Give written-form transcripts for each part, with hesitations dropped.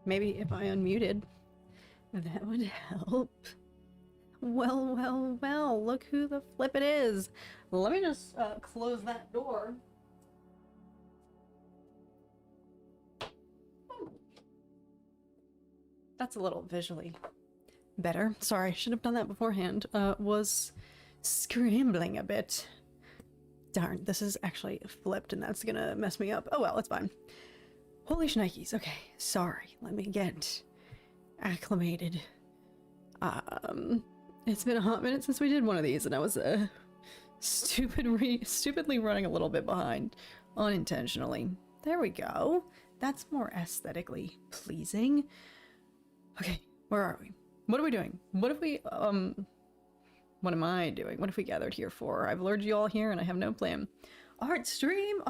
Maybe if I unmuted, that would help. Well, well, well, look who the flip it is. Let me just close that door. That's a little visually better. Sorry, should have done that beforehand. Was scrambling a bit. Darn, this is actually flipped and that's gonna mess me up. Oh well, it's fine. Holy shnikes. Okay, sorry. Let me get acclimated. It's been a hot minute since we did one of these and I was stupidly running a little bit behind unintentionally. There we go. That's more aesthetically pleasing. Okay, where are we? What are we doing? What if we, what am I doing? What have we gathered here for? I've lured you all here and I have no plan. Art stream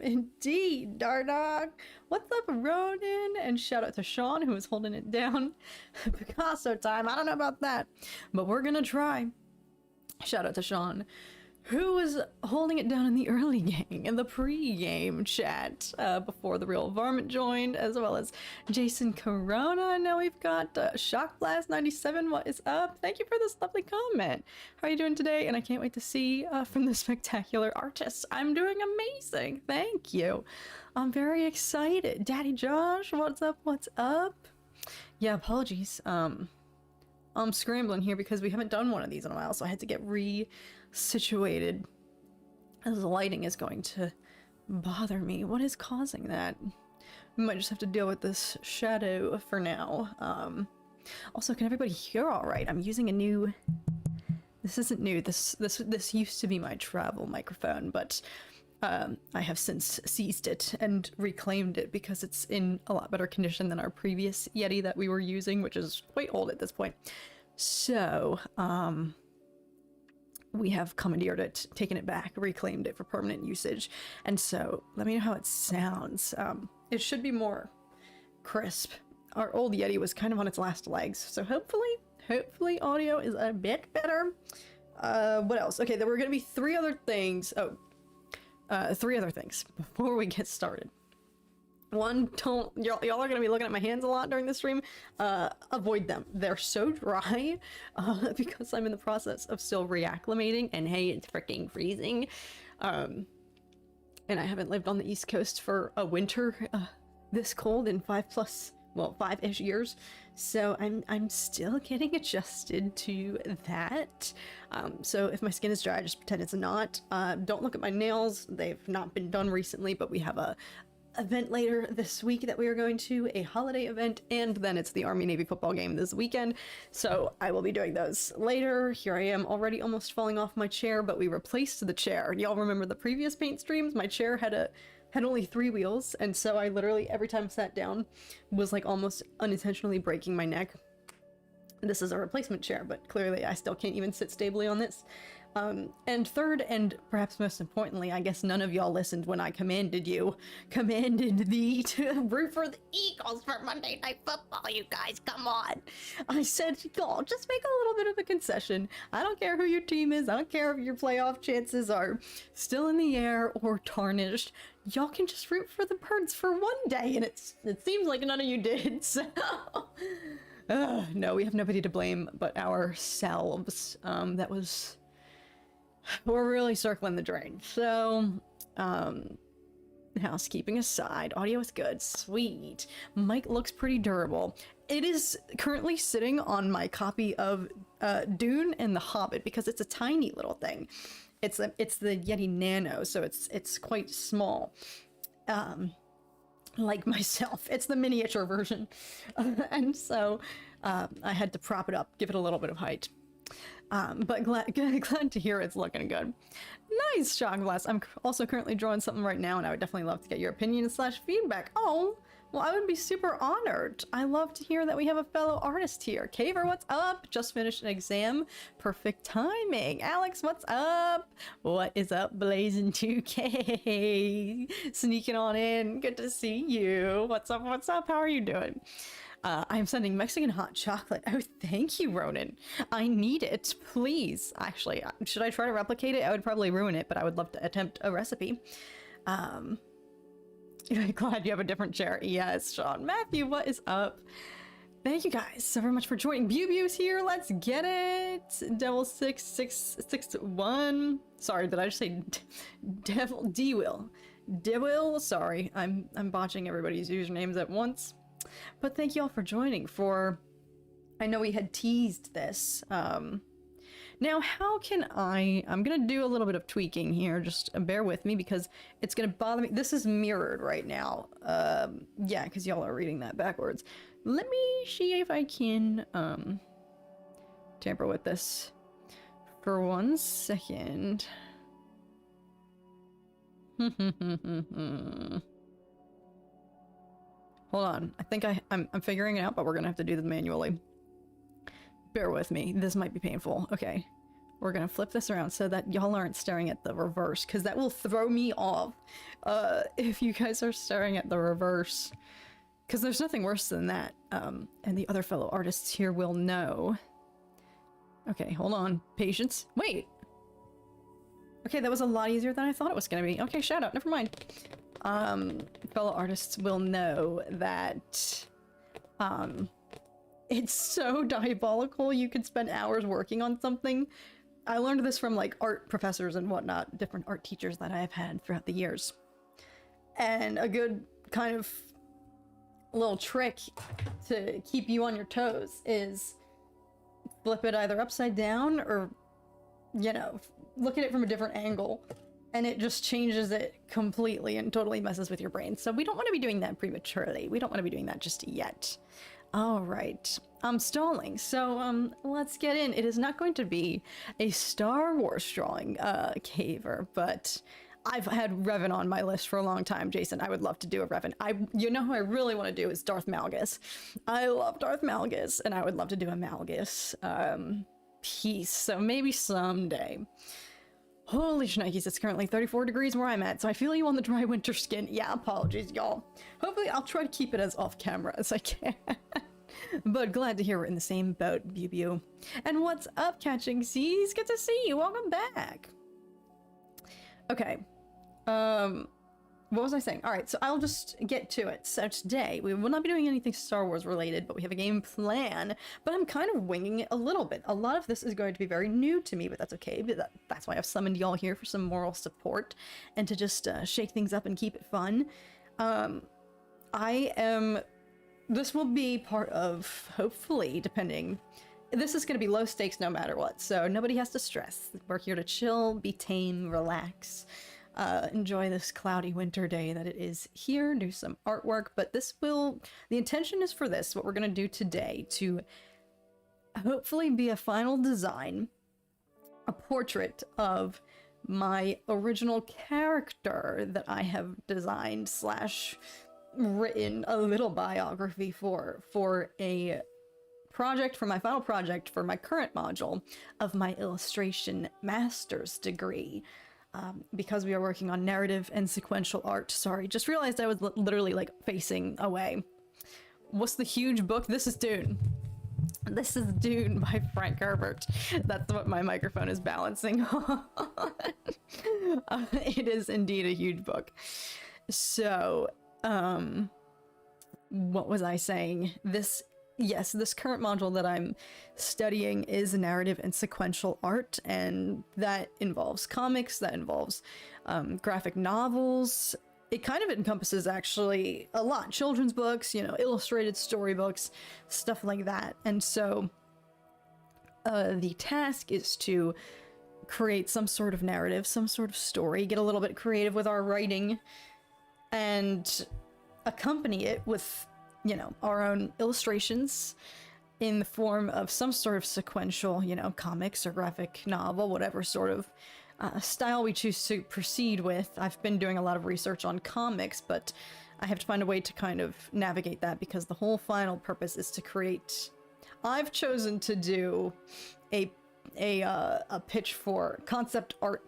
indeed, Dardock. What's up, Ronan? And shout out to Sean, who is holding it down. Picasso time, I don't know about that, but we're gonna try. Shout out to Sean, who was holding it down in the early game, in the pre-game chat, before the real varmint joined, as well as Jason Corona. Now we've got Shock Blast 97. What is up? Thank you for this lovely comment. How are you doing today? And I can't wait to see from the spectacular artists. I'm doing amazing. Thank you. I'm very excited. Daddy Josh, what's up? What's up? Yeah, apologies. I'm scrambling here because we haven't done one of these in a while, so I had to get situated, as the lighting is going to bother me. What is causing that? We might just have to deal with this shadow for now. Also, can everybody hear all right? I'm using a new, this isn't new, this used to be my travel microphone, but I have since seized it and reclaimed it because it's in a lot better condition than our previous Yeti that we were using, which is quite old at this point. So, we have commandeered it, taken it back, reclaimed it for permanent usage. And so let me know how it sounds. It should be more crisp. Our old Yeti was kind of on its last legs. So hopefully audio is a bit better. What else? Okay, there were going to be three other things. Three other things before we get started. One, y'all are gonna be looking at my hands a lot during the stream. Avoid them. They're so dry because I'm in the process of still reacclimating, and hey, it's freaking freezing. And I haven't lived on the East Coast for a winter this cold in 5-ish years. So I'm still getting adjusted to that. So if my skin is dry, just pretend it's not. Don't look at my nails. They've not been done recently, but we have a event later this week that we are going to, a holiday event, and then it's the Army-Navy football game this weekend, so I will be doing those later. Here I am already almost falling off my chair, but we replaced the chair. Y'all remember the previous paint streams? My chair had only 3 wheels, and so I literally, every time I sat down, was like almost unintentionally breaking my neck. This is a replacement chair, but clearly I still can't even sit stably on this. And third, and perhaps most importantly, I guess none of y'all listened when I commanded thee to root for the Eagles for Monday Night Football, you guys, come on. I said, y'all, just make a little bit of a concession. I don't care who your team is, I don't care if your playoff chances are still in the air or tarnished. Y'all can just root for the Birds for one day, and it seems like none of you did, so... no, we have nobody to blame but ourselves. We're really circling the drain. So, housekeeping aside, audio is good. Sweet. Mic looks pretty durable. It is currently sitting on my copy of Dune and The Hobbit because it's a tiny little thing. It's the Yeti Nano, so it's quite small. Like myself, it's the miniature version, and so I had to prop it up, give it a little bit of height. But glad to hear it's looking good. Nice, Shock Blast. I'm also currently drawing something right now, and I would definitely love to get your opinion / feedback. Oh, well, I would be super honored. I love to hear that we have a fellow artist here. Caver, what's up? Just finished an exam. Perfect timing. Alex, what's up? What is up, Blazing 2K? Sneaking on in. Good to see you. What's up? What's up? How are you doing? I'm sending Mexican hot chocolate. Oh, thank you, Ronan. I need it, please. Actually, should I try to replicate it? I would probably ruin it, but I would love to attempt a recipe. Glad you have a different chair. Yes, Sean. Matthew, what is up? Thank you guys so very much for joining. Bew's here. Let's get it. Devil 6661. Sorry, did I just say Devil D-Will? D-Will. Sorry, I'm botching everybody's usernames at once. But thank you all for joining. I know we had teased this. Now, how can I'm gonna do a little bit of tweaking here. Just bear with me because it's gonna bother me. This is mirrored right now. Yeah, because y'all are reading that backwards. Let me see if I can tamper with this for 1 second. Hold on. I think I'm figuring it out, but we're gonna have to do this manually. Bear with me. This might be painful. Okay. We're gonna flip this around so that y'all aren't staring at the reverse, because that will throw me off if you guys are staring at the reverse. Because there's nothing worse than that. And the other fellow artists here will know. Okay, hold on. Patience. Wait! Okay, that was a lot easier than I thought it was gonna be. Okay, shout out. Never mind. Fellow artists will know that it's so diabolical. You could spend hours working on something. I learned this from like art professors and whatnot, different art teachers that I have had throughout the years. And a good kind of little trick to keep you on your toes is flip it either upside down or, you know, look at it from a different angle, and it just changes it completely and totally messes with your brain. So we don't want to be doing that prematurely. We don't want to be doing that just yet. All right, I'm stalling, so let's get in. It is not going to be a Star Wars drawing, Caver, but I've had Revan on my list for a long time, Jason. I would love to do a Revan. You know who I really want to do is Darth Malgus. I love Darth Malgus, and I would love to do a Malgus piece, so maybe someday. Holy shnikes, it's currently 34 degrees where I'm at, so I feel you on the dry winter skin. Yeah, apologies, y'all. Hopefully I'll try to keep it as off camera as I can. But glad to hear we're in the same boat, Bew. And what's up, Catching Seas? Good to see you. Welcome back. Okay. What was I saying? All right, so I'll just get to it. So today, we will not be doing anything Star Wars related, but we have a game plan, but I'm kind of winging it a little bit. A lot of this is going to be very new to me, but that's okay. But that's why I've summoned y'all here for some moral support and to just shake things up and keep it fun. This will be part of, hopefully, depending, this is going to be low stakes no matter what, so nobody has to stress. We're here to chill, be tame, relax. Enjoy this cloudy winter day that it is here, do some artwork, but the intention is for this, what we're going to do today, to hopefully be a final design, a portrait of my original character that I have designed / written a little biography for a project, for my final project, for my current module of my illustration master's degree. Because we are working on narrative and sequential art. Sorry, just realized I was literally like facing away. What's the huge book? This is Dune. This is Dune by Frank Herbert. That's what my microphone is balancing on. It is indeed a huge book. So, what was I saying? Yes, this current module that I'm studying is narrative and sequential art, and that involves comics, that involves graphic novels. It kind of encompasses actually a lot. Children's books, you know, illustrated storybooks, stuff like that. And so the task is to create some sort of narrative, some sort of story, get a little bit creative with our writing, and accompany it with, you know, our own illustrations in the form of some sort of sequential, you know, comics or graphic novel, whatever sort of style we choose to proceed with. I've been doing a lot of research on comics, but I have to find a way to kind of navigate that because the whole final purpose is to create... I've chosen to do a pitch for concept art,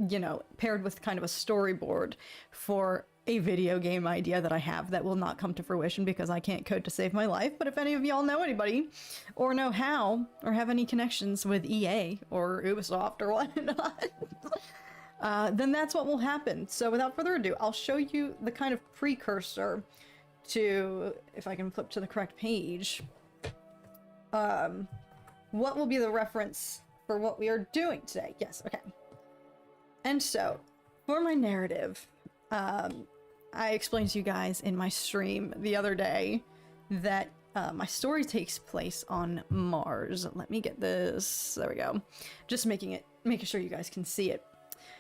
you know, paired with kind of a storyboard for a video game idea that I have that will not come to fruition because I can't code to save my life. But if any of y'all know anybody or know how or have any connections with EA or Ubisoft or whatnot, then that's what will happen. So without further ado, I'll show you the kind of precursor to, if I can flip to the correct page, what will be the reference for what we are doing today. Yes, okay. And so, for my narrative, I explained to you guys in my stream the other day that my story takes place on Mars. Let me get this. There we go. Just making sure you guys can see it.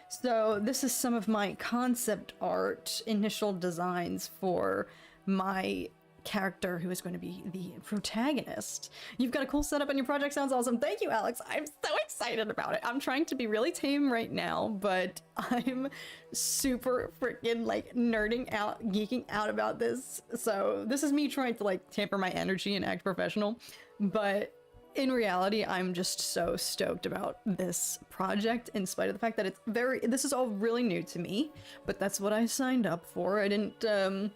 So this is some of my concept art initial designs for my character who is going to be the protagonist. You've got a cool setup and your project sounds awesome. Thank you, Alex. I'm so excited about it. I'm trying to be really tame right now, but I'm super freaking like nerding out, geeking out about this. So this is me trying to like tamper my energy and act professional, but in reality, I'm just so stoked about this project in spite of the fact that this is all really new to me, but that's what I signed up for. I didn't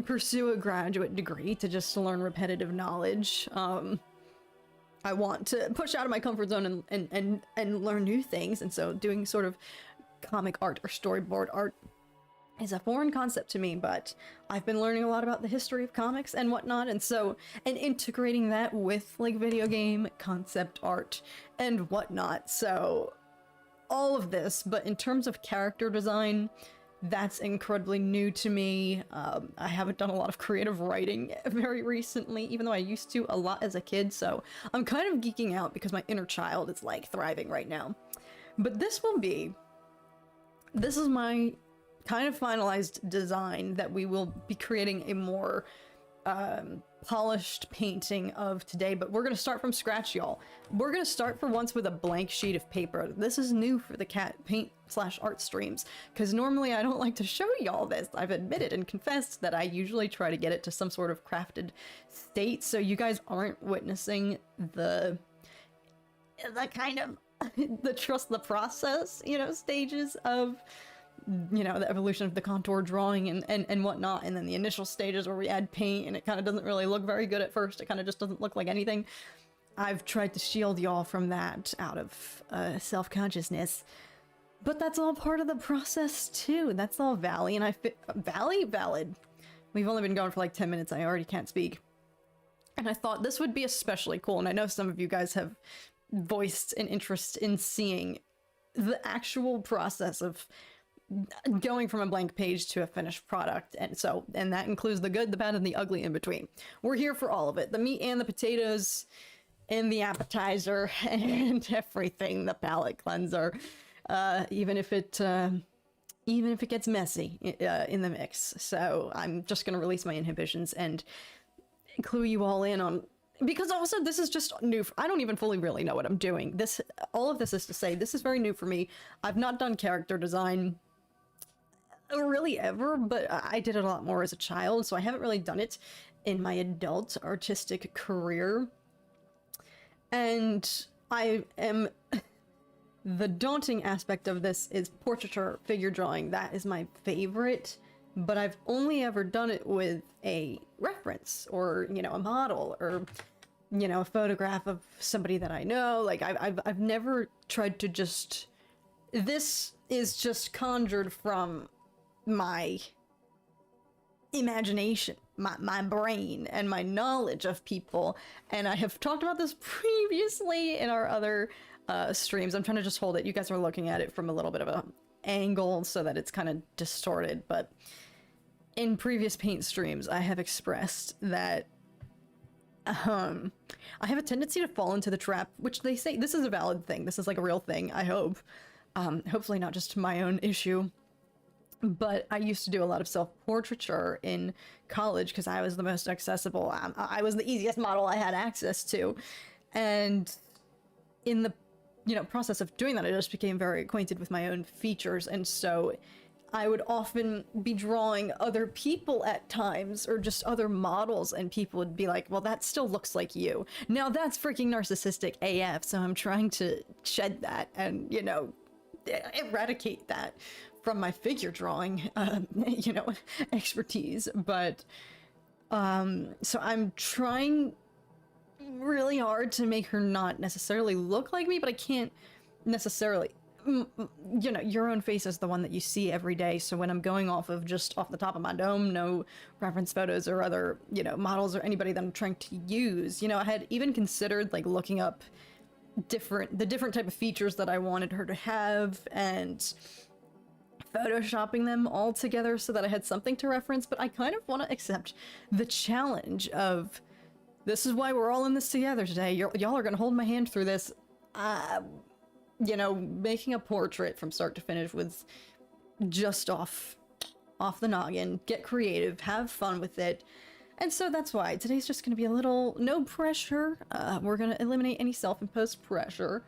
pursue a graduate degree to just learn repetitive knowledge. I want to push out of my comfort zone and learn new things, and so doing sort of comic art or storyboard art is a foreign concept to me, but I've been learning a lot about the history of comics and whatnot, and integrating that with like video game concept art and whatnot. So all of this, but in terms of character design, that's incredibly new to me. I haven't done a lot of creative writing very recently, even though I used to a lot as a kid, so I'm kind of geeking out because my inner child is like thriving right now. But this is my kind of finalized design that we will be creating a more polished painting of today, but we're gonna start from scratch, y'all. We're gonna start for once with a blank sheet of paper. This is new for the cat paint/art streams, because normally I don't like to show y'all this. I've admitted and confessed that I usually try to get it to some sort of crafted state, so you guys aren't witnessing the kind of the trust the process, you know, stages of, you know, the evolution of the contour drawing and whatnot, and then the initial stages where we add paint and it kind of doesn't really look very good at first. It kind of just doesn't look like anything. I've tried to shield y'all from that out of self-consciousness, but that's all part of the process too. That's all Valley, and valid. We've only been going for like 10 minutes. I already can't speak. And I thought this would be especially cool, and I know some of you guys have voiced an interest in seeing the actual process of going from a blank page to a finished product, and that includes the good, the bad, and the ugly in between. We're here for all of it, the meat and the potatoes and the appetizer and everything, the palate cleanser, even if it gets messy in the mix. So I'm just gonna release my inhibitions and clue you all in on, because also this is just new. I don't even fully really know what I'm doing. All of this is to say, this is very new for me. I've not done character design really ever, but I did it a lot more as a child, so I haven't really done it in my adult artistic career. And the daunting aspect of this is portraiture figure drawing. That is my favorite, but I've only ever done it with a reference, or, you know, a model, or, you know, a photograph of somebody that I know. Like I've never tried to just, this is just conjured from my imagination, my brain, and my knowledge of people. And I have talked about this previously in our other streams. I'm trying to just hold it. You guys are looking at it from a little bit of an angle so that it's kind of distorted, but in previous paint streams I have expressed that I have a tendency to fall into the trap, which they say this is a valid thing. This is like a real thing, I hope. Hopefully not just my own issue. But I used to do a lot of self-portraiture in college because I was the most accessible. I was the easiest model I had access to. And in the, you know, process of doing that, I just became very acquainted with my own features. And so I would often be drawing other people at times, or just other models, and people would be like, well, that still looks like you. Now that's freaking narcissistic AF, so I'm trying to shed that and, you know, eradicate that from my figure drawing, you know, expertise. But, so I'm trying really hard to make her not necessarily look like me, but I can't necessarily you know, your own face is the one that you see every day. So when I'm going off of just off the top of my dome, no reference photos or other, you know, models or anybody that I'm trying to use, you know, I had even considered like looking up the different type of features that I wanted her to have and photoshopping them all together so that I had something to reference. But I kind of want to accept the challenge of, this is why we're all in this together today. Y'all are gonna hold my hand through this. You know, making a portrait from start to finish was just off the noggin. Get creative, have fun with it. And so that's why today's just going to be a little no pressure. We're going to eliminate any self-imposed pressure.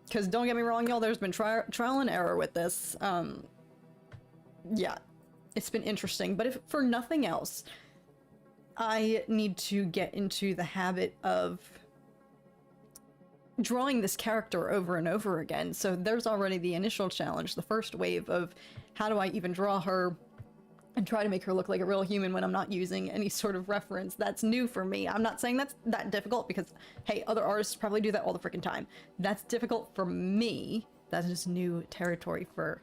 Because don't get me wrong, y'all, there's been trial and error with this. Yeah, it's been interesting. But if for nothing else, I need to get into the habit of drawing this character over and over again. So there's already the initial challenge, the first wave of how do I even draw her and try to make her look like a real human when I'm not using any sort of reference. That's new for me. I'm not saying that's that difficult because, hey, other artists probably do that all the freaking time. That's difficult for me. That is new territory for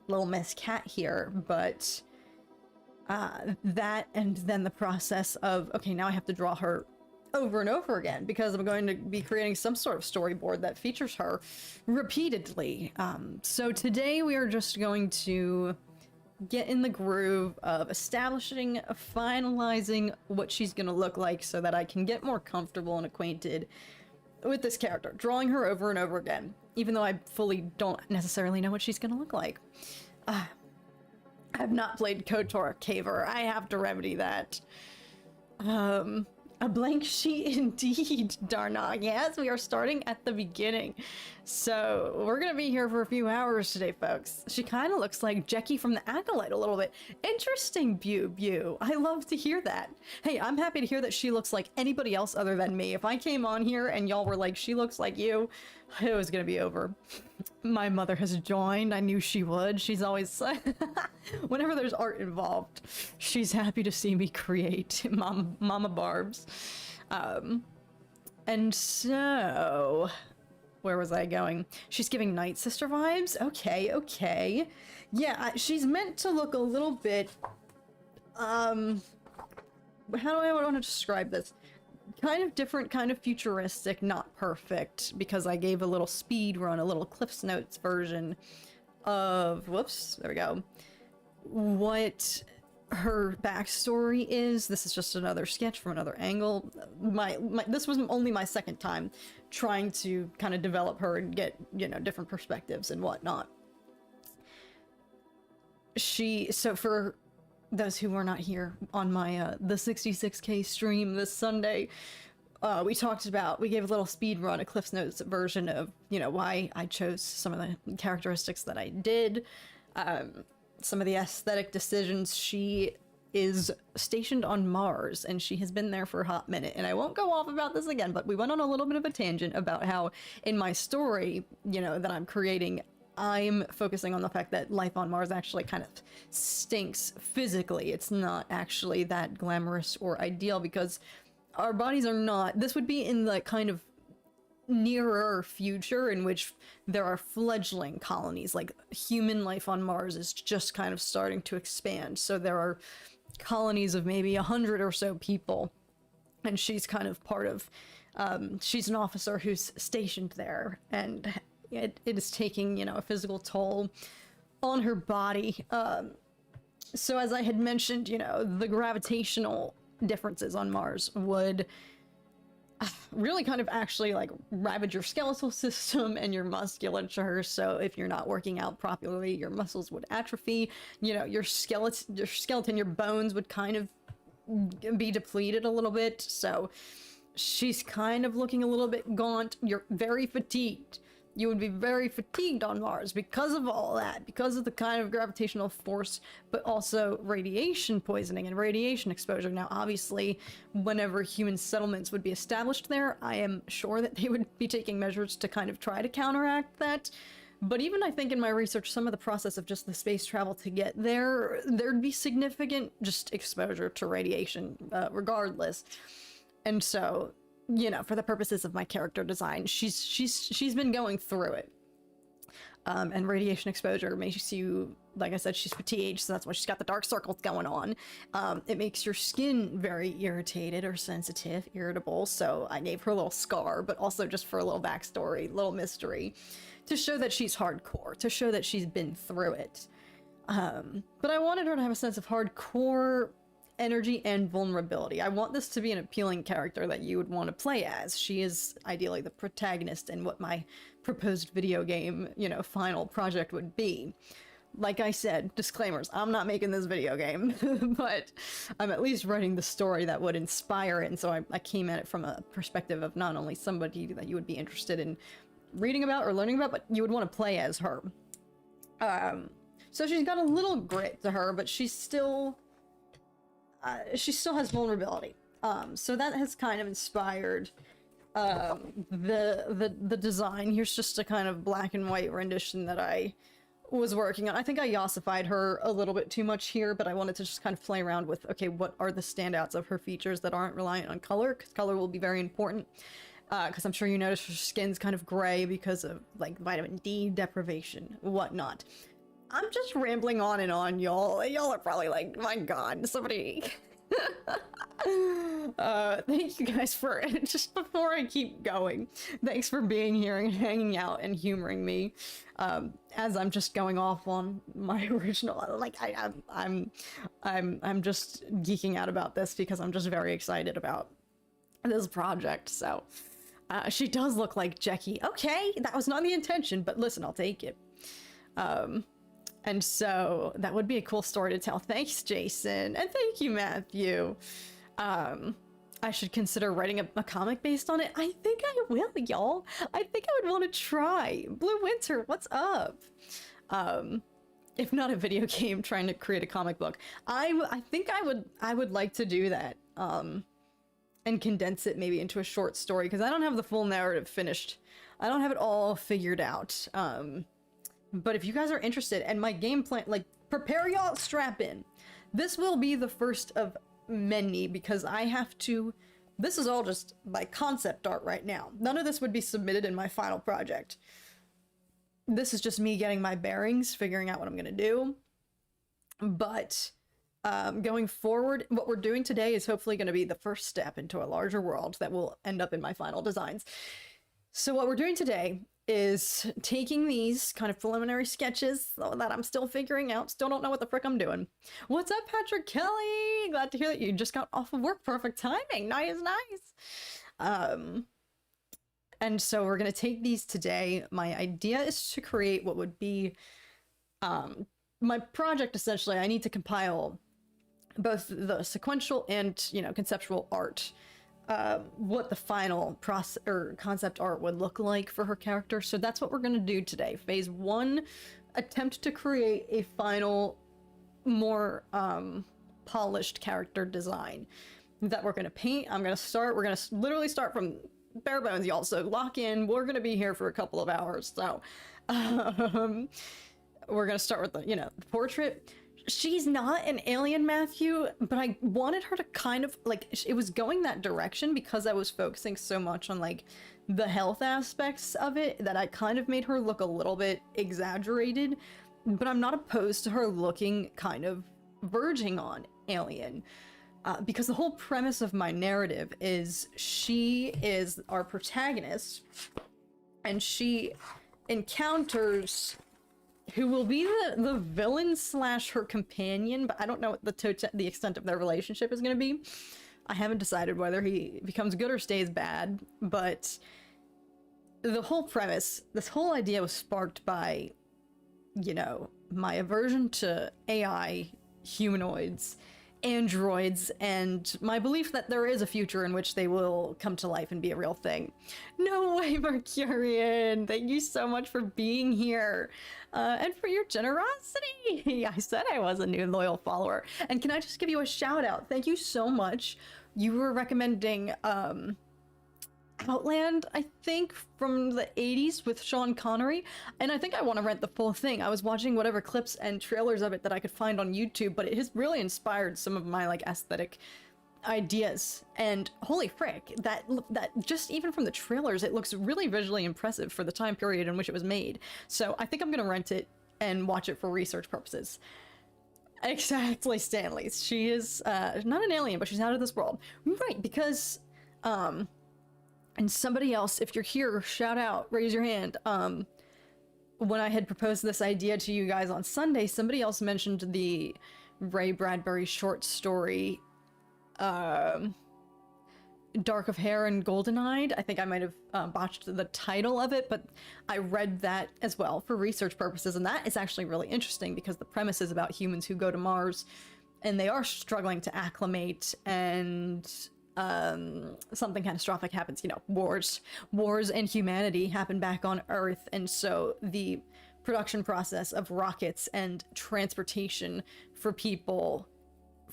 little Miss Cat here, but that and then the process of, okay, now I have to draw her over and over again because I'm going to be creating some sort of storyboard that features her repeatedly. So today we are just going to get in the groove of establishing, finalizing what she's going to look like so that I can get more comfortable and acquainted with this character, drawing her over and over again, even though I fully don't necessarily know what she's going to look like. I have not played KOTOR Caver. I have to remedy that. A blank sheet indeed, Darna. Yes, we are starting at the beginning. So we're gonna be here for a few hours today, folks. She kind of looks like Jackie from the Acolyte a little bit. Interesting, Bew. I love to hear that. Hey, I'm happy to hear that she looks like anybody else other than me. If I came on here and y'all were like, she looks like you, it was gonna be over. My mother has joined. I knew she would. She's always, whenever there's art involved, she's happy to see me create Mama Barbs. And so, where was I going? She's giving Night Sister vibes. Okay. Yeah, she's meant to look a little bit, how do I want to describe this? Kind of different, kind of futuristic, not perfect, because I gave a little speed run, a little Cliff's Notes version of, whoops, there we go, what her backstory is. This is just another sketch from another angle. This was only my second time trying to kind of develop her and get, you know, different perspectives and whatnot. So for those who were not here on my the 66K stream this Sunday, we gave a little speed run, a Cliff's Notes version of, you know, why I chose some of the characteristics that I did, some of the aesthetic decisions. She is stationed on Mars and she has been there for a hot minute, and I won't go off about this again, but we went on a little bit of a tangent about how in my story, you know, that I'm creating, I'm focusing on the fact that life on Mars actually kind of stinks physically. It's not actually that glamorous or ideal because our bodies are not. This would be in the kind of nearer future in which there are fledgling colonies. Like human life on Mars is just kind of starting to expand. So there are colonies of maybe 100 or so people. And she's kind of part of, she's an officer who's stationed there, and it is taking, you know, a physical toll on her body. So as I had mentioned, you know, the gravitational differences on Mars would really kind of actually like ravage your skeletal system and your musculature. So if you're not working out properly, your muscles would atrophy, you know, your skeleton, your bones would kind of be depleted a little bit. So she's kind of looking a little bit gaunt. You're very fatigued. You would be very fatigued on Mars because of all that, because of the kind of gravitational force, but also radiation poisoning and radiation exposure. Now, obviously, whenever human settlements would be established there, I am sure that they would be taking measures to kind of try to counteract that. But even I think in my research, some of the process of just the space travel to get there, there'd be significant just exposure to radiation regardless. And so, you know, for the purposes of my character design, she's been going through it. and radiation exposure makes you, like I said, she's fatigued, so that's why she's got the dark circles going on. It makes your skin very irritated or sensitive, irritable, so I gave her a little scar, but also just for a little backstory, little mystery, to show that she's hardcore, to show that she's been through it. But I wanted her to have a sense of hardcore energy and vulnerability. I want this to be an appealing character that you would want to play as. She is ideally the protagonist in what my proposed video game, you know, final project would be. Like I said, disclaimers, I'm not making this video game, but I'm at least writing the story that would inspire it, and so I came at it from a perspective of not only somebody that you would be interested in reading about or learning about, but you would want to play as her. So she's got a little grit to her, but she still has vulnerability. So that has kind of inspired the design. Here's just a kind of black and white rendition that I was working on. I think I yassified her a little bit too much here, but I wanted to just kind of play around with, okay, what are the standouts of her features that aren't reliant on color? Because color will be very important. Because I'm sure you noticed her skin's kind of gray because of, like, vitamin D deprivation, whatnot. I'm just rambling on, y'all. Y'all are probably like, my god, somebody... Thank you guys for it. Just before I keep going, thanks for being here and hanging out and humoring me as I'm just going off on my original. Like I'm just geeking out about this because I'm just very excited about this project. So she does look like Jackie. Okay, that was not the intention, but listen, I'll take it. And so that would be a cool story to tell. Thanks, Jason. And thank you, Matthew. I should consider writing a comic based on it. I think I will, y'all. I think I would want to try. Blue Winter, what's up? If not a video game, trying to create a comic book. I think I would like to do that. And condense it maybe into a short story, because I don't have the full narrative finished. I don't have it all figured out. But if you guys are interested, and my game plan, like, prepare y'all, strap in. This will be the first of many, because I have to, this is all just my concept art right now. None of this would be submitted in my final project. This is just me getting my bearings, figuring out what I'm gonna do. But going forward, what we're doing today is hopefully gonna be the first step into a larger world that will end up in my final designs. So what we're doing today is taking these kind of preliminary sketches that I'm still figuring out, still don't know what the frick I'm doing. What's up, Patrick Kelly? Glad to hear that you just got off of work. Perfect timing. Nice. And so we're going to take these today. My idea is to create what would be my project. Essentially, I need to compile both the sequential and, you know, conceptual art, what the final process or concept art would look like for her character. So that's what we're going to do today. Phase 1, attempt to create a final, more polished character design that we're going to paint. We're going to literally start from bare bones, y'all. So lock in. We're going to be here for a couple of hours. So we're going to start with the, you know, the portrait. She's not an alien, Matthew, but I wanted her to kind of, like, it was going that direction because I was focusing so much on, like, the health aspects of it that I kind of made her look a little bit exaggerated, but I'm not opposed to her looking kind of verging on alien, because the whole premise of my narrative is she is our protagonist, and she encounters who will be the villain slash her companion, but I don't know what the extent of their relationship is going to be. I haven't decided whether he becomes good or stays bad, but the whole premise, this whole idea was sparked by, you know, my aversion to AI, humanoids, androids, and my belief that there is a future in which they will come to life and be a real thing. No way, Mercurian! Thank you so much for being here, and for your generosity! I said I was a new loyal follower. And can I just give you a shout out? Thank you so much. You were recommending, Outland, I think, from the 80s with Sean Connery, and I think I want to rent the full thing. I was watching whatever clips and trailers of it that I could find on YouTube, but it has really inspired some of my, like, aesthetic ideas, and holy frick, that just even from the trailers, it looks really visually impressive for the time period in which it was made. So I think I'm gonna rent it and watch it for research purposes. Exactly, Stanley's. She is not an alien, but she's out of this world. Right, because and somebody else, if you're here, shout out, raise your hand. When I had proposed this idea to you guys on Sunday, somebody else mentioned the Ray Bradbury short story, Dark of Hair and Golden-Eyed. I think I might have botched the title of it, but I read that as well for research purposes, and that is actually really interesting because the premise is about humans who go to Mars, and they are struggling to acclimate, and something catastrophic happens. You know, wars and humanity happen back on Earth, and so the production process of rockets and transportation for people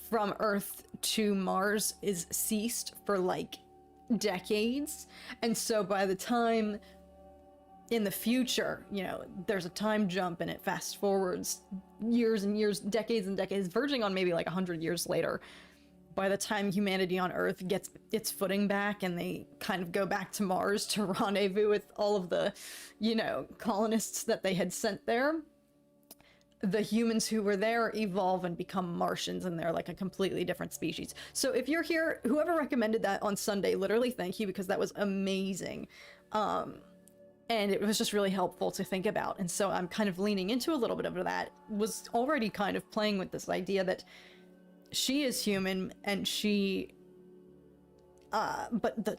from Earth to Mars is ceased for like decades. And so by the time in the future, you know, there's a time jump and it fast forwards years and years, decades and decades, verging on maybe like 100 years later, by the time humanity on Earth gets its footing back and they kind of go back to Mars to rendezvous with all of the, you know, colonists that they had sent there, the humans who were there evolve and become Martians, and they're like a completely different species. So if you're here, whoever recommended that on Sunday, literally thank you, because that was amazing. And it was just really helpful to think about. And so I'm kind of leaning into a little bit of that. Was already kind of playing with this idea that she is human, and she, but the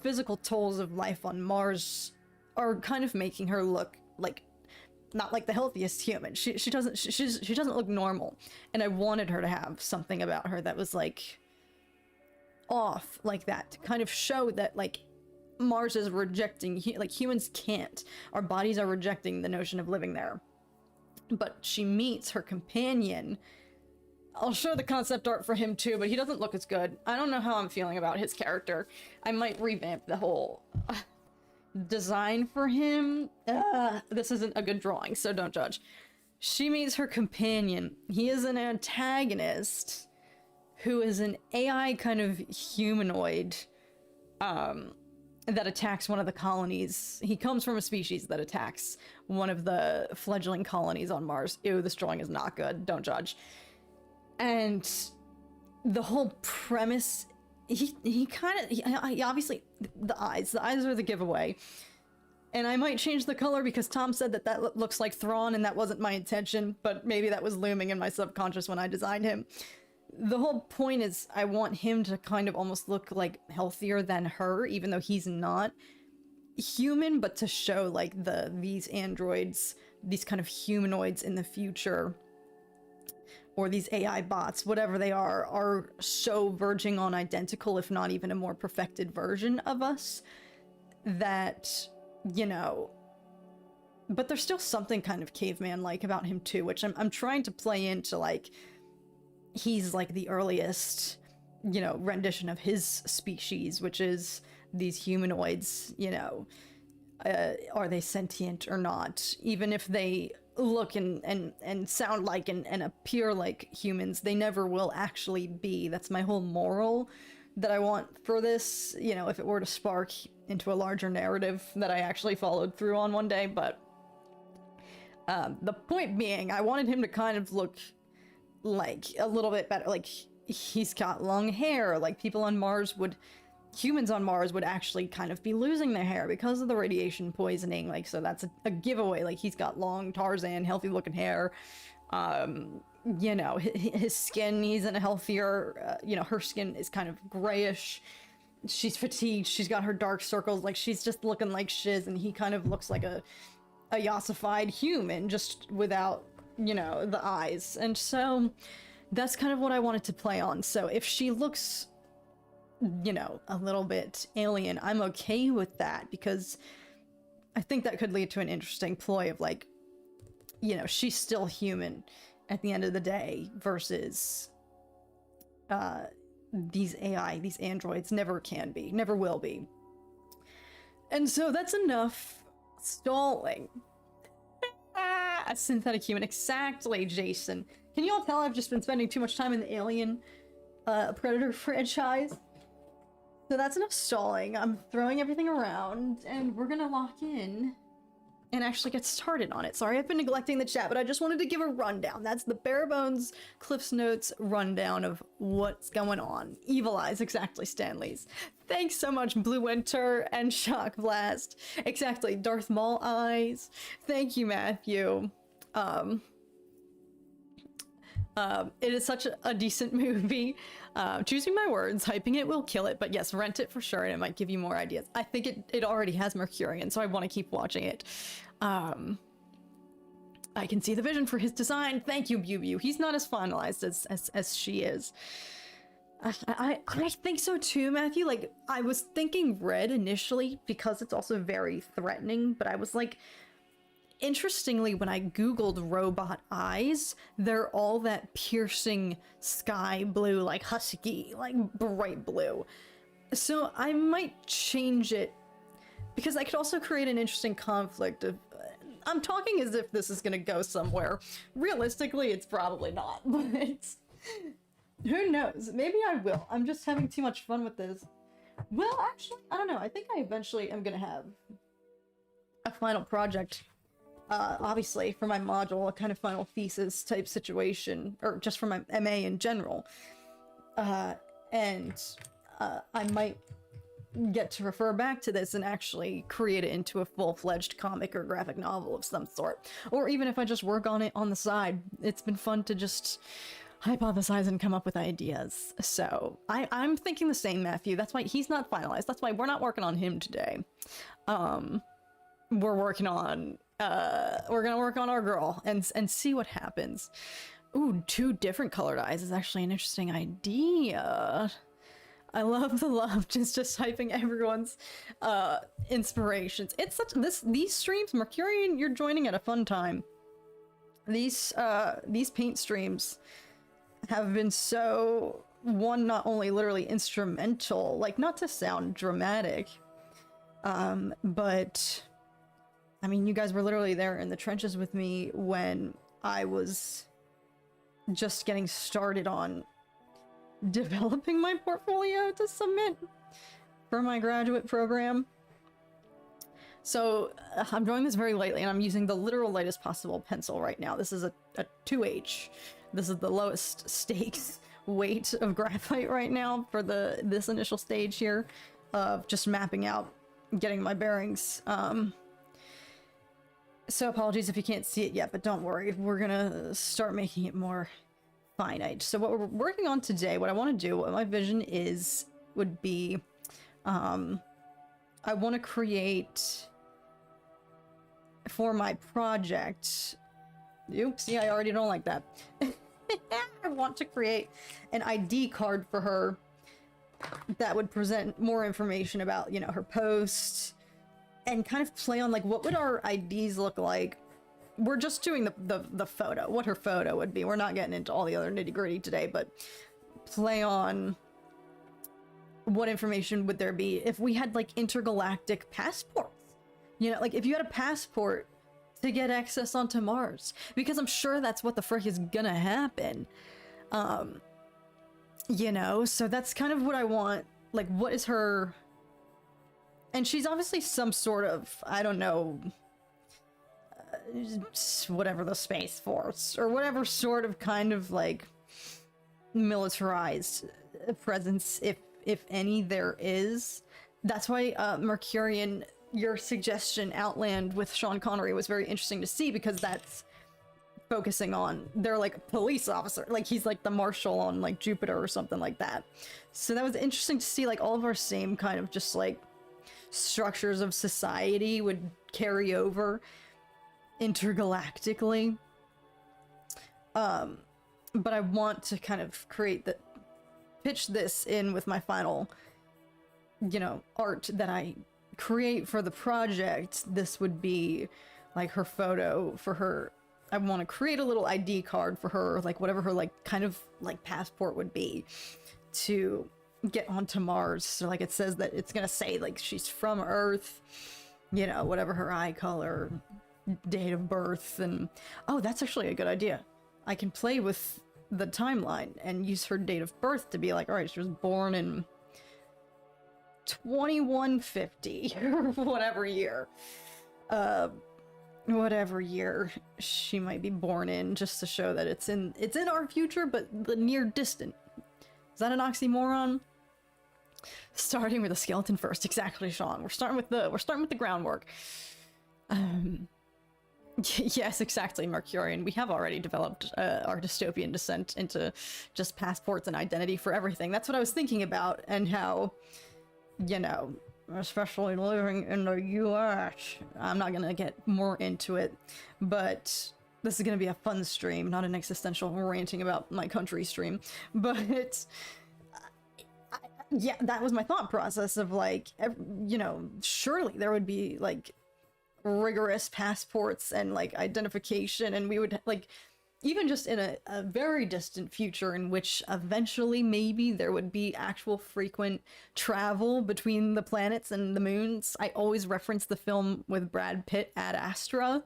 physical tolls of life on Mars are kind of making her look like, not like the healthiest human. She doesn't look normal, and I wanted her to have something about her that was like off like that, to kind of show that like Mars is rejecting, like humans can't. Our bodies are rejecting the notion of living there. But she meets her companion. I'll show the concept art for him too, but he doesn't look as good. I don't know how I'm feeling about his character. I might revamp the whole design for him. This isn't a good drawing, so don't judge. She meets her companion. He is an antagonist who is an AI kind of humanoid that attacks one of the colonies. He comes from a species that attacks one of the fledgling colonies on Mars. Ew, this drawing is not good. Don't judge. And the whole premise, he obviously, the eyes are the giveaway. And I might change the color because Tom said that looks like Thrawn, and that wasn't my intention, but maybe that was looming in my subconscious when I designed him. The whole point is I want him to kind of almost look like healthier than her, even though he's not human, but to show like these androids, these kind of humanoids in the future, or these AI bots, whatever they are so verging on identical, if not even a more perfected version of us, that, you know, but there's still something kind of caveman-like about him too, which I'm trying to play into, like, he's like the earliest, you know, rendition of his species, which is these humanoids, you know, are they sentient or not? Even if they look and sound like and appear like humans, they never will actually be. That's my whole moral that I want for this, you know, if it were to spark into a larger narrative that I actually followed through on one day. But the point being, I wanted him to kind of look like a little bit better. Like, he's got long hair, like humans on Mars would actually kind of be losing their hair because of the radiation poisoning. Like, so that's a giveaway. Like, he's got long Tarzan, healthy looking hair. You know, his skin, he's in a healthier, you know, her skin is kind of grayish. She's fatigued. She's got her dark circles. Like, she's just looking like shiz, and he kind of looks like a yassified human, just without, you know, the eyes. And so that's kind of what I wanted to play on. So if she looks, you know, a little bit alien, I'm okay with that, because I think that could lead to an interesting ploy of, like, you know, she's still human at the end of the day, versus these AI, these androids never can be, never will be. And so that's enough stalling. A synthetic human, exactly, Jason. Can you all tell I've just been spending too much time in the alien Predator franchise. So that's enough stalling. I'm throwing everything around, and we're gonna lock in and actually get started on it. Sorry, I've been neglecting the chat, but I just wanted to give a rundown. That's the bare bones Cliff's Notes rundown of what's going on. Evil Eyes, exactly, Stanley's. Thanks so much, Blue Winter and Shock Blast. Exactly, Darth Maul Eyes. Thank you, Matthew. It is such a decent movie. Choosing my words, hyping it will kill it, but yes, rent it for sure, and it might give you more ideas. I think it already has Mercurian, so I want to keep watching it. I can see the vision for his design. Thank you, Bew. He's not as finalized as she is. I think so too, Matthew. Like, I was thinking red initially because it's also very threatening, but I was like, interestingly, when I googled robot eyes, they're all that piercing sky blue, like husky, like bright blue. So I might change it because I could also create an interesting conflict of, I'm talking as if this is gonna go somewhere. Realistically, it's probably not, but who knows? Maybe I will. I'm just having too much fun with this. Well, actually, I don't know. I think I eventually am gonna have a final project. Obviously, for my module, a kind of final thesis type situation, or just for my MA in general. And I might get to refer back to this and actually create it into a full-fledged comic or graphic novel of some sort. Or even if I just work on it on the side. It's been fun to just hypothesize and come up with ideas. So I'm thinking the same, Matthew. That's why he's not finalized. That's why we're not working on him today. We're working on we're gonna work on our girl and see what happens. Ooh, 2 different colored eyes is actually an interesting idea. I love the love, just hyping everyone's inspirations. It's such these streams, Mercurian, you're joining at a fun time. These paint streams have been so, one, not only literally instrumental, like, not to sound dramatic, but I mean, you guys were literally there in the trenches with me when I was just getting started on developing my portfolio to submit for my graduate program. So I'm drawing this very lightly, and I'm using the literal lightest possible pencil right now. This is a 2H. This is the lowest stakes weight of graphite right now for this initial stage here of just mapping out, getting my bearings. So apologies if you can't see it yet, but don't worry. We're gonna start making it more finite. So what we're working on today, what I want to do, what my vision would be, I want to create for my project. See, I already don't like that. I want to create an ID card for her that would present more information about, you know, her posts, and kind of play on, like, what would our IDs look like? We're just doing the photo, what her photo would be. We're not getting into all the other nitty-gritty today, but play on what information would there be if we had, like, intergalactic passports. You know, like, if you had a passport to get access onto Mars, because I'm sure that's what the frick is gonna happen. You know, so that's kind of what I want. Like, what is her... And she's obviously some sort of, I don't know, whatever, the Space Force, or whatever sort of kind of, like, militarized presence, if any there is. That's why Mercurian, your suggestion, Outland with Sean Connery, was very interesting to see, because that's focusing on, they're like police officer, like he's like the marshal on, like, Jupiter or something like that. So that was interesting to see, like, all of our same kind of just, like, structures of society would carry over intergalactically. But I want to kind of pitch this in with my final, you know, art that I create for the project. This would be like her photo for her. I want to create a little ID card for her, like whatever her, like, kind of like passport would be to get onto Mars. So, like, it says that it's gonna say, like, she's from Earth, you know, whatever her eye color, date of birth, and oh, that's actually a good idea. I can play with the timeline and use her date of birth to be like, all right, she was born in 2150 or whatever year. Whatever year she might be born in, just to show that it's in our future, but the near distant. Is that an oxymoron? Starting with the skeleton first, exactly, Sean. We're starting with the groundwork. Yes, exactly, Mercurian. We have already developed our dystopian descent into just passports and identity for everything. That's what I was thinking about, and how, you know, especially living in the US. I'm not gonna get more into it, but this is gonna be a fun stream, not an existential ranting about my country stream. But yeah, that was my thought process of like, you know, surely there would be like rigorous passports and like identification, and we would like, even just in a very distant future in which eventually maybe there would be actual frequent travel between the planets and the moons. I always reference the film with Brad Pitt, Ad Astra.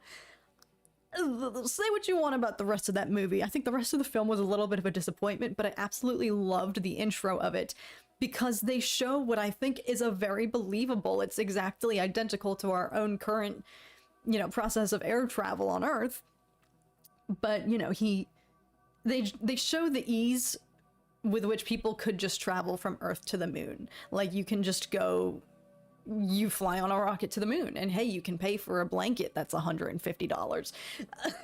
Say what you want about the rest of that movie. I think the rest of the film was a little bit of a disappointment, but I absolutely loved the intro of it because they show what I think is a very believable, it's exactly identical to our own current, you know, process of air travel on Earth. But, you know, they show the ease with which people could just travel from Earth to the moon. Like, you can just go, you fly on a rocket to the moon, and hey, you can pay for a blanket that's $150.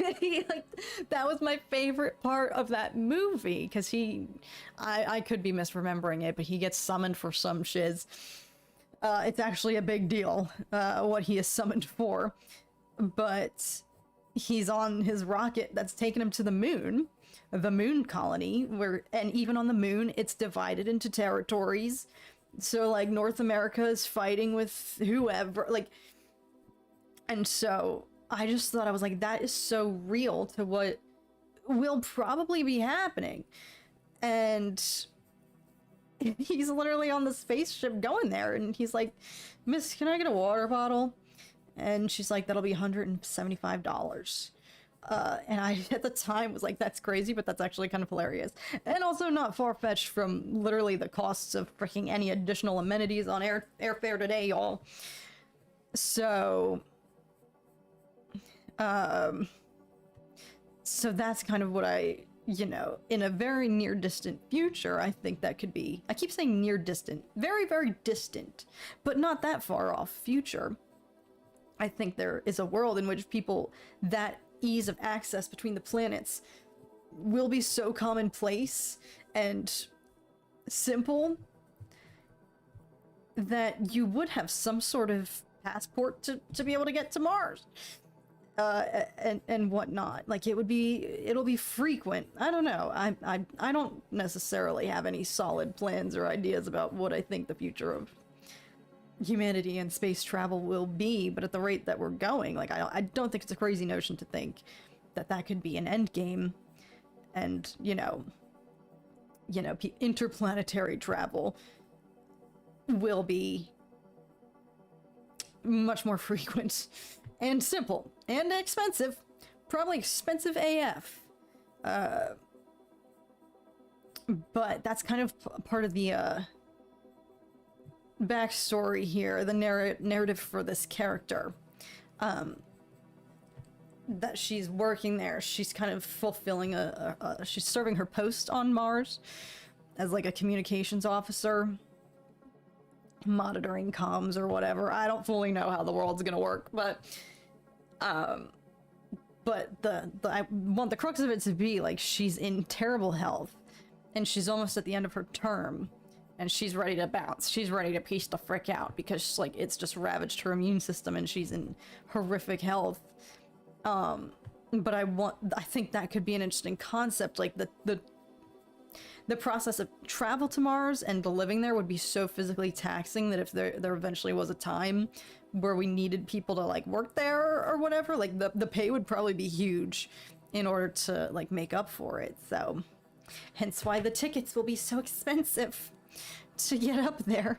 Like, that was my favorite part of that movie, because I could be misremembering it, but he gets summoned for some shiz. It's actually a big deal, what he is summoned for. But he's on his rocket that's taking him to the moon colony, and even on the moon, it's divided into territories. So, like, North America is fighting with whoever, like, and so I just thought, I was like, that is so real to what will probably be happening. And he's literally on the spaceship going there, and he's like, "Miss, can I get a water bottle?" And she's like, "That'll be $175. And I, at the time, was like, that's crazy, but that's actually kind of hilarious. And also not far-fetched from literally the costs of freaking any additional amenities on airfare today, y'all. So, so that's kind of what I, you know, in a very near-distant future, I think that could be, I keep saying near-distant, very, very distant, but not that far off future. I think there is a world in which people, that ease of access between the planets will be so commonplace and simple that you would have some sort of passport to be able to get to Mars, and whatnot. Like, it'll be frequent. I don't know. I don't necessarily have any solid plans or ideas about what I think the future of humanity and space travel will be, but at the rate that we're going, like, I don't think it's a crazy notion to think that could be an end game. And, you know, interplanetary travel will be much more frequent and simple and expensive, probably expensive AF. But that's kind of part of the backstory here, the narrative for this character, that she's working there. She's kind of fulfilling she's serving her post on Mars as like a communications officer, monitoring comms or whatever. I don't fully know how the world's gonna work, but I want the crux of it to be like, she's in terrible health and she's almost at the end of her term. And she's ready to bounce. She's ready to piece the frick out because, like, it's just ravaged her immune system and she's in horrific health. But I think that could be an interesting concept. Like, the process of travel to Mars and the living there would be so physically taxing that if there eventually was a time where we needed people to, like, work there or whatever, like, the pay would probably be huge in order to, like, make up for it. So, hence why the tickets will be so expensive to get up there.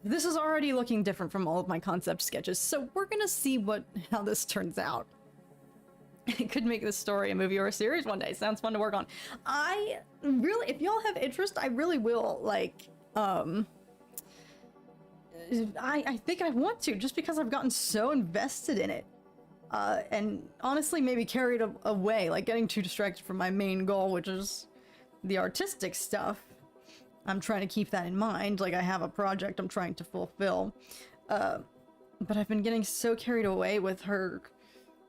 This is already looking different from all of my concept sketches, so we're gonna see how this turns out. it could make this story a movie or a series one day. Sounds fun to work on. I really, if y'all have interest, I really will, like, I think I want to, just because I've gotten so invested in it. And honestly, maybe carried away, like getting too distracted from my main goal, which is the artistic stuff. I'm trying to keep that in mind. Like, I have a project I'm trying to fulfill. But I've been getting so carried away with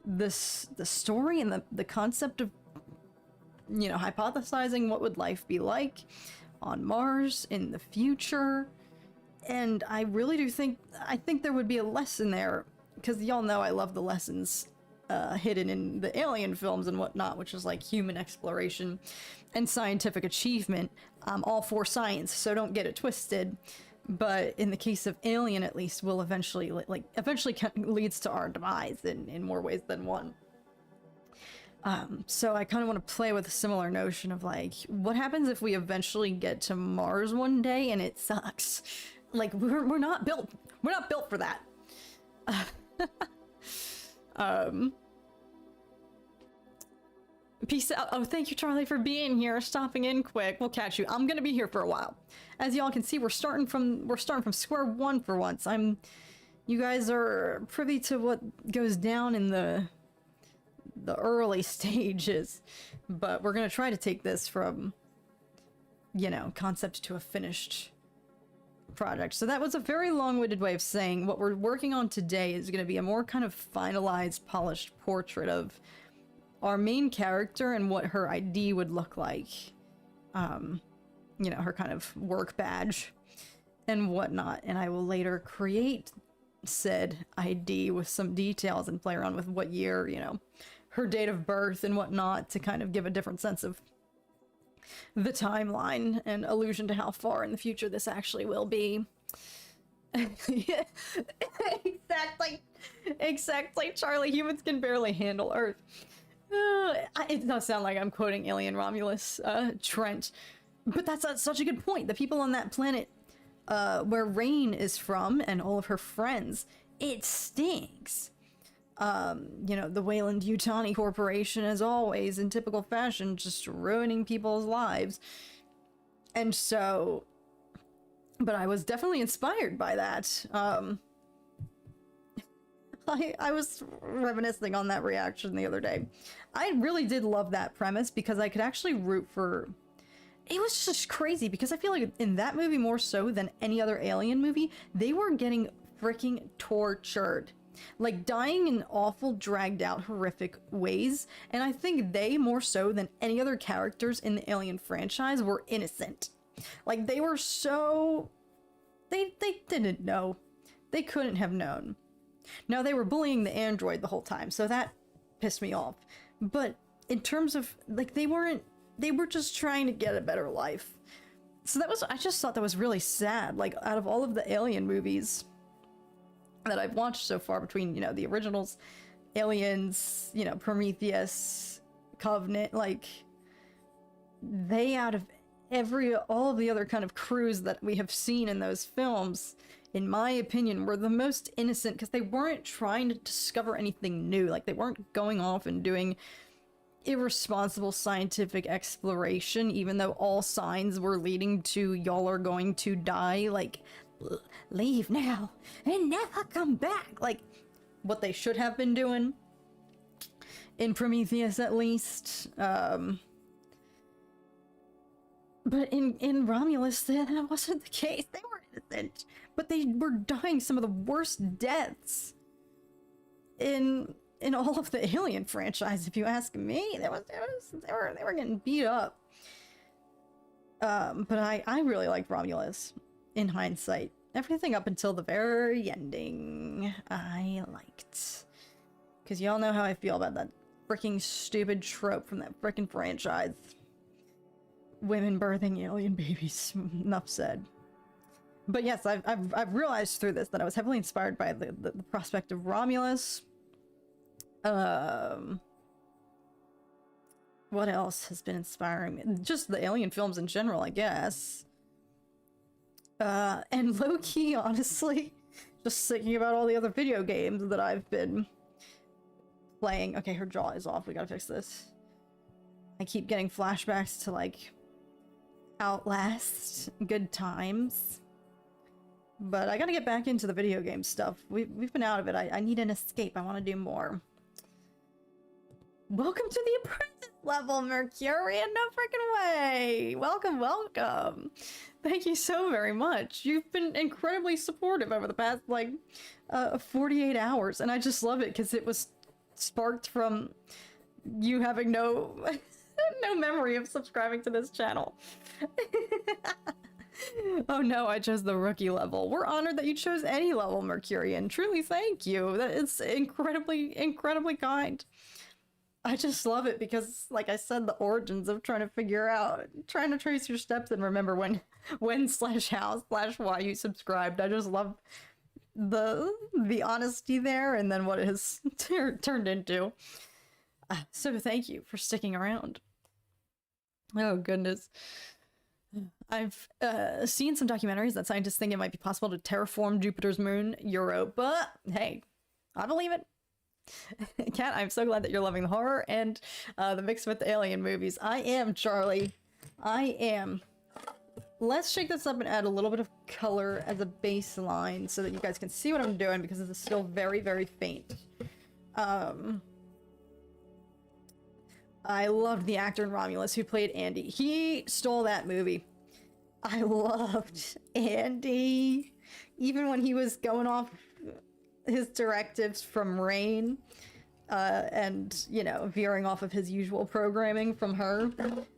the story and the concept of, you know, hypothesizing what would life be like on Mars in the future. And I really do think, I think there would be a lesson there, because y'all know I love the lessons hidden in the Alien films and whatnot, which is like human exploration and scientific achievement. I'm all for science, so don't get it twisted. But in the case of Alien, at least, will eventually, leads to our demise in more ways than one. So I kind of want to play with a similar notion of, like, what happens if we eventually get to Mars one day and it sucks? Like, we're not built for that. Peace out. Oh, thank you, Charlie, for being here, stopping in quick. We'll catch you. I'm gonna be here for a while. As y'all can see, we're starting from square one for once. You guys are privy to what goes down in the early stages, but we're gonna try to take this from, you know, concept to a finished project. So that was a very long-winded way of saying what we're working on today is going to be a more kind of finalized, polished portrait of our main character and what her ID would look like. You know, her kind of work badge and whatnot. And I will later create said ID with some details and play around with what year, you know, her date of birth and whatnot, to kind of give a different sense of the timeline and allusion to how far in the future this actually will be. Yeah, exactly, Charlie. Humans can barely handle Earth. It does sound like I'm quoting Alien Romulus, Trent, but that's such a good point. The people on that planet, where Rain is from and all of her friends, it stinks. You know, the Weyland-Yutani Corporation, as always, in typical fashion, just ruining people's lives. And so, but I was definitely inspired by that. I was reminiscing on that reaction the other day. I really did love that premise because I could actually root for... It was just crazy because I feel like in that movie, more so than any other Alien movie, they were getting freaking tortured. Like, dying in awful, dragged out, horrific ways. And I think they, more so than any other characters in the Alien franchise, were innocent. Like, they were so... They didn't know. They couldn't have known. Now, they were bullying the android the whole time, so that pissed me off. But in terms of, like, they were just trying to get a better life. So that was, I just thought that was really sad. Like, out of all of the Alien movies that I've watched so far, between, you know, the originals, Aliens, you know, Prometheus, Covenant, like, they, out of all of the other kind of crews that we have seen in those films, in my opinion, were the most innocent, because they weren't trying to discover anything new. Like, they weren't going off and doing irresponsible scientific exploration, even though all signs were leading to y'all are going to die. Like, leave now and never come back. Like, what they should have been doing in Prometheus, at least. But in Romulus, that wasn't the case. They were innocent, but they were dying some of the worst deaths in all of the Alien franchise, if you they were getting beat up. But I really liked Romulus, in hindsight. Everything up until the very ending, I liked. Because y'all know how I feel about that freaking stupid trope from that freaking franchise. Women birthing alien babies. Enough said. But yes, I've realized through this that I was heavily inspired by the prospect of Romulus. What else has been inspiring me? Just the Alien films in general, I guess. And low-key, honestly, just thinking about all the other video games that I've been playing. Okay, her jaw is off. We gotta fix this. I keep getting flashbacks to, like, Outlast. Good times. But I gotta get back into the video game stuff. We've been out of it. I need an escape. I want to do more. Welcome to the apprentice level, Mercurian. No freaking way. Welcome, welcome. Thank you so very much. You've been incredibly supportive over the past, like, 48 hours. And I just love it because it was sparked from you having no, no memory of subscribing to this channel. Oh no, I chose the rookie level. We're honored that you chose any level, Mercurian. Truly thank you. That is incredibly, incredibly kind. I just love it because, like I said, the origins of trying to trace your steps and remember when/how/why you subscribed. I just love the honesty there and then what it has turned into. So thank you for sticking around. Oh goodness. I've seen some documentaries that scientists think it might be possible to terraform Jupiter's moon, Europa. Hey, I believe it. Kat, I'm so glad that you're loving the horror and the mix with the alien movies. I am, Charlie. I am. Let's shake this up and add a little bit of color as a baseline so that you guys can see what I'm doing because this is still very, very faint. I loved the actor in Romulus who played Andy. He stole that movie. I loved Andy. Even when he was going off his directives from Rain, and, you know, veering off of his usual programming from her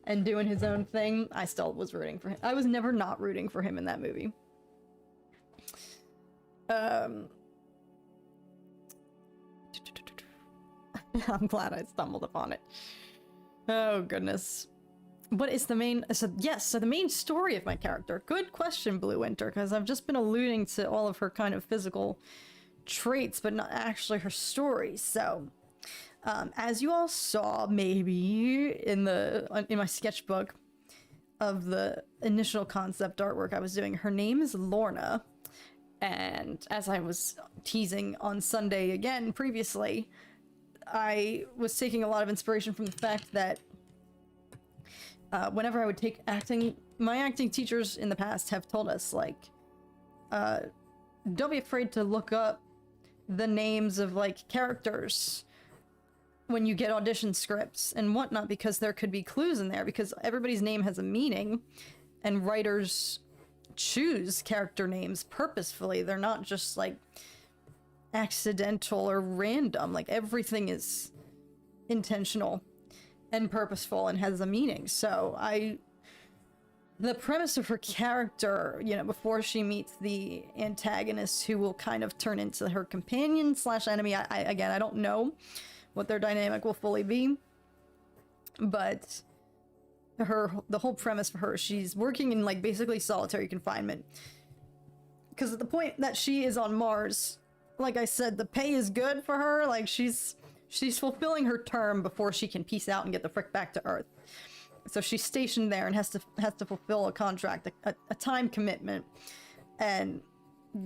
and doing his own thing, I still was rooting for him. I was never not rooting for him in that movie. I'm glad I stumbled upon it. Oh, goodness. What is the main... So the main story of my character. Good question, Blue Winter, because I've just been alluding to all of her kind of physical traits, but not actually her story. So, as you all saw, maybe, in my sketchbook of the initial concept artwork I was doing, her name is Lorna. And as I was teasing on Sunday again previously, I was taking a lot of inspiration from the fact that whenever I would take acting, my acting teachers in the past have told us, like, don't be afraid to look up the names of, like, characters when you get audition scripts and whatnot, because there could be clues in there, because everybody's name has a meaning, and writers choose character names purposefully. They're not just, like, accidental or random. Like, everything is intentional and purposeful and has a meaning. So the premise of her character, you know, before she meets the antagonist who will kind of turn into her companion / enemy, again, I don't know what their dynamic will fully be, but the whole premise for her, she's working in, like, basically solitary confinement, because at the point that she is on Mars, like I said, the pay is good for her. Like, she's fulfilling her term before she can peace out and get the frick back to Earth. So she's stationed there and has to fulfill a contract, a time commitment, and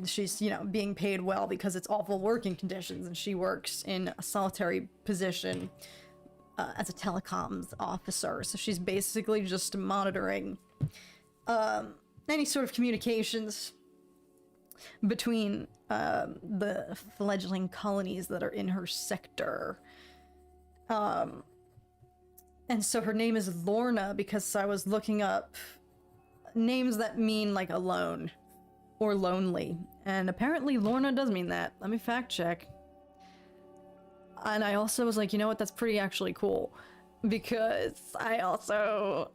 she's, you know, being paid well because it's awful working conditions, and she works in a solitary position as a telecoms officer. So she's basically just monitoring any sort of communications between the fledgling colonies that are in her sector. And so her name is Lorna because I was looking up names that mean, like, alone or lonely. And apparently Lorna does mean that. Let me fact check. And I also was like, you know what, that's pretty actually cool. Because I also...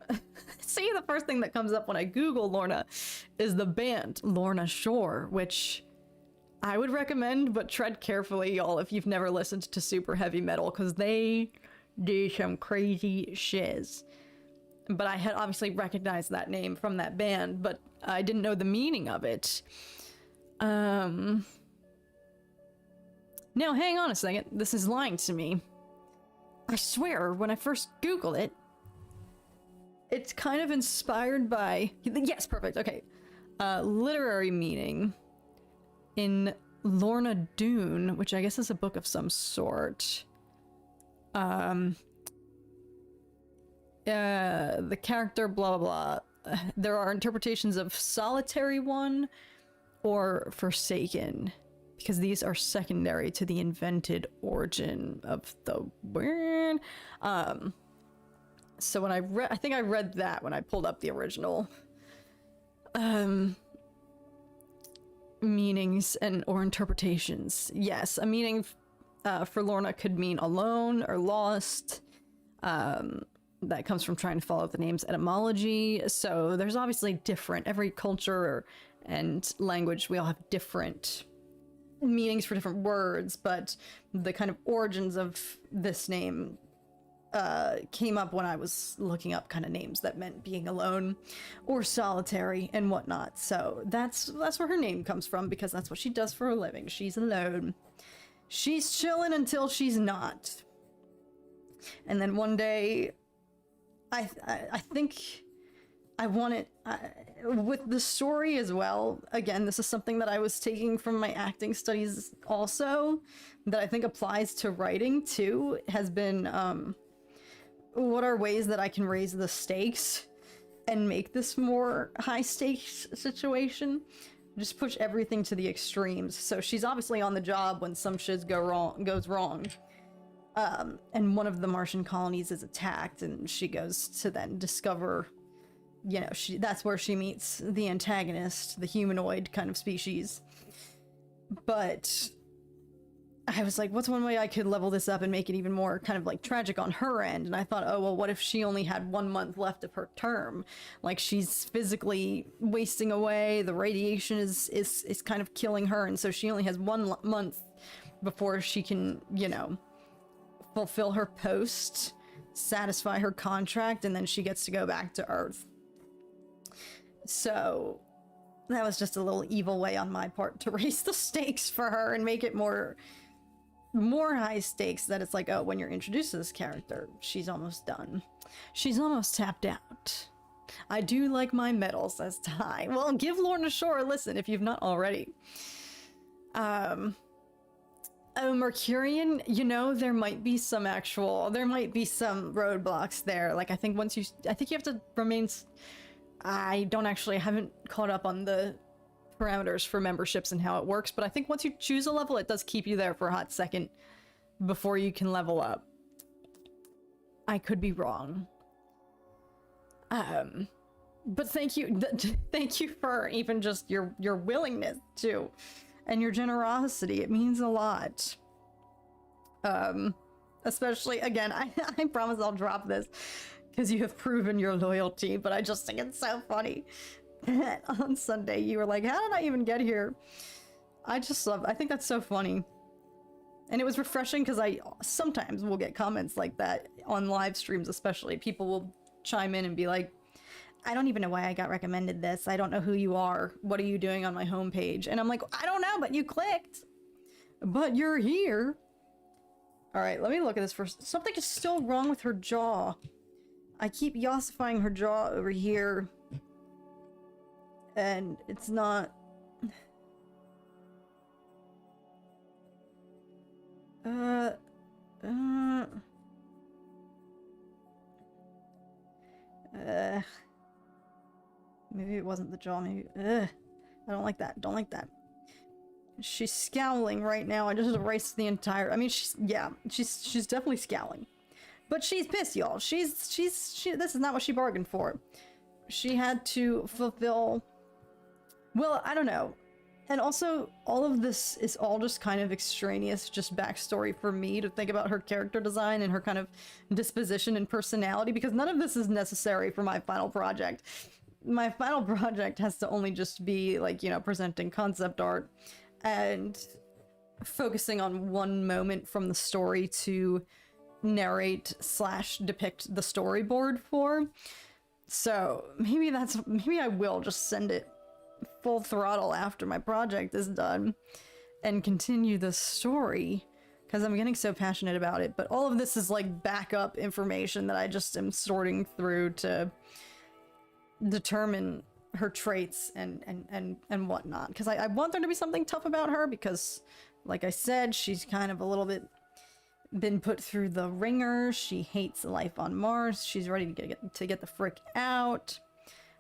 See, the first thing that comes up when I Google Lorna is the band Lorna Shore, which I would recommend, but tread carefully, y'all, if you've never listened to super heavy metal, because they do some crazy shiz. But I had obviously recognized that name from that band, but I didn't know the meaning of it. Now, hang on a second. This is lying to me. I swear, when I first Googled it, it's kind of inspired by... Yes, perfect, okay. Literary meaning in Lorna Doone, which I guess is a book of some sort. The character, blah, blah, blah. There are interpretations of solitary one or forsaken, because these are secondary to the invented origin of the word. So when I think I read that when I pulled up the original meanings or interpretations. Yes, a meaning for Lorna could mean alone or lost. That comes from trying to follow the name's etymology. So there's obviously different, every culture and language, we all have different meanings for different words, but the kind of origins of this name came up when I was looking up kind of names that meant being alone or solitary and whatnot. So that's where her name comes from, because that's what she does for a living. She's alone. She's chilling until she's not. And then one day, I think I want it with the story as well. Again, this is something that I was taking from my acting studies also, that I think applies to writing too, has been what are ways that I can raise the stakes and make this more high stakes situation. Just push everything to the extremes. So she's obviously on the job when some shit goes wrong. And one of the Martian colonies is attacked, and she goes to then discover, you know, that's where she meets the antagonist, the humanoid kind of species. But I was like, what's one way I could level this up and make it even more kind of like tragic on her end? And I thought, oh, well, what if she only had 1 month left of her term? Like, she's physically wasting away, the radiation is kind of killing her, and so she only has 1 month before she can, you know, fulfill her post, satisfy her contract, and then she gets to go back to Earth. So that was just a little evil way on my part to raise the stakes for her and make it more high stakes, that it's like, oh, when you're introduced to this character, she's almost done. She's almost tapped out. I do like my medal, says Ty. Well, give Lorna Shore a listen if you've not already. Oh, Mercurian, you know, there might be some roadblocks there. Like, I think you have to remain, I haven't caught up on the parameters for memberships and how it works, but I think once you choose a level, it does keep you there for a hot second before you can level up. I could be wrong. But thank you for even just your willingness to, and your generosity. It means a lot. Especially, again, I promise I'll drop this because you have proven your loyalty, but I just think it's so funny that on Sunday you were like, how did I even get here? I think that's so funny. And it was refreshing because I sometimes will get comments like that on live streams, especially. People will chime in and be like, I don't even know why I got recommended this. I don't know who you are. What are you doing on my homepage? And I'm like, I don't know, but you clicked. But you're here. All right, let me look at this first. Something is still wrong with her jaw. I keep yossifying her jaw over here. And it's not... Maybe it wasn't the jaw, maybe... I don't like that, don't like that. She's scowling right now. I just erased the entire... I mean, she's definitely scowling. But she's pissed, y'all. This is not what she bargained for. She had to fulfill... Well, I don't know. And also, all of this is all just kind of extraneous, just backstory for me to think about her character design and her kind of disposition and personality, because none of this is necessary for my final project. My final project has to only just be, like, you know, presenting concept art and focusing on one moment from the story to narrate / depict the storyboard for. So maybe I will just send it full throttle after my project is done and continue the story, because I'm getting so passionate about it. But all of this is like backup information that I just am sorting through to determine her traits and whatnot, because I want there to be something tough about her, because like I said, she's kind of a little bit been put through the ringer. She hates life on Mars. She's ready to get the frick out.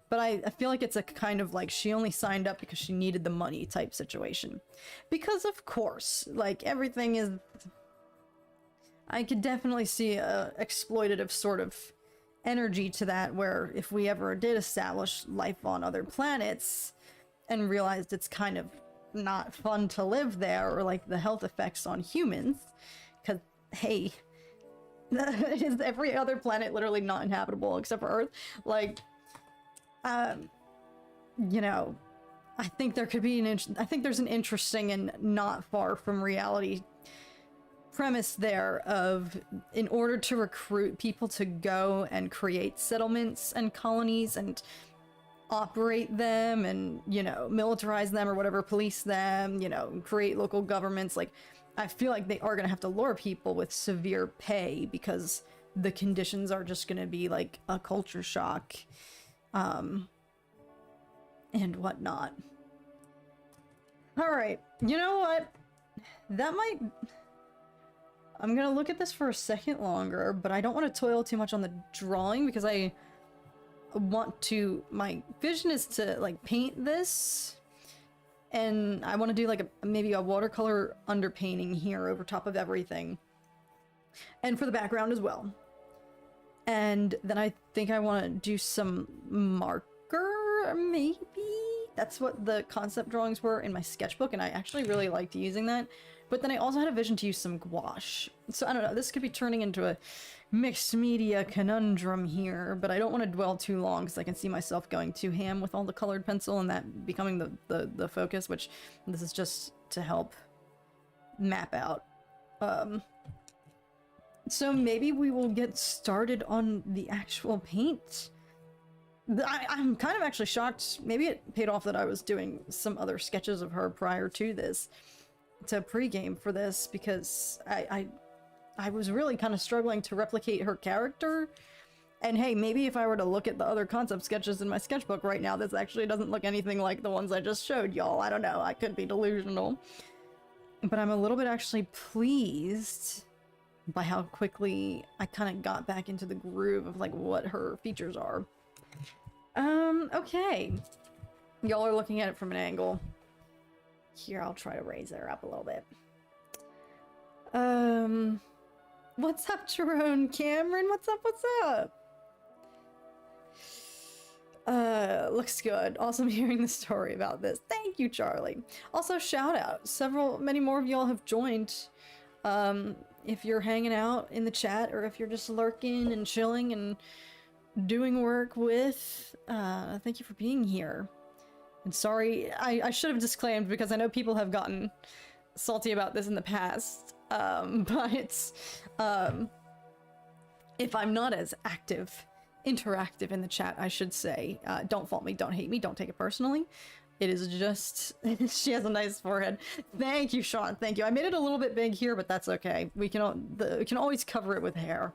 But I feel like it's a kind of like she only signed up because she needed the money type situation. Because of course, like everything is... I could definitely see a exploitative sort of energy to that, where if we ever did establish life on other planets and realized it's kind of not fun to live there, or like the health effects on humans, because hey, is every other planet literally not inhabitable except for Earth? Like, you know, I think there could be I think there's an interesting and not far from reality premise there of, in order to recruit people to go and create settlements and colonies and operate them and, you know, militarize them or whatever, police them, you know, create local governments, like, I feel like they are going to have to lure people with severe pay because the conditions are just going to be like a culture shock, and whatnot. All right, you know what? That might... I'm gonna look at this for a second longer, but I don't want to toil too much on the drawing because I want to... My vision is to, like, paint this, and I want to do, like, maybe a watercolor underpainting here over top of everything. And for the background as well. And then I think I want to do some marker, maybe? That's what the concept drawings were in my sketchbook, and I actually really liked using that. But then I also had a vision to use some gouache. So I don't know, this could be turning into a mixed media conundrum here, but I don't want to dwell too long because I can see myself going too ham with all the colored pencil and that becoming the focus, which this is just to help map out. So maybe we will get started on the actual paint. I'm kind of actually shocked. Maybe it paid off that I was doing some other sketches of her prior to this, to pregame for this, because I was really kind of struggling to replicate her character. And hey, maybe if I were to look at the other concept sketches in my sketchbook right now, this actually doesn't look anything like the ones I just showed y'all. I don't know, I could be delusional. But I'm a little bit actually pleased by how quickly I kind of got back into the groove of like what her features are. Okay. Y'all are looking at it from an angle. Here, I'll try to raise her up a little bit. What's up, Jerome? Cameron, what's up, what's up? Looks good. Awesome hearing the story about this. Thank you, Charlie. Also, shout out. Many more of y'all have joined. If you're hanging out in the chat, or if you're just lurking and chilling and doing work with, thank you for being here. And sorry, I should have disclaimed because I know people have gotten salty about this in the past, but if I'm not as interactive in the chat, I should say, don't fault me, don't hate me, don't take it personally. It is just, she has a nice forehead. Thank you, Sean, thank you. I made it a little bit big here, but that's okay. We can always cover it with hair.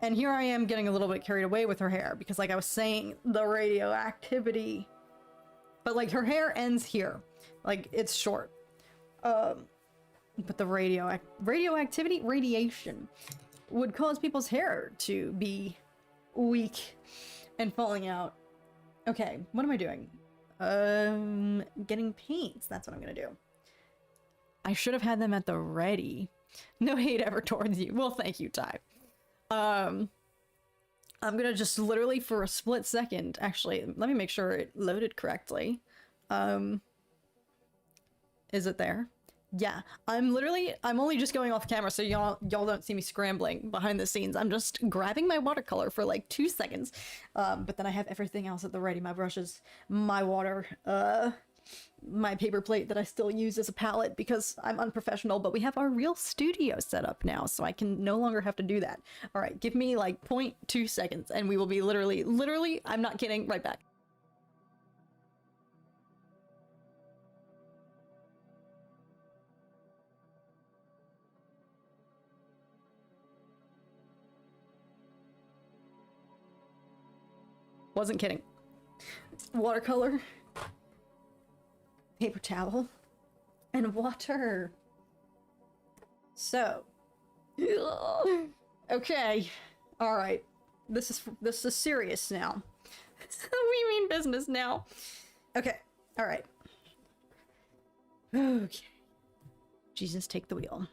And here I am getting a little bit carried away with her hair, because like I was saying, the radioactivity. But like her hair ends here. Like it's short. But the radiation would cause people's hair to be weak and falling out. Okay, what am I doing? Getting paints. That's what I'm gonna do. I should have had them at the ready. No hate ever towards you. Well, thank you, Ty. I'm gonna just literally for a split second, actually, let me make sure it loaded correctly. Is it there? Yeah, I'm only just going off camera so y'all don't see me scrambling behind the scenes. I'm just grabbing my watercolor for like 2 seconds. But then I have everything else at the ready. My brushes, my water, my paper plate that I still use as a palette because I'm unprofessional, but we have our real studio set up now, so I can no longer have to do that. All right, give me like 0.2 seconds and we will be literally, I'm not kidding, right back. Wasn't kidding. Watercolor, paper towel, and water. So, Okay. All right. This is serious now. We mean business now. Okay. All right. Okay. Jesus, take the wheel. All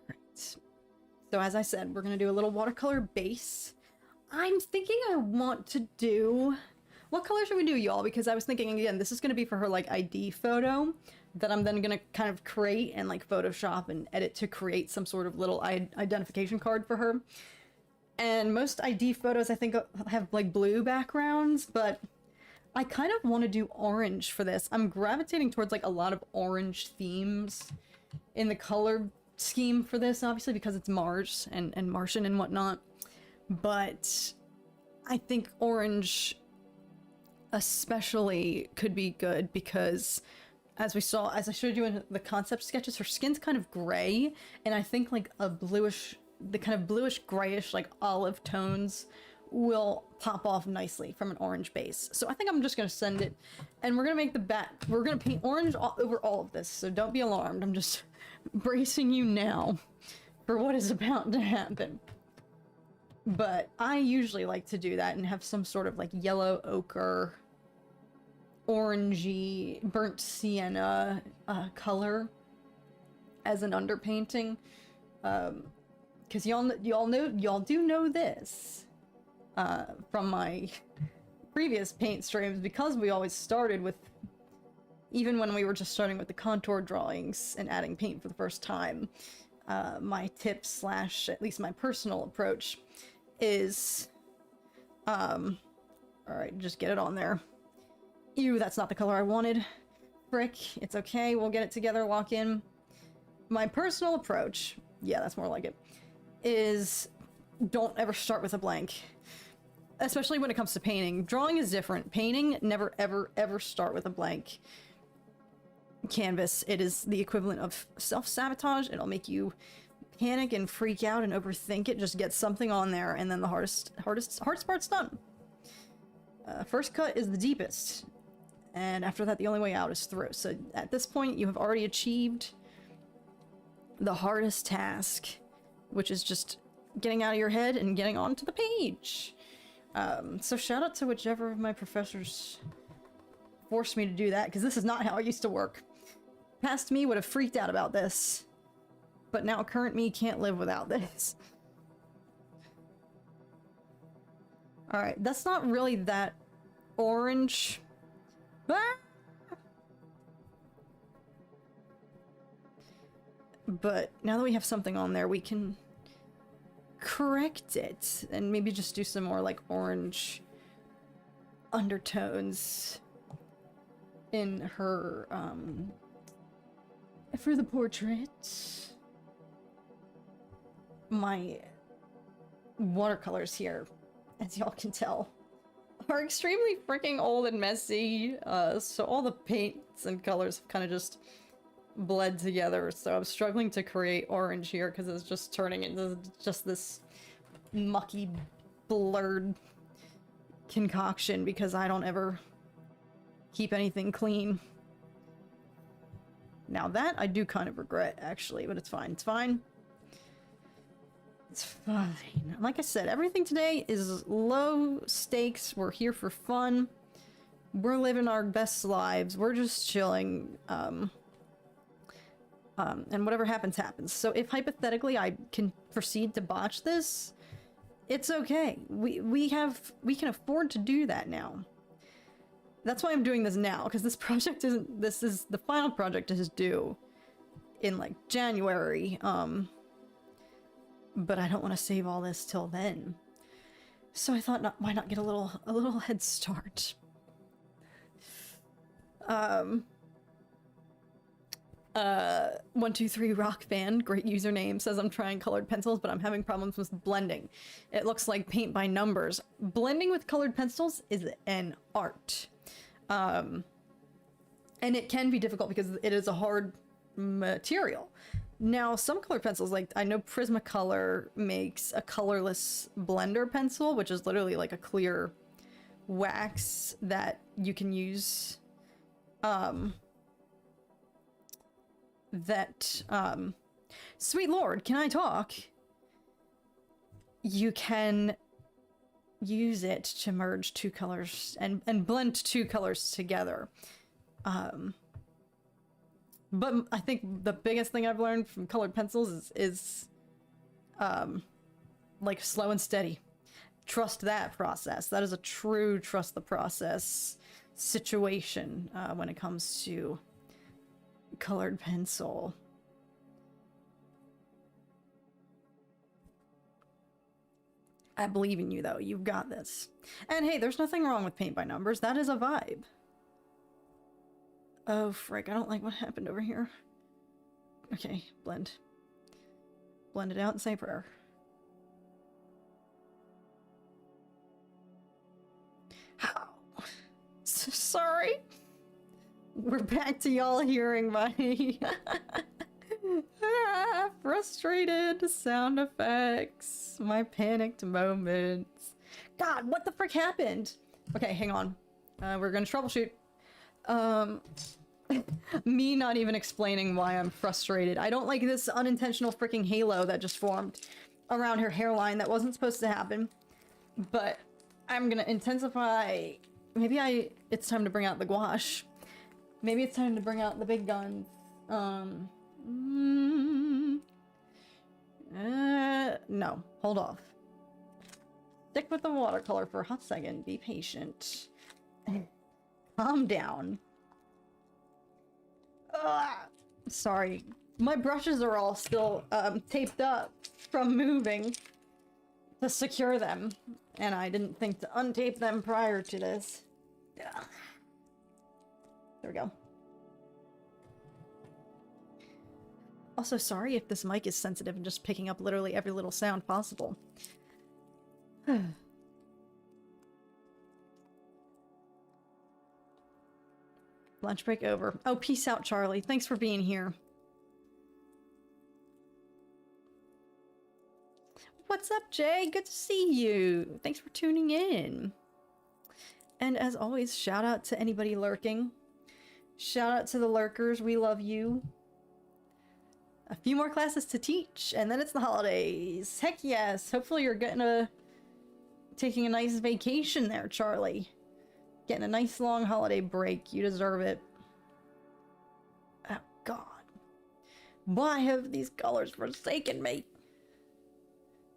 right. So as I said, we're gonna do a little watercolor base. I'm thinking I want to do... What color should we do, y'all? Because I was thinking, again, this is gonna be for her, like, ID photo that I'm then gonna kind of create and, like, Photoshop and edit to create some sort of little identification card for her. And most ID photos, I think, have, like, blue backgrounds, but I kind of want to do orange for this. I'm gravitating towards, like, a lot of orange themes in the color scheme for this, obviously, because it's Mars and Martian and whatnot. But I think orange especially could be good because, as we saw, as I showed you in the concept sketches, her skin's kind of gray, and I think like a bluish, the kind of bluish grayish, like olive tones will pop off nicely from an orange base. So I think I'm just gonna send it, and we're gonna make the we're gonna paint orange over all of this, so don't be alarmed. I'm just bracing you now for what is about to happen. But I usually like to do that and have some sort of like yellow ochre, orangey, burnt sienna color as an underpainting. Because y'all do know this from my previous paint streams, because we always started with, even when we were just starting with the contour drawings and adding paint for the first time, my tip slash at least my personal approach is, alright, just get it on there. Ew, that's not the color I wanted. Frick, it's okay, we'll get it together, lock in. My personal approach, yeah, that's more like it, is don't ever start with a blank. Especially when it comes to painting. Drawing is different. Painting, never ever ever start with a blank canvas. It is the equivalent of self-sabotage. It'll make you panic and freak out and overthink it. Just get something on there, and then the hardest part's done. First cut is the deepest, and after that the only way out is through. So at this point you have already achieved the hardest task, which is just getting out of your head and getting onto the page. So shout out to whichever of my professors forced me to do that, because this is not how I used to work. Past me would have freaked out about this, but now current me can't live without this. Alright, that's not really that orange. Ah! But now that we have something on there, we can correct it and maybe just do some more like orange undertones in her, for the portrait. My watercolors here, as y'all can tell, are extremely freaking old and messy, so all the paints and colors have kind of just bled together, so I'm struggling to create orange here because it's just turning into just this mucky, blurred concoction because I don't ever keep anything clean. Now that I do kind of regret, actually, but it's fine. It's fine. It's fine. Like I said, everything today is low stakes. We're here for fun. We're living our best lives. We're just chilling. And whatever happens, happens. So if hypothetically I can proceed to botch this, it's okay. We can afford to do that now. That's why I'm doing this now, because this project isn't, this is, the final project is due in like January, but I don't want to save all this till then. So I thought, why not get a little head start? 123 Rock Band, great username, says I'm trying colored pencils, but I'm having problems with blending. It looks like paint by numbers. Blending with colored pencils is an art. And it can be difficult because it is a hard material. Now, some colored pencils, like I know Prismacolor makes a colorless blender pencil, which is literally like a clear wax that you can use, that Sweet Lord, can I talk? You can use it to merge two colors and blend two colors together. But I think the biggest thing I've learned from colored pencils is like slow and steady. Trust that process. That is a true trust the process situation when it comes to colored pencil. I believe in you, though. You've got this. And hey, there's nothing wrong with paint by numbers. That is a vibe. Oh, frick. I don't like what happened over here. Okay, blend. Blend it out and say a prayer. How? Sorry. We're back to y'all hearing my frustrated sound effects, my panicked moments. God, what the frick happened? Okay, hang on. We're gonna troubleshoot. Me not even explaining why I'm frustrated. I don't like this unintentional freaking halo that just formed around her hairline that wasn't supposed to happen. But I'm gonna intensify. Maybe it's time to bring out the gouache. Maybe it's time to bring out the big guns. No, hold off. Stick with the watercolor for a hot second. Be patient. Calm down. Sorry. My brushes are all still taped up from moving to secure them. And I didn't think to untape them prior to this. Ugh. There we go. Also, sorry if this mic is sensitive and just picking up literally every little sound possible. Lunch break over. Oh, peace out, Charlie. Thanks for being here. What's up, Jay? Good to see you. Thanks for tuning in. And as always, shout out to anybody lurking. Shout out to the lurkers. We love you. A few more classes to teach, and then it's the holidays. Heck yes. Hopefully you're taking a nice vacation there, Charlie. Getting a nice long holiday break. You deserve it. Oh, God. Why have these colors forsaken me?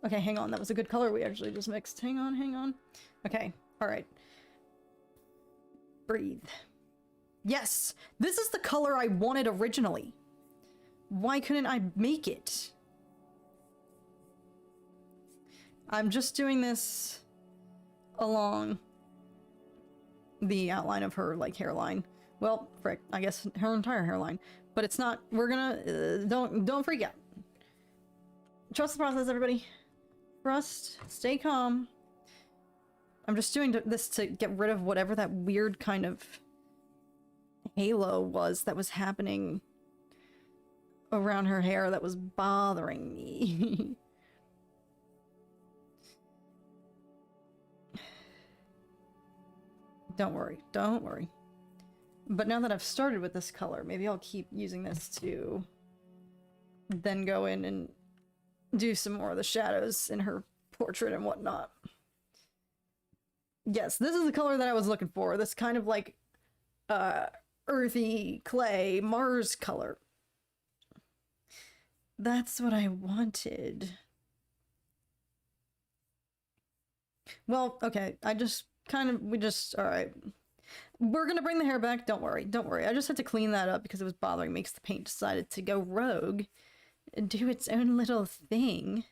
Okay, hang on. That was a good color we actually just mixed. Hang on, hang on. Okay, alright. Breathe. Yes! This is the color I wanted originally. Why couldn't I make it? I'm just doing this along the outline of her, like, hairline. Well, frick, I guess her entire hairline. But it's not, we're gonna, don't freak out. Trust the process, everybody. Trust, stay calm. I'm just doing this to get rid of whatever that weird kind of halo was that was happening around her hair that was bothering me. Don't worry, don't worry. But now that I've started with this color, maybe I'll keep using this to then go in and do some more of the shadows in her portrait and whatnot. Yes, this is the color that I was looking for. This kind of like earthy clay Mars color. That's what I wanted. Well, okay, alright. We're gonna bring the hair back, don't worry, don't worry. I just had to clean that up because it was bothering me because the paint decided to go rogue and do its own little thing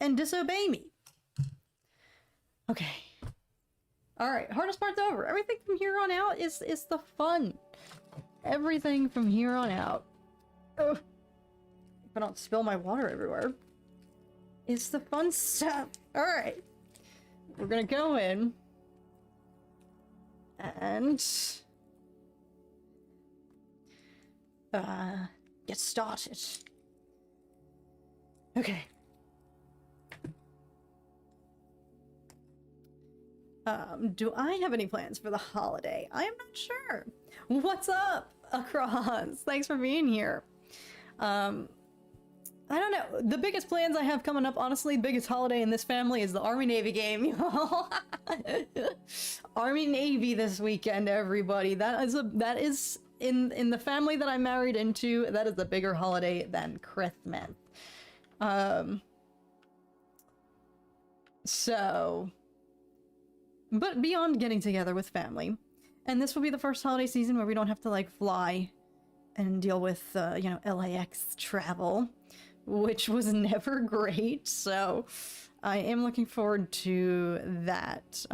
and disobey me. Okay. Alright, hardest part's over. Everything from here on out is the fun. Everything from here on out. Ugh. If I don't spill my water everywhere. It's the fun stuff. Alright. We're gonna go in. And get started. Okay. Do I have any plans for the holiday? I am not sure. What's up, Across? Thanks for being here. I don't know. The biggest plans I have coming up, honestly, the biggest holiday in this family is the Army-Navy game, y'all. Army-Navy this weekend, everybody. That is in the family that I married into, that is a bigger holiday than Christmas. So, but beyond getting together with family, and this will be the first holiday season where we don't have to like fly and deal with, you know, LAX travel, which was never great. So I am looking forward to that.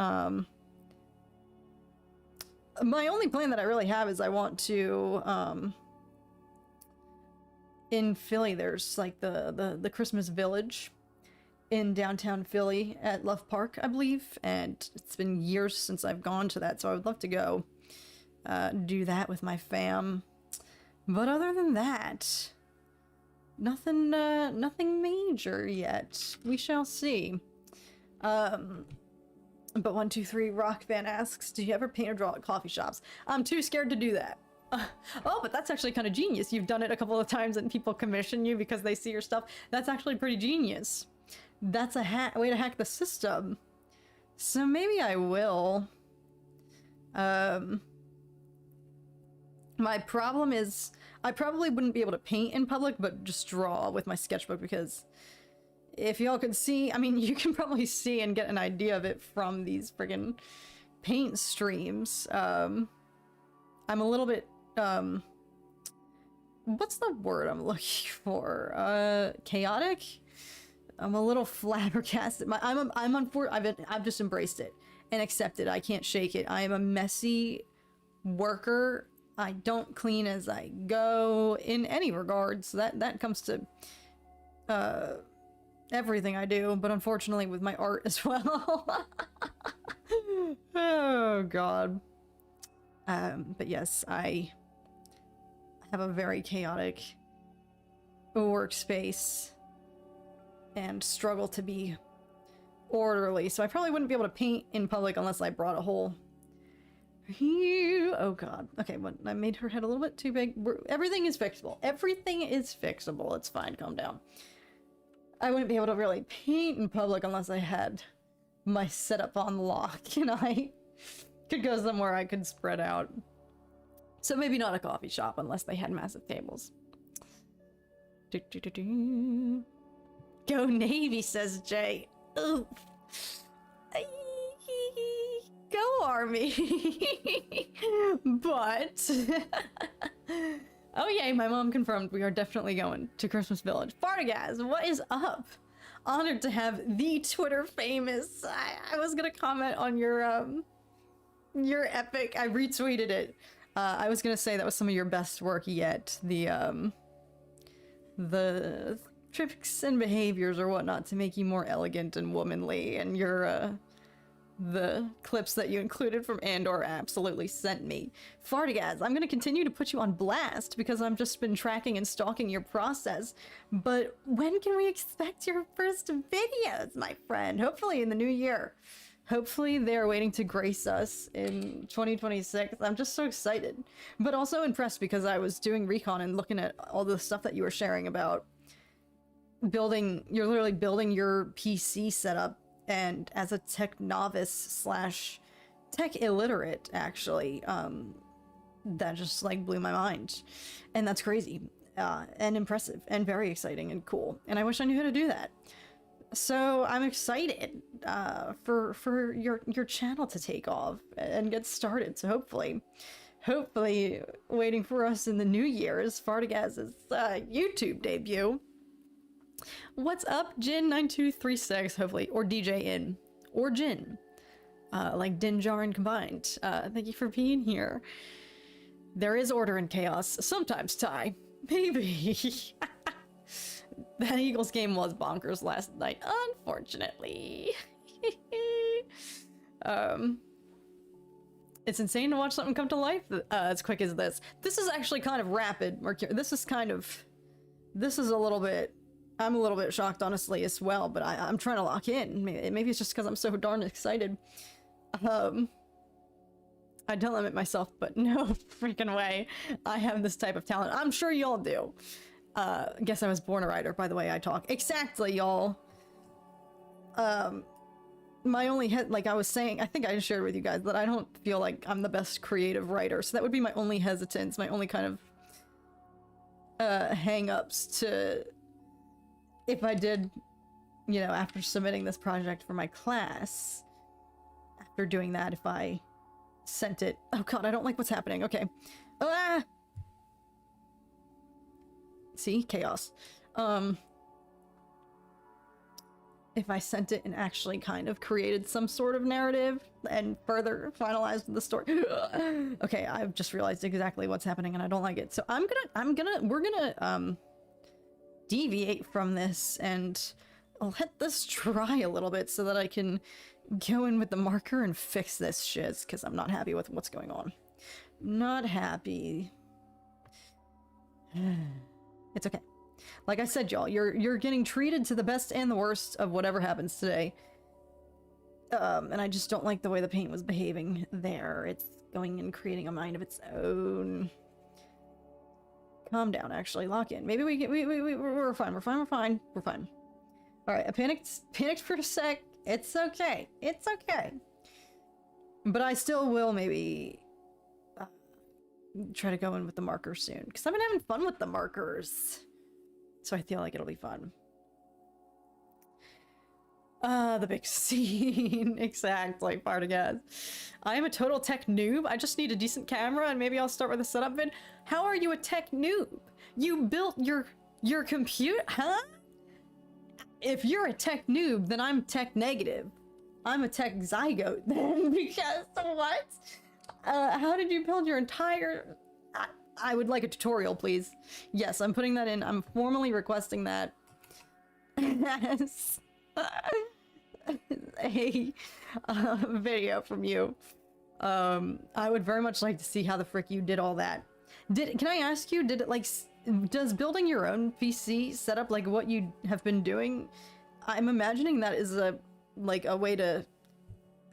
My only plan that I really have is I want to, in Philly, there's like the Christmas Village in downtown Philly at Love Park, I believe, and it's been years since I've gone to that, so I would love to go do that with my fam. But other than that, nothing major yet. We shall see. But 123 Rock Van asks, do you ever paint or draw at coffee shops? I'm too scared to do that. Oh, but that's actually kind of genius. You've done it a couple of times and people commission you because they see your stuff. That's actually pretty genius. That's a way to hack the system. So maybe I will. My problem is I probably wouldn't be able to paint in public, but just draw with my sketchbook, because if y'all could see, I mean, you can probably see and get an idea of it from these friggin' paint streams. I'm a little bit, what's the word I'm looking for? Chaotic? I'm a little flabbergasted. I've just embraced it and accepted. I can't shake it. I am a messy worker. I don't clean as I go in any regards. That comes to everything I do, but unfortunately with my art as well. Oh god. But yes, I have a very chaotic workspace and struggle to be orderly, so I probably wouldn't be able to paint in public unless I brought a whole... Oh god. Okay, what? I made her head a little bit too big. Everything is fixable. Everything is fixable. It's fine. Calm down. I wouldn't be able to really paint in public unless I had my setup on lock and I could go somewhere I could spread out. So maybe not a coffee shop unless they had massive tables. Go Navy, says Jay. Ooh. Go Army. But oh yay, my mom confirmed we are definitely going to Christmas Village. Fartagaz, what is up? Honored to have the Twitter famous. I was gonna comment on your epic. I retweeted it. I was gonna say that was some of your best work yet. The tricks and behaviors or whatnot to make you more elegant and womanly, and your the clips that you included from Andor absolutely sent me. Fartagaz, I'm gonna continue to put you on blast because I've just been tracking and stalking your process. But when can we expect your first videos, my friend? Hopefully in the new year. Hopefully they're waiting to grace us in 2026. I'm just so excited. But also impressed because I was doing recon and looking at all the stuff that you were sharing about building, you're literally building your PC setup, and as a tech novice slash tech illiterate, actually, that just like blew my mind. And that's crazy, and impressive, and very exciting and cool. And I wish I knew how to do that. So I'm excited for your channel to take off and get started. So hopefully waiting for us in the new year is Fartagaz's YouTube debut. What's up, Jin9236, hopefully, or DJ In, or Jin, like Din Djarin combined. Thank you for being here. There is order and chaos, sometimes, Ty. Maybe. That Eagles game was bonkers last night, unfortunately. It's insane to watch something come to life as quick as this. This is actually kind of rapid, Mercury. This is a little bit... I'm a little bit shocked, honestly, as well, but I'm trying to lock in. Maybe it's just because I'm so darn excited. I don't limit myself, but no freaking way I have this type of talent. I'm sure y'all do. Guess I was born a writer by the way I talk. Exactly, y'all. My only like I was saying, I think I shared with you guys that I don't feel like I'm the best creative writer, so that would be my only hesitance, my only kind of hang-ups to if I did, you know, after submitting this project for my class, after doing that, if I sent it. Oh god, I don't like what's happening. Okay. Ah! See? Chaos. If I sent it and actually kind of created some sort of narrative and further finalized the story. Okay, I've just realized exactly what's happening and I don't like it. So we're gonna deviate from this and let this dry a little bit so that I can go in with the marker and fix this shiz, because I'm not happy with what's going on. Not happy. It's okay. Like I said, y'all, you're getting treated to the best and the worst of whatever happens today. And I just don't like the way the paint was behaving there. It's going and creating a mind of its own. Calm down, actually. Lock in. Maybe we're fine. We're fine. We're fine. We're fine. All right. I panicked for a sec. It's okay. It's okay. But I still will maybe try to go in with the markers soon, because I've been having fun with the markers. So I feel like it'll be fun. The big scene. Exactly. Far to guess. I am a total tech noob. I just need a decent camera and maybe I'll start with a setup vid. How are you a tech noob? You built your computer? Huh? If you're a tech noob, then I'm tech negative. I'm a tech zygote then, because what? How did you build your entire... I would like a tutorial, please. Yes, I'm putting that in. I'm formally requesting that. Yes. A video from you. I would very much like to see how the frick you did all that. Can I ask you, did it like... Does building your own PC set up like what you have been doing? I'm imagining that is a way to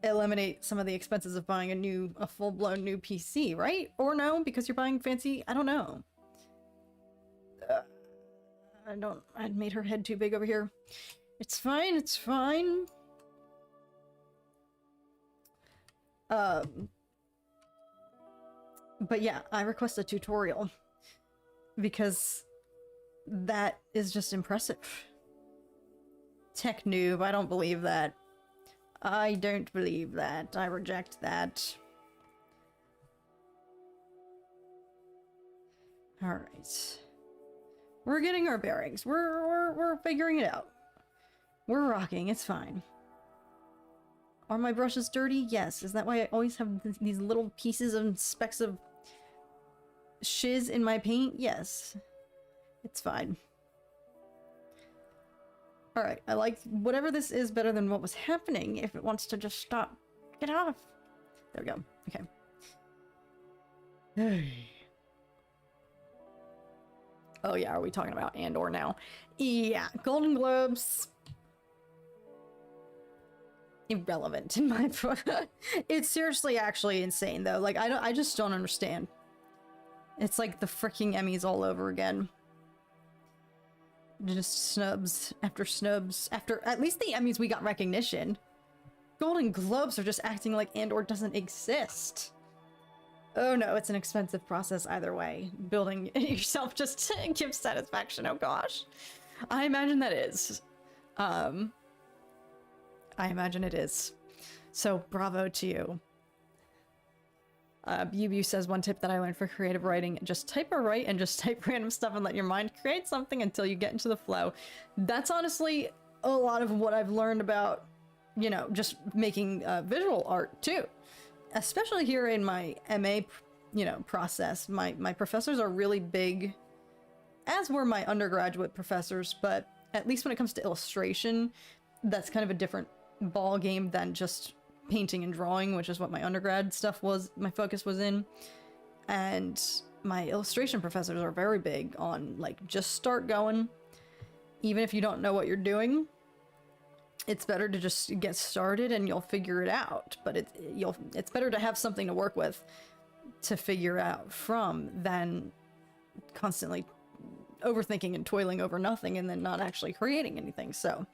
eliminate some of the expenses of buying a full-blown new PC, right? Or no, because you're buying fancy, I don't know. I made her head too big over here. It's fine, it's fine. But yeah, I request a tutorial because that is just impressive. Tech noob, I don't believe that. I don't believe that. I reject that. Alright. We're getting our bearings. We're figuring it out. We're rocking. It's fine. Are my brushes dirty? Yes. Is that why I always have these little pieces and specks of shiz in my paint? Yes. It's fine. Alright, I like whatever this is better than what was happening. If it wants to just stop. Get off! There we go. Okay. Oh yeah, are we talking about Andor now? Yeah, Golden Globes. Irrelevant in my... It's seriously actually insane though. Like, I just don't understand. It's like the freaking Emmys all over again. Just snubs after snubs after... At least the Emmys we got recognition. Golden Globes are just acting like Andor doesn't exist. Oh no, it's an expensive process either way. Building yourself just to give satisfaction, oh gosh. I imagine that is. I imagine it is. So bravo to you. Bubu says one tip that I learned for creative writing, just type or write and just type random stuff and let your mind create something until you get into the flow. That's honestly a lot of what I've learned about, you know, just making visual art too. Especially here in my MA, you know, process. My professors are really big, as were my undergraduate professors, but at least when it comes to illustration, that's kind of a different ball game than just painting and drawing, which is what my undergrad stuff was, my focus was in. And my illustration professors are very big on, like, just start going. Even if you don't know what you're doing, it's better to just get started and you'll figure it out. But it's better to have something to work with to figure out from than constantly overthinking and toiling over nothing and then not actually creating anything. So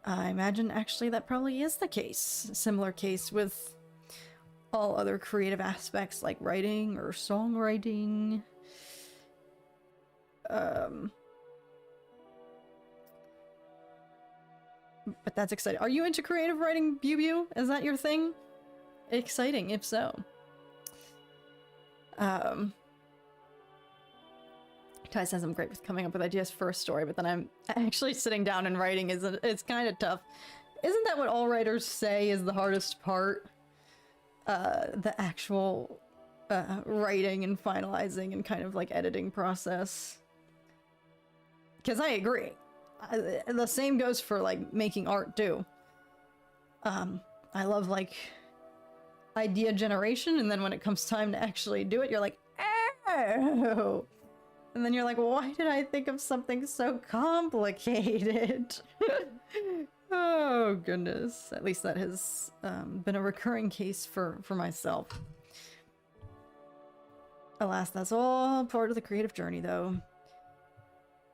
I imagine actually that probably is the case. Similar case with all other creative aspects like writing or songwriting. But that's exciting. Are you into creative writing, Bew? Is that your thing? Exciting, if so. Ty says I'm great with coming up with ideas for a story, but then I'm actually sitting down and writing it's kind of tough. Isn't that what all writers say is the hardest part? The actual writing and finalizing and kind of like editing process. Because I agree. The same goes for like making art too. I love like idea generation, and then when it comes time to actually do it, you're like, oh, and then you're like, why did I think of something so complicated? Oh goodness. At least that has been a recurring case for myself. Alas, that's all part of the creative journey though.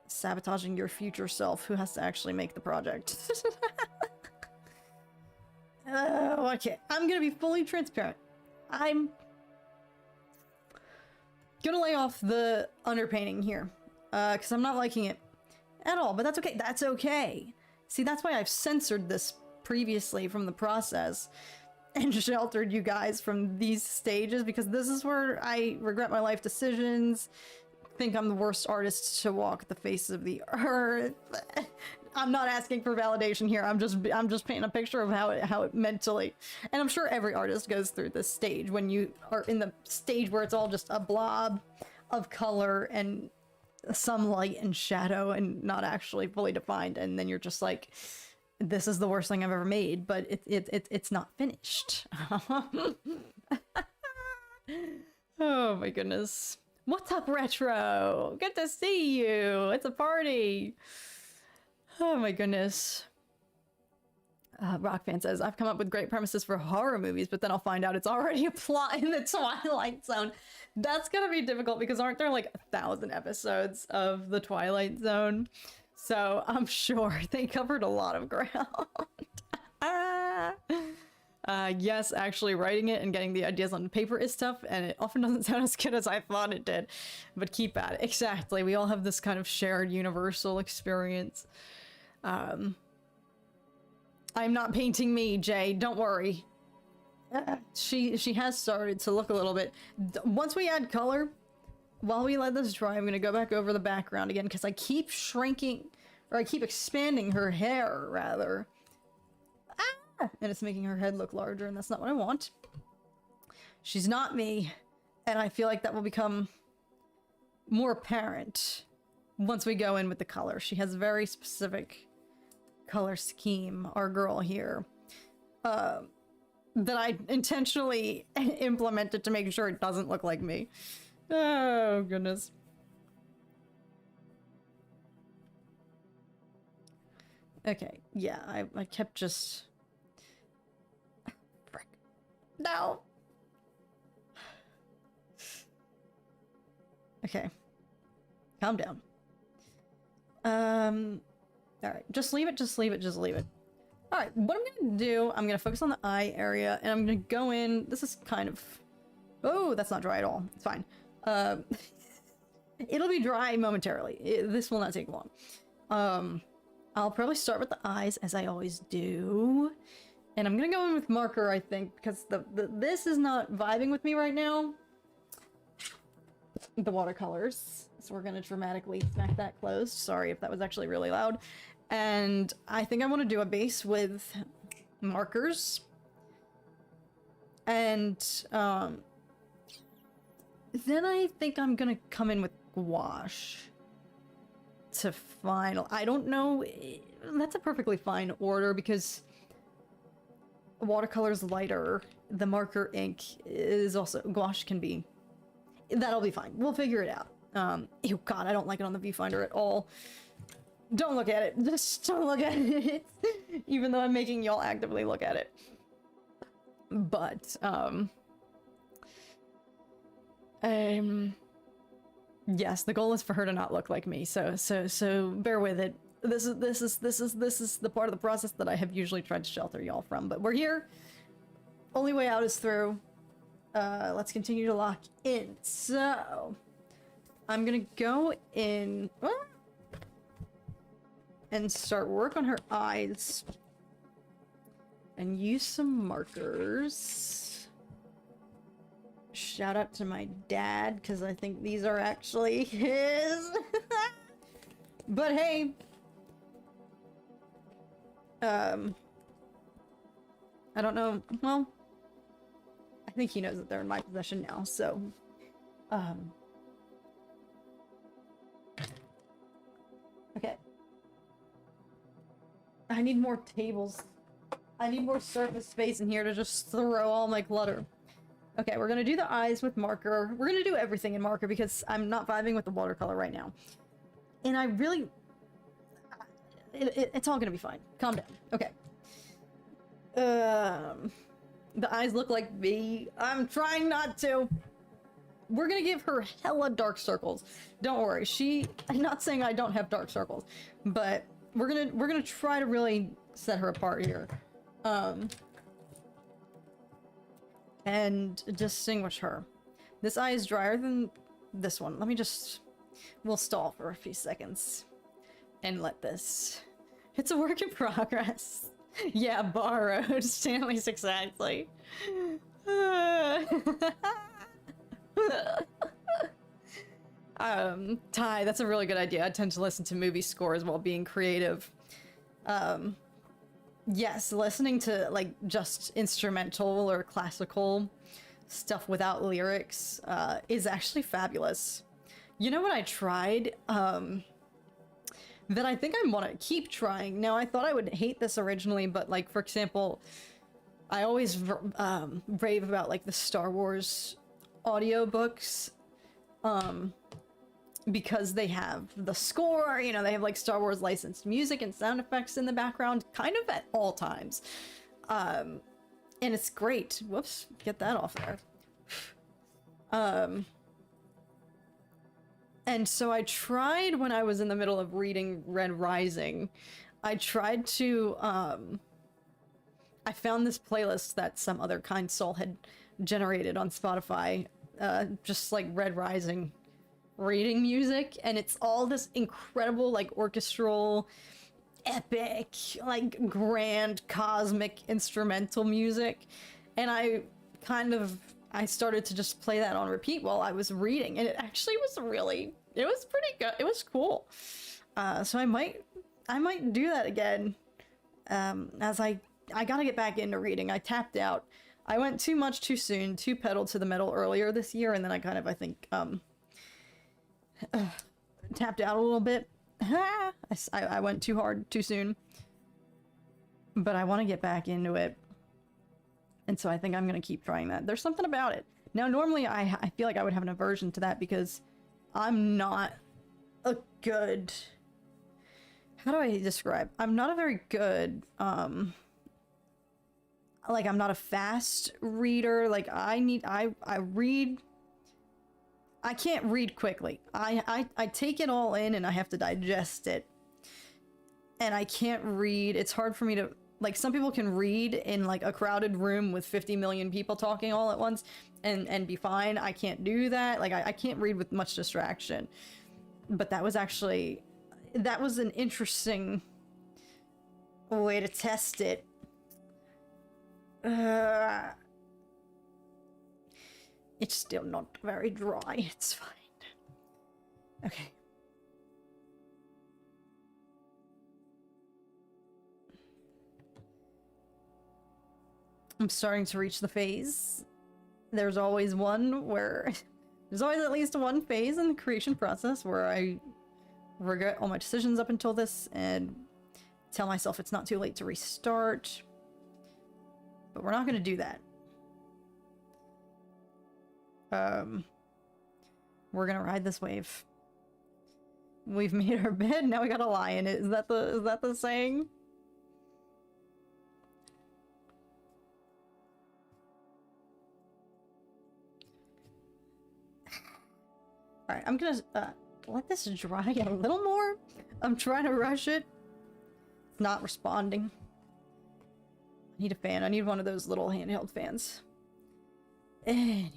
Sabotaging your future self who has to actually make the project. Okay, I'm gonna be fully transparent. I'm gonna lay off the underpainting here, because I'm not liking it at all, but that's okay. That's okay. See, that's why I've censored this previously from the process and sheltered you guys from these stages, because this is where I regret my life decisions, think I'm the worst artist to walk the face of the earth. I'm not asking for validation here. I'm just painting a picture of how it mentally, and I'm sure every artist goes through this stage when you are in the stage where it's all just a blob of color and some light and shadow and not actually fully defined, and then you're just like, this is the worst thing I've ever made, but it's not finished. Oh my goodness. What's up, Retro? Good to see you. It's a party. Oh my goodness. Rockfan says, I've come up with great premises for horror movies, but then I'll find out it's already a plot in the Twilight Zone. That's gonna be difficult because aren't there like 1,000 episodes of the Twilight Zone? So I'm sure they covered a lot of ground. Yes, actually writing it and getting the ideas on paper is tough, and it often doesn't sound as good as I thought it did. But keep at it. Exactly. We all have this kind of shared universal experience. I'm not painting me, Jay. Don't worry. She has started to look a little bit. Once we add color, while we let this dry, I'm going to go back over the background again, because I keep shrinking, or I keep expanding her hair, rather. And it's making her head look larger, and that's not what I want. She's not me, and I feel like that will become more apparent once we go in with the color. She has a very specific color scheme, our girl here, that I intentionally implemented to make sure it doesn't look like me. Oh, goodness. Okay, yeah, I kept just... Frick. No! Okay. Calm down. Alright, just leave it, just leave it, just leave it. Alright, what I'm gonna do, I'm gonna focus on the eye area, and I'm gonna go in, this is kind of... Oh, that's not dry at all. It's fine. It'll be dry momentarily. This will not take long. I'll probably start with the eyes, as I always do. And I'm gonna go in with marker, I think, because this is not vibing with me right now. The watercolors. So we're gonna dramatically smack that closed. Sorry if that was actually really loud. And I think I want to do a base with markers. And then I think I'm gonna come in with gouache to final. I don't know. That's a perfectly fine order because watercolor's lighter. The marker ink is also, gouache can be, that'll be fine. We'll figure it out. Ew, God, I don't like it on the viewfinder at all. Don't look at it. Just don't look at it. Even though I'm making y'all actively look at it. But, Yes, the goal is for her to not look like me. So bear with it. This is the part of the process that I have usually tried to shelter y'all from, but we're here. Only way out is through. Let's continue to lock in. So I'm gonna go in and start work on her eyes and use some markers. Shout out to my dad, because I think these are actually his. But hey, I don't know. Well, I think he knows that they're in my possession now, so okay. I need more tables. I need more surface space in here to just throw all my clutter. Okay, we're gonna do the eyes with marker. We're gonna do everything in marker because I'm not vibing with the watercolor right now. And I really... It's all gonna be fine. Calm down. Okay. The eyes look like me. I'm trying not to. We're gonna give her hella dark circles. Don't worry. I'm not saying I don't have dark circles, but we're gonna try to really set her apart here. And distinguish her. This eye is drier than this one. Let me just... We'll stall for a few seconds. And let this... It's a work in progress. Yeah, borrowed. Stanley's exactly. Ty, that's a really good idea. I tend to listen to movie scores while being creative. Yes, listening to, like, just instrumental or classical stuff without lyrics, is actually fabulous. You know what I tried, that I think I want to keep trying. Now, I thought I would hate this originally, but, like, for example, I always rave about, like, the Star Wars audiobooks, because they have the score, you know, they have, like, Star Wars licensed music and sound effects in the background, kind of at all times. And it's great. Whoops, get that off there. And so I tried, when I was in the middle of reading Red Rising, I tried to, I found this playlist that some other kind soul had generated on Spotify, just like Red Rising reading music, and it's all this incredible, like, orchestral, epic, like, grand, cosmic, instrumental music, and I started to just play that on repeat while I was reading, and it actually was it was pretty good. It was cool. So I might do that again, as I gotta get back into reading. I tapped out. I went too much too soon, too pedal to the metal earlier this year, and then I think, tapped out a little bit. I went too hard too soon, but I want to get back into it, and so I think I'm gonna keep trying that. There's something about it. Now, normally I feel like I would have an aversion to that because I'm not a good... How do I describe? I'm not a very good, like, I'm not a fast reader. Like, I read... I can't read quickly. I take it all in and I have to digest it. And I can't read. It's hard for me to... Like, some people can read in, like, a crowded room with 50 million people talking all at once and be fine. I can't do that. Like, I can't read with much distraction. But that was actually... That was an interesting way to test it. It's still not very dry. It's fine. Okay. I'm starting to reach the phase. There's always one where... There's always at least one phase in the creation process where I regret all my decisions up until this and tell myself it's not too late to restart. But we're not going to do that. We're gonna ride this wave. We've made our bed, now we gotta lie in it. Is that the saying? Alright, I'm gonna let this dry a little more. I'm trying to rush it. It's not responding. I need a fan. I need one of those little handheld fans. Anyway.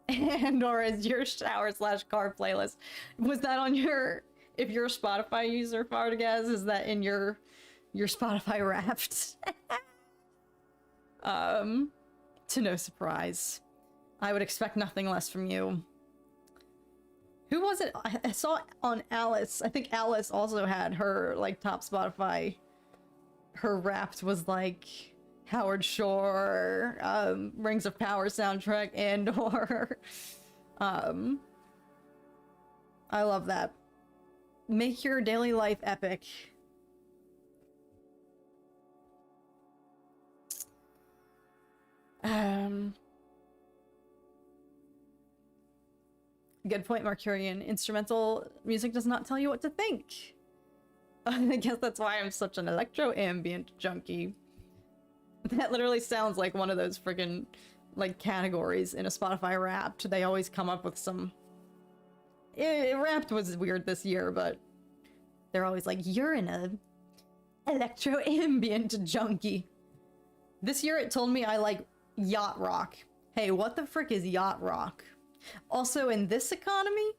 And or is your shower/car playlist, was that on your, if you're a Spotify user, Fartagaz, is that in your Spotify Wrapped? To no surprise. I would expect nothing less from you. Who was it? I saw on Alice. I think Alice also had her, like, top Spotify. Her Wrapped was, like, Howard Shore, Rings of Power soundtrack, and or... I love that. Make your daily life epic. Good point, Mercurian. Instrumental music does not tell you what to think. I guess that's why I'm such an electro-ambient junkie. That literally sounds like one of those friggin', like, categories in a Spotify Wrapped. They always come up with some... Wrapped was weird this year, but they're always like, you're in a electro-ambient junkie. This year it told me I like yacht rock. Hey, what the frick is yacht rock? Also, in this economy?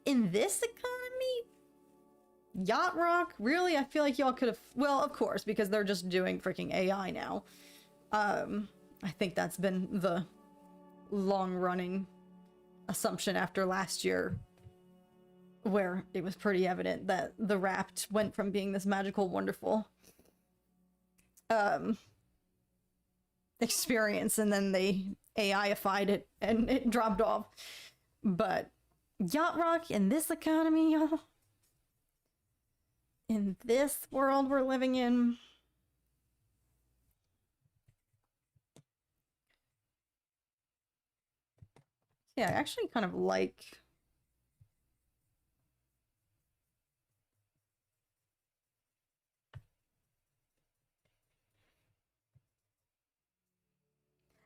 In this economy? Yacht rock? Really? I feel like y'all could have... Well, of course, because they're just doing freaking AI now. I think that's been the long-running assumption after last year, where it was pretty evident that the Wrapped went from being this magical, wonderful experience, and then they AI-ified it and it dropped off. But yacht rock in this economy, y'all, in this world we're living in, yeah, I actually kind of like...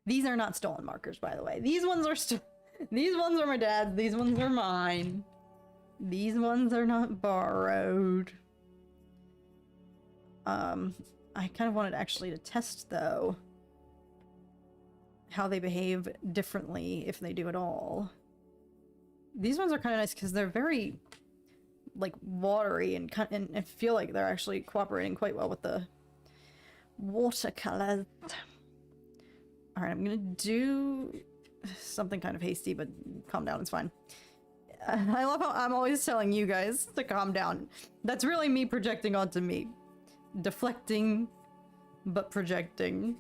These are not stolen markers, by the way. These ones are these ones are my dad's. These ones are mine. These ones are not borrowed. I kind of wanted actually to test, though, how they behave differently if they do at all. These ones are kind of nice because they're very, like, watery and I feel like they're actually cooperating quite well with the watercolors. Alright, I'm gonna do something kind of hasty, but calm down, it's fine. I love how I'm always telling you guys to calm down. That's really me projecting onto me. Deflecting, but projecting.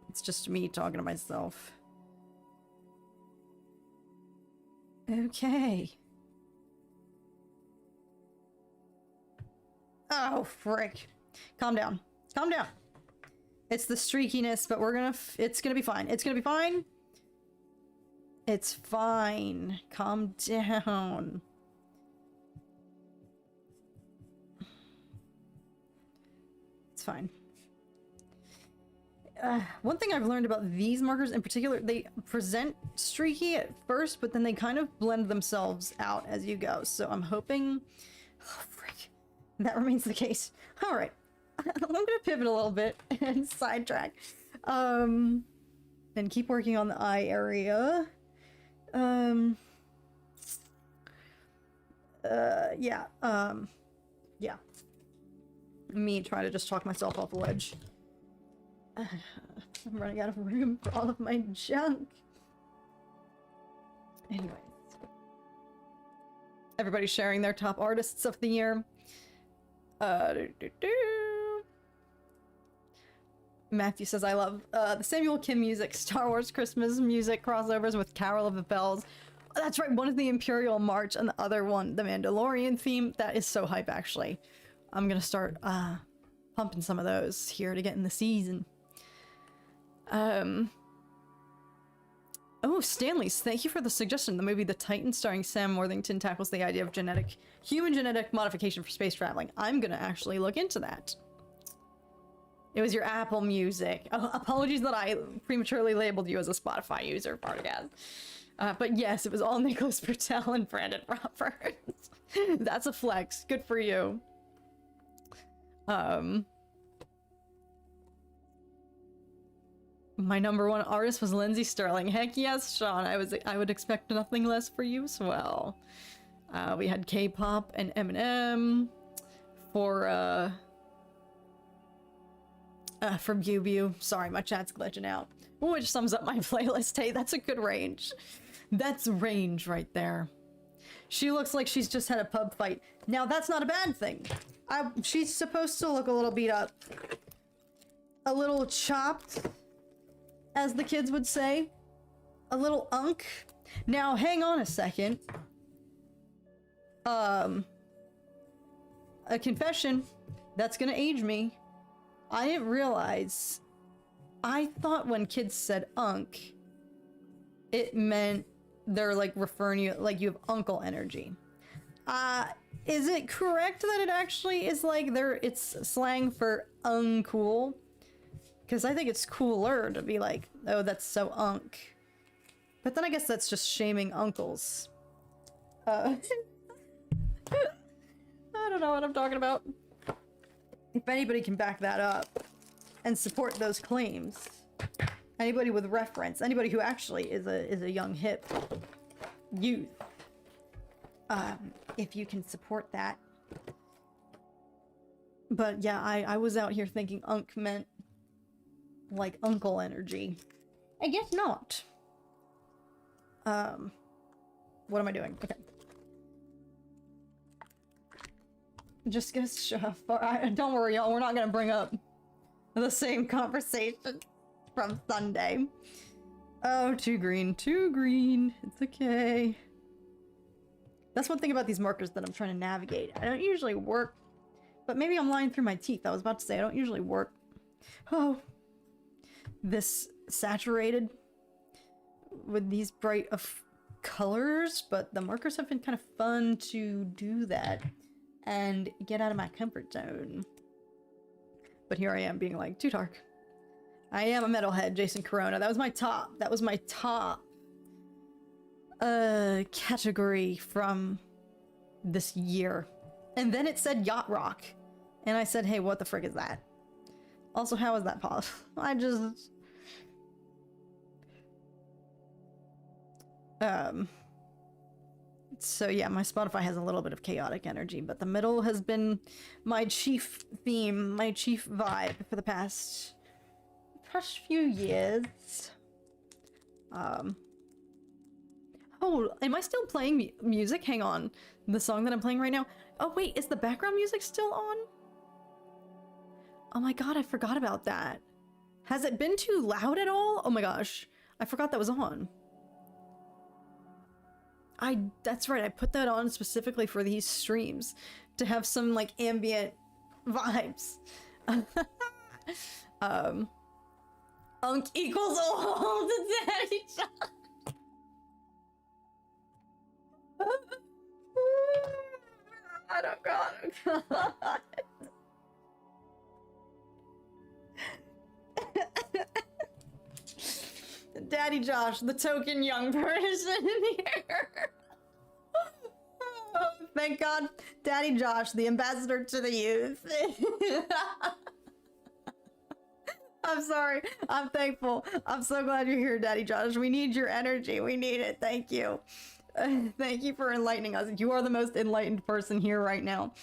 It's just me talking to myself. Okay. Oh, frick. Calm down. Calm down. It's the streakiness, but we're gonna... it's gonna be fine. It's gonna be fine. It's fine. Calm down. It's fine. One thing I've learned about these markers in particular, they present streaky at first, but then they kind of blend themselves out as you go. So I'm hoping... oh, frick. That remains the case. Alright. I'm gonna pivot a little bit and sidetrack. And keep working on the eye area. Yeah. Yeah. Me trying to just talk myself off the ledge. I'm running out of room for all of my junk. Anyways. Everybody's sharing their top artists of the year. Matthew says, I love the Samuel Kim music, Star Wars Christmas music crossovers with Carol of the Bells. Oh, that's right, one is the Imperial March and the other one, the Mandalorian theme. That is so hype, actually. I'm gonna start pumping some of those here to get in the season. Oh, Stanley's, thank you for the suggestion. The movie The Titan starring Sam Worthington tackles the idea of human genetic modification for space traveling. I'm gonna actually look into that. It was your Apple Music. Apologies that I prematurely labeled you as a Spotify user, Bartagaz. But yes, it was all Nicholas Bertel and Brandon Roberts. That's a flex. Good for you. My number one artist was Lindsay Sterling. Heck yes, Sean. I would expect nothing less for you as well. We had K-pop and Eminem for Bubu. Sorry, my chat's glitching out. Which sums up my playlist. Hey, that's a good range. That's range right there. She looks like she's just had a pub fight. Now, that's not a bad thing. She's supposed to look a little beat up. A little chopped, as the kids would say. A little unk. Now, hang on a second. A confession. That's gonna age me. I didn't realize. I thought when kids said unk, it meant they're like referring you, like you have uncle energy. Is it correct that it actually is like it's slang for uncool? Because I think it's cooler to be like, oh, that's so unk. But then I guess that's just shaming uncles. I don't know what I'm talking about. If anybody can back that up and support those claims, anybody with reference, anybody who actually is a young hip youth, if you can support that. But yeah, I was out here thinking unk meant like uncle energy. I guess not. What am I doing? Okay. Just gonna don't worry, y'all. We're not gonna bring up the same conversation from Sunday. Oh, too green, too green. It's okay. That's one thing about these markers that I'm trying to navigate. I don't usually work, but maybe I'm lying through my teeth. I was about to say I don't usually work. Oh, this saturated with these bright of colors, but the markers have been kind of fun to do that and get out of my comfort zone. But here I am being like, too dark. I am a metalhead, Jason Corona. That was my top. That was my top category from this year. And then it said yacht rock. And I said, hey, what the frick is that? Also, how is that possible? So yeah, my Spotify has a little bit of chaotic energy, but the middle has been my chief theme, my chief vibe for the past few years. Oh, am I still playing music? Hang on. The song that I'm playing right now. Oh wait, is the background music still on? Oh my god, I forgot about that. Has it been too loud at all? Oh my gosh, I forgot that was on. That's right, I put that on specifically for these streams to have some like ambient vibes. Unk equals a hole to Daddy John. Oh god. Daddy Josh, the token young person here. Oh, thank God, Daddy Josh, the ambassador to the youth. I'm sorry. I'm thankful. I'm so glad you're here, Daddy Josh. We need your energy. We need it. Thank you. Thank you for enlightening us. You are the most enlightened person here right now.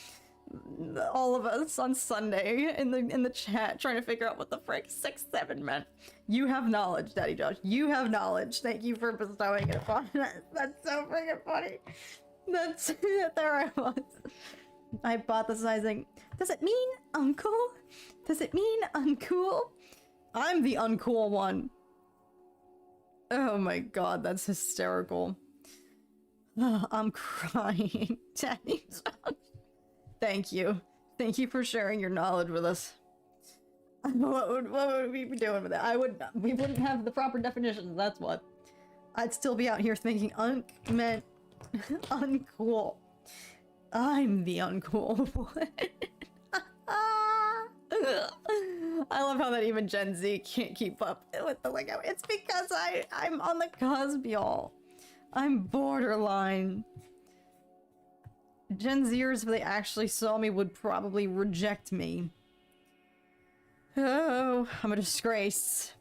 All of us on Sunday in the chat trying to figure out what the frick 6-7 meant. You have knowledge, Daddy Josh. You have knowledge. Thank you for bestowing it upon us. That's so freaking funny. There I was. Hypothesizing. Does it mean uncle? Does it mean uncool? I'm the uncool one. Oh my god, that's hysterical. I'm crying. Daddy Josh. Thank you. Thank you for sharing your knowledge with us. What would we be doing with it? We wouldn't have the proper definitions, that's what. I'd still be out here thinking unk meant uncool. I'm the uncool one. I love how that even Gen Z can't keep up with the lingo. It's because I'm on the cusp, y'all. I'm borderline. Gen Zers, if they actually saw me, would probably reject me. Oh, I'm a disgrace.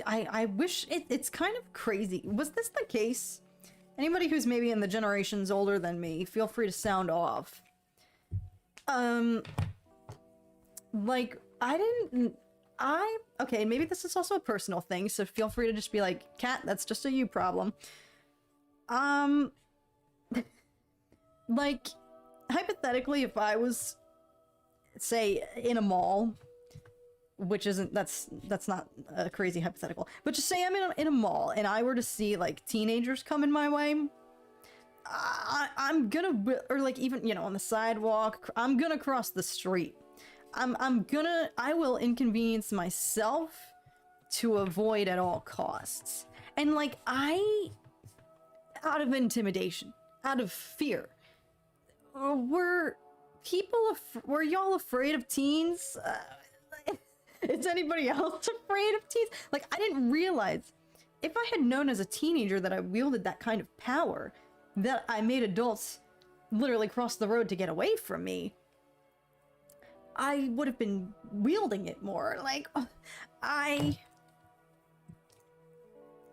I wish it's kind of crazy. Was this the case? Anybody who's maybe in the generations older than me, feel free to sound off. Like, okay, maybe this is also a personal thing, so feel free to just be like, Cat, that's just a you problem. Like, hypothetically, if I was, say, in a mall, which isn't, that's not a crazy hypothetical, but just say I'm in a mall and I were to see, like, teenagers coming my way, I'm gonna, or like even, you know, on the sidewalk, I'm gonna cross the street. I will inconvenience myself to avoid at all costs. And like, out of intimidation, out of fear, were y'all afraid of teens? Is anybody else afraid of teens? Like, I didn't realize, if I had known as a teenager that I wielded that kind of power, that I made adults literally cross the road to get away from me, I would have been wielding it more. Like,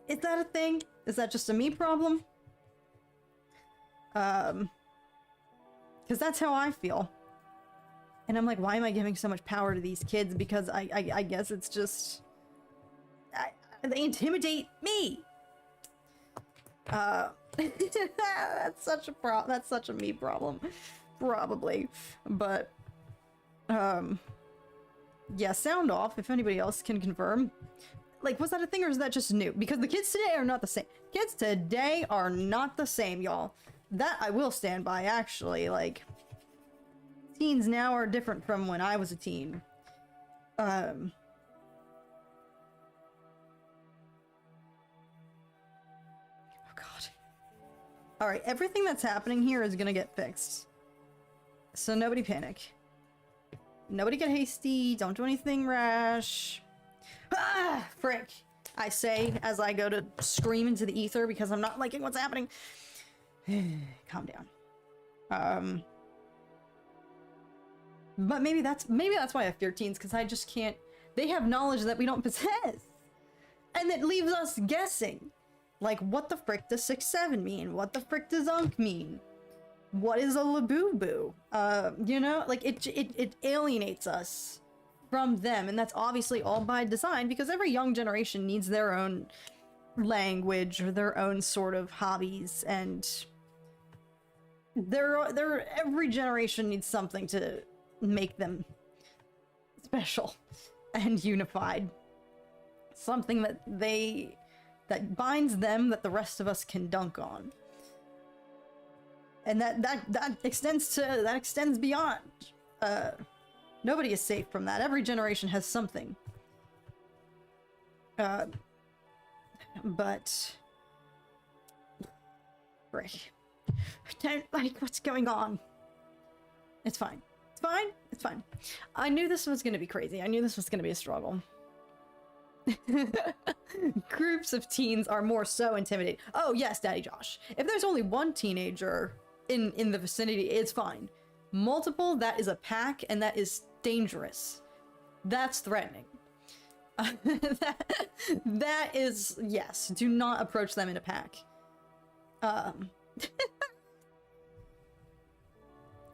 is that a thing? Is that just a me problem? Because that's how I feel. And I'm like, why am I giving so much power to these kids? Because I guess it's just... they intimidate me! That's such a me problem. Probably. But, yeah, sound off if anybody else can confirm. Like, was that a thing or is that just new? Because the kids today are not the same. Kids today are not the same, y'all. That I will stand by, actually. Like, teens now are different from when I was a teen. Oh god. Alright, everything that's happening here is gonna get fixed. So nobody panic. Nobody get hasty, don't do anything rash. Ah! Frick! I say as I go to scream into the ether because I'm not liking what's happening. Calm down. But maybe that's why I fear teens, because I just can't... They have knowledge that we don't possess! And it leaves us guessing. Like, what the frick does 6-7 mean? What the frick does Unk mean? What is a Labubu? You know? Like, it alienates us from them, and that's obviously all by design, because every young generation needs their own language, or their own sort of hobbies, and... every generation needs something to make them special and unified. Something that binds them that the rest of us can dunk on. And that extends beyond. Nobody is safe from that. Every generation has something. But frick. I don't like what's going on. It's fine. It's fine. It's fine. I knew this was going to be crazy. I knew this was going to be a struggle. Groups of teens are more so intimidating. Oh, yes, Daddy Josh. If there's only one teenager in the vicinity, it's fine. Multiple, that is a pack, and that is dangerous. That's threatening. That is, yes, do not approach them in a pack.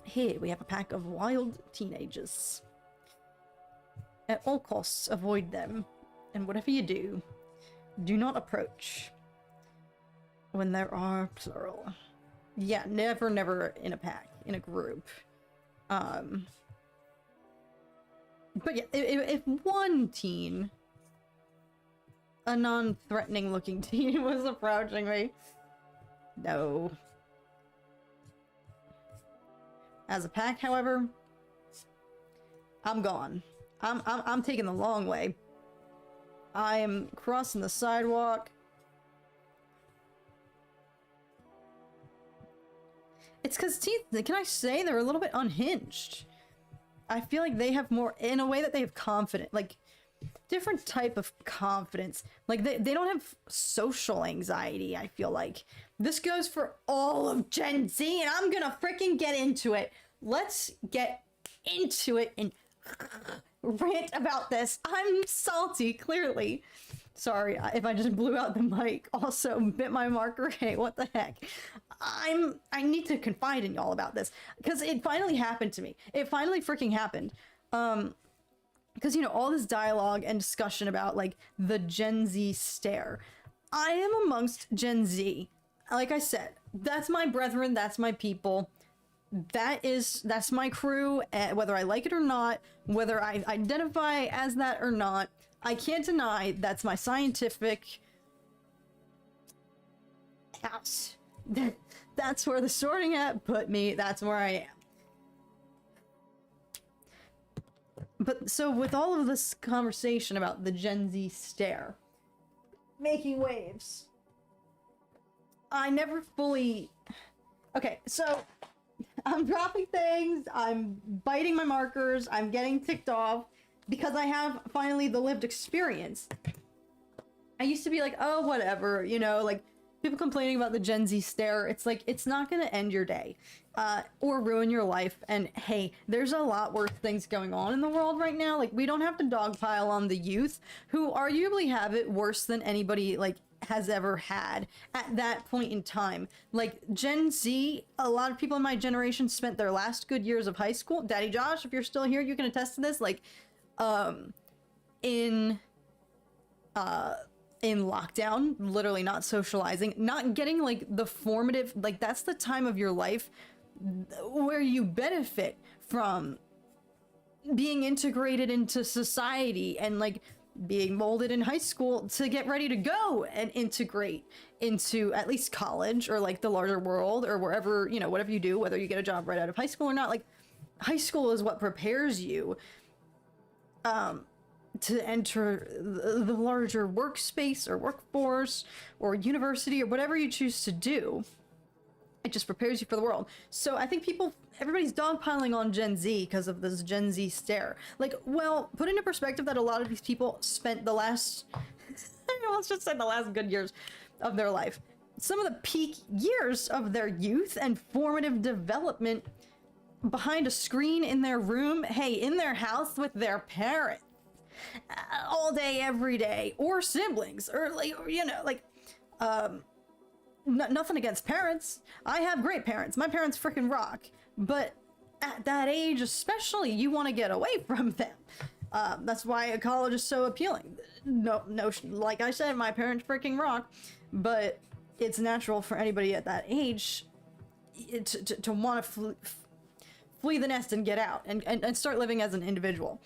Here we have a pack of wild teenagers. At all costs, avoid them. And whatever you do, do not approach. When there are plural. Yeah, never in a pack, in a group. But yeah, if one teen, a non-threatening looking teen, was approaching me, no. As a pack, however, I'm gone. I'm taking the long way. I am crossing the sidewalk. It's because, can I say they're a little bit unhinged? I feel like they have more, in a way that they have confidence, like different type of confidence. Like they don't have social anxiety, I feel like. This goes for all of Gen Z, and I'm gonna freaking get into it. Let's get into it and rant about this. I'm salty, clearly. Sorry if I just blew out the mic. Also bit my marker. Hey, what the heck? I need to confide in y'all about this because it finally happened to me. It finally freaking happened. Because, you know, all this dialogue and discussion about like the Gen Z stare. I am amongst Gen Z. Like I said, that's my brethren, that's my people. That's my crew, whether I like it or not, whether I identify as that or not. I can't deny that's my scientific house. That's where the sorting hat put me. That's where I am. But so with all of this conversation about the Gen Z stare making waves, I never fully... Okay, so I'm dropping things, I'm biting my markers, I'm getting ticked off because I have finally the lived experience. I used to be like, oh, whatever, you know, like people complaining about the Gen Z stare. It's like, it's not going to end your day or ruin your life. And hey, there's a lot worse things going on in the world right now. Like, we don't have to dogpile on the youth who arguably have it worse than anybody like has ever had at that point in time. Like Gen Z, a lot of people in my generation spent their last good years of high school. Daddy Josh, if you're still here, you can attest to this. Like, in lockdown, literally not socializing, not getting like the formative, like that's the time of your life where you benefit from being integrated into society and like being molded in high school to get ready to go and integrate into at least college or like the larger world or wherever, you know, whatever you do, whether you get a job right out of high school or not. Like, high school is what prepares you to enter the larger workspace or workforce or university or whatever you choose to do. It just prepares you for the world. So I think everybody's dogpiling on Gen Z because of this Gen Z stare. Like, well, put into perspective that a lot of these people spent the last, let's just say the last good years of their life, some of the peak years of their youth and formative development behind a screen in their room, hey, in their house with their parents. All day, every day, or siblings, or like, you know, like, nothing against parents. I have great parents. My parents freaking rock. But at that age, especially, you want to get away from them. That's why college is so appealing. No, like I said, my parents freaking rock. But it's natural for anybody at that age to want to flee the nest and get out and start living as an individual.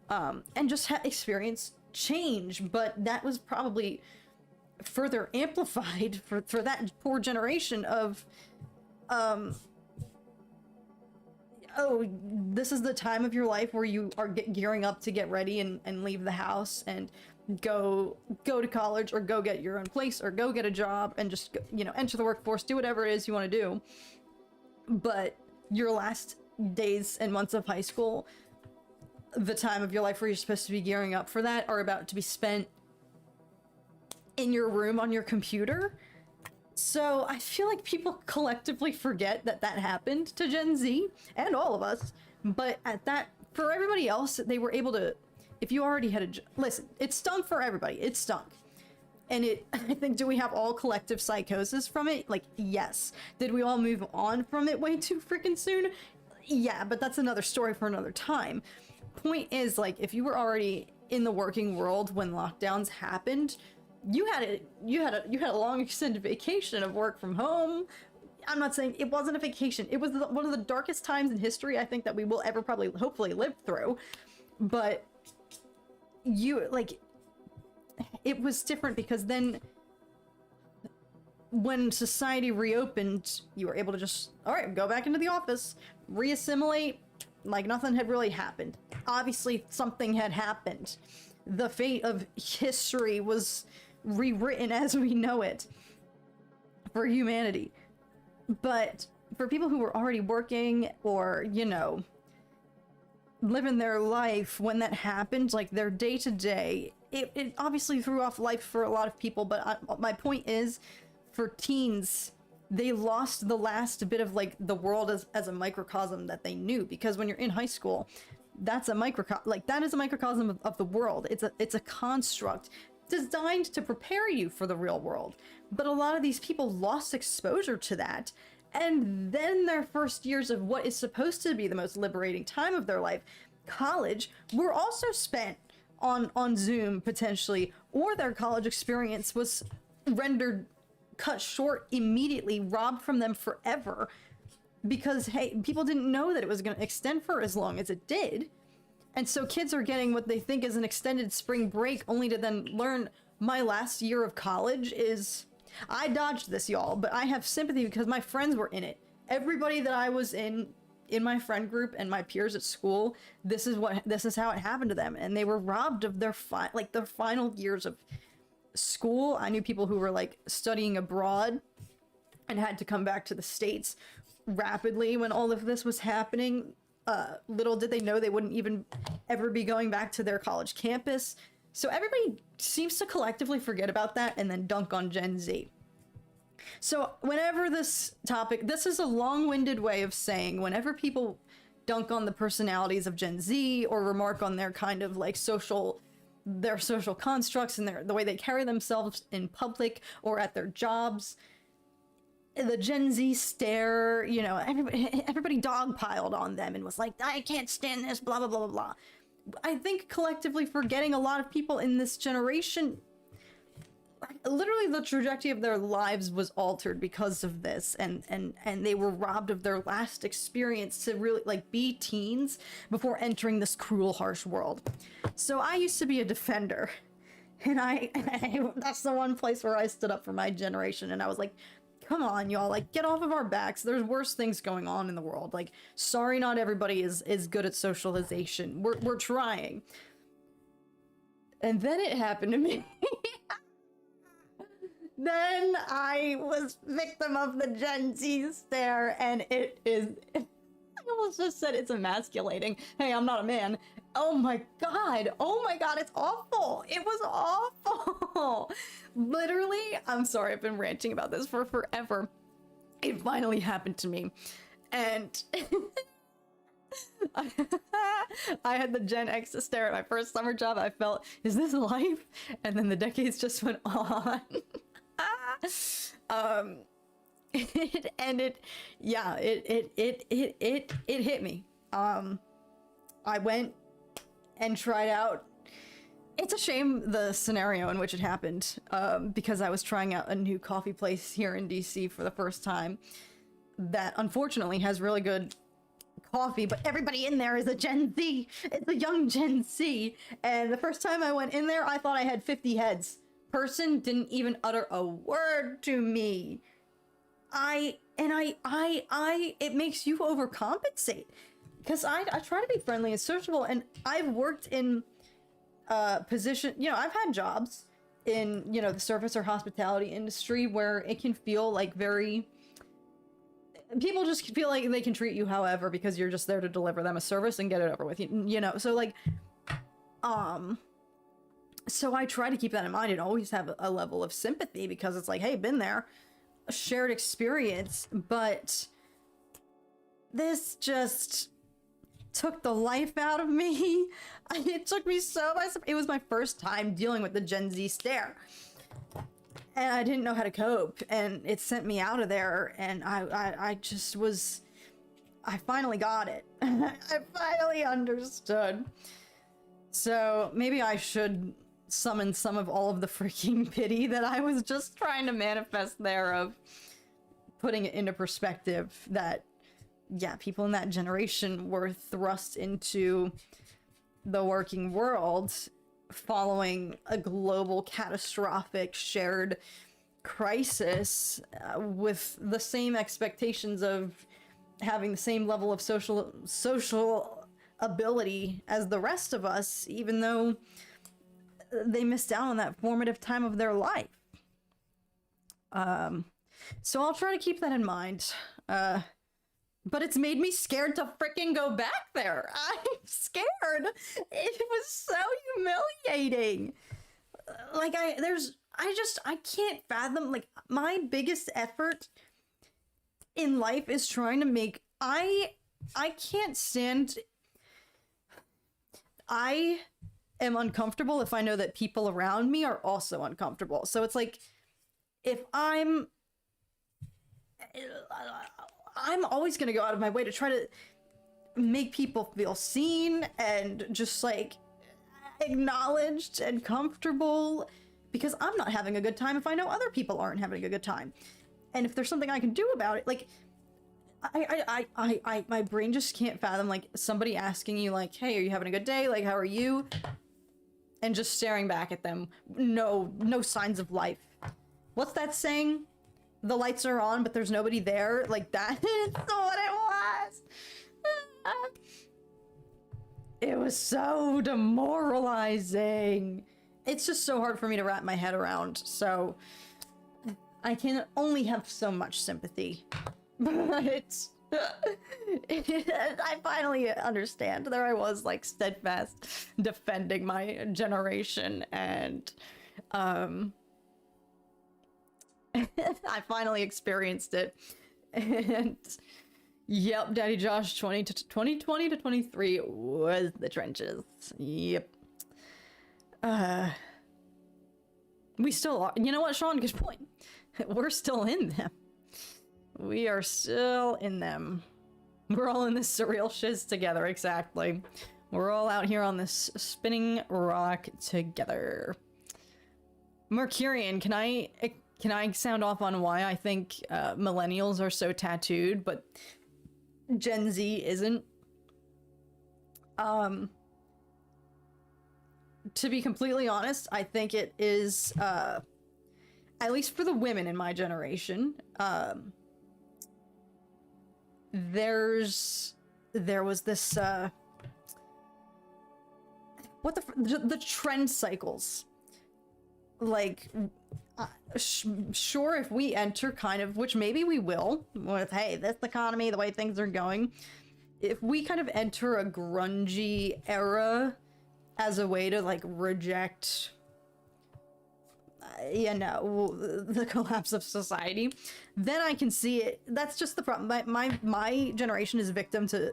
And just experience change, but that was probably further amplified for that poor generation of, oh, this is the time of your life where you are gearing up to get ready and leave the house and go to college or go get your own place or go get a job and just, you know, enter the workforce, do whatever it is you want to do. But your last days and months of high school, the time of your life where you're supposed to be gearing up for that, are about to be spent in your room on your computer. So I feel like people collectively forget that happened to Gen Z and all of us. But for everybody else, they were able to, if you already had listen, it stunk for everybody. It stunk. And I think, do we have all collective psychosis from it? Like, yes. Did we all move on from it way too freaking soon? Yeah, but that's another story for another time. Point is, like, if you were already in the working world when lockdowns happened, you had a long extended vacation of work from home. I'm not saying it wasn't a vacation. It was one of the darkest times in history, I think, that we will ever probably hopefully live through. But it was different because then when society reopened, you were able to just, all right, go back into the office, reassimilate, like nothing had really happened. Obviously, something had happened. The fate of history was rewritten as we know it for humanity. But for people who were already working or, you know, living their life, when that happened, like their day to day, it obviously threw off life for a lot of people. But my point is, for teens, they lost the last bit of like the world as a microcosm that they knew, because when you're in high school, that's a microcosm, like that is a microcosm of the world. It's a construct designed to prepare you for the real world. But a lot of these people lost exposure to that, and then their first years of what is supposed to be the most liberating time of their life, college, were also spent on Zoom potentially, or their college experience was rendered cut short immediately, robbed from them forever, because hey, people didn't know that it was going to extend for as long as it did. And so kids are getting what they think is an extended spring break, only to then learn my last year of college is... I dodged this, y'all, but I have sympathy because my friends were in it. Everybody that I was in my friend group and my peers at school, this is how it happened to them, and they were robbed of their final years of school. I knew people who were like studying abroad and had to come back to the States rapidly when all of this was happening. Little did they know they wouldn't even ever be going back to their college campus. So everybody seems to collectively forget about that and then dunk on Gen Z. So whenever this is a long-winded way of saying, whenever people dunk on the personalities of Gen Z or remark on their kind of like their social constructs and the way they carry themselves in public or at their jobs, the Gen Z stare, you know, everybody dogpiled on them and was like, I can't stand this, blah, blah, blah, blah, blah. I think collectively forgetting a lot of people in this generation, literally the trajectory of their lives was altered because of this, and they were robbed of their last experience to really like be teens before entering this cruel, harsh world. So I used to be a defender, and I that's the one place where I stood up for my generation, and I was like, come on, y'all, like, get off of our backs. There's worse things going on in the world. Like, sorry, not everybody is good at socialization. We're trying. And then it happened to me. Then I was victim of the Gen Z stare, and it is... I almost just said it's emasculating. Hey, I'm not a man. Oh my god, it's awful. It was awful. Literally, I'm sorry, I've been ranting about this for forever. It finally happened to me, and I had the Gen X to stare at my first summer job. I felt, is this life? And then the decades just went on. It hit me. I went and tried out. It's a shame the scenario in which it happened, because I was trying out a new coffee place here in DC for the first time that unfortunately has really good coffee, but everybody in there is a Gen Z. It's a young Gen Z. And the first time I went in there, I thought I had 50 heads. Person didn't even utter a word to me. It makes you overcompensate, because I try to be friendly and sociable, and I've worked in position, you know, I've had jobs in, you know, the service or hospitality industry where it can feel like people just feel like they can treat you however because you're just there to deliver them a service and get it over with, you know. So like so I try to keep that in mind and always have a level of sympathy, because it's like, hey, been there, a shared experience. But this just took the life out of me. It took me so by surprise. It was my first time dealing with the Gen Z stare, and I didn't know how to cope, and it sent me out of there, and I just was, I finally got it. I finally understood. So maybe I should summon some of all of the freaking pity that I was just trying to manifest there, of putting it into perspective that, yeah, people in that generation were thrust into the working world following a global catastrophic shared crisis, with the same expectations of having the same level of social ability as the rest of us, even though they missed out on that formative time of their life. So I'll try to keep that in mind. but it's made me scared to freaking go back there. I'm scared. It was so humiliating. Like, I can't fathom, like, my biggest effort in life is trying to make, I can't stand, I am uncomfortable if I know that people around me are also uncomfortable. So it's like, if I'm always going to go out of my way to try to make people feel seen and just like acknowledged and comfortable, because I'm not having a good time if I know other people aren't having a good time. And if there's something I can do about it, like my brain just can't fathom like somebody asking you like, hey, are you having a good day? Like, how are you? And just staring back at them. No signs of life. What's that saying? The lights are on, but there's nobody there. Like, that is what it was. It was so demoralizing. It's just so hard for me to wrap my head around. So I can only have so much sympathy. But I finally understand. There I was, like, steadfast defending my generation, and I finally experienced it. And yep, Daddy Josh 2020 to 23 was the trenches. Yep. We still are. You know what, Sean? Good point. We're still in them. We are still in them. We're all in this surreal shiz together, exactly. We're all out here on this spinning rock together. Mercurian, can I sound off on why I think millennials are so tattooed, but Gen Z isn't? To be completely honest, I think it is, at least for the women in my generation, there was this, the trend cycles. Like, sure, if we enter kind of, which maybe we will, with, hey, this economy, the way things are going, if we kind of enter a grungy era as a way to, like, reject, the collapse of society, then I can see it. That's just the problem. My generation is victim to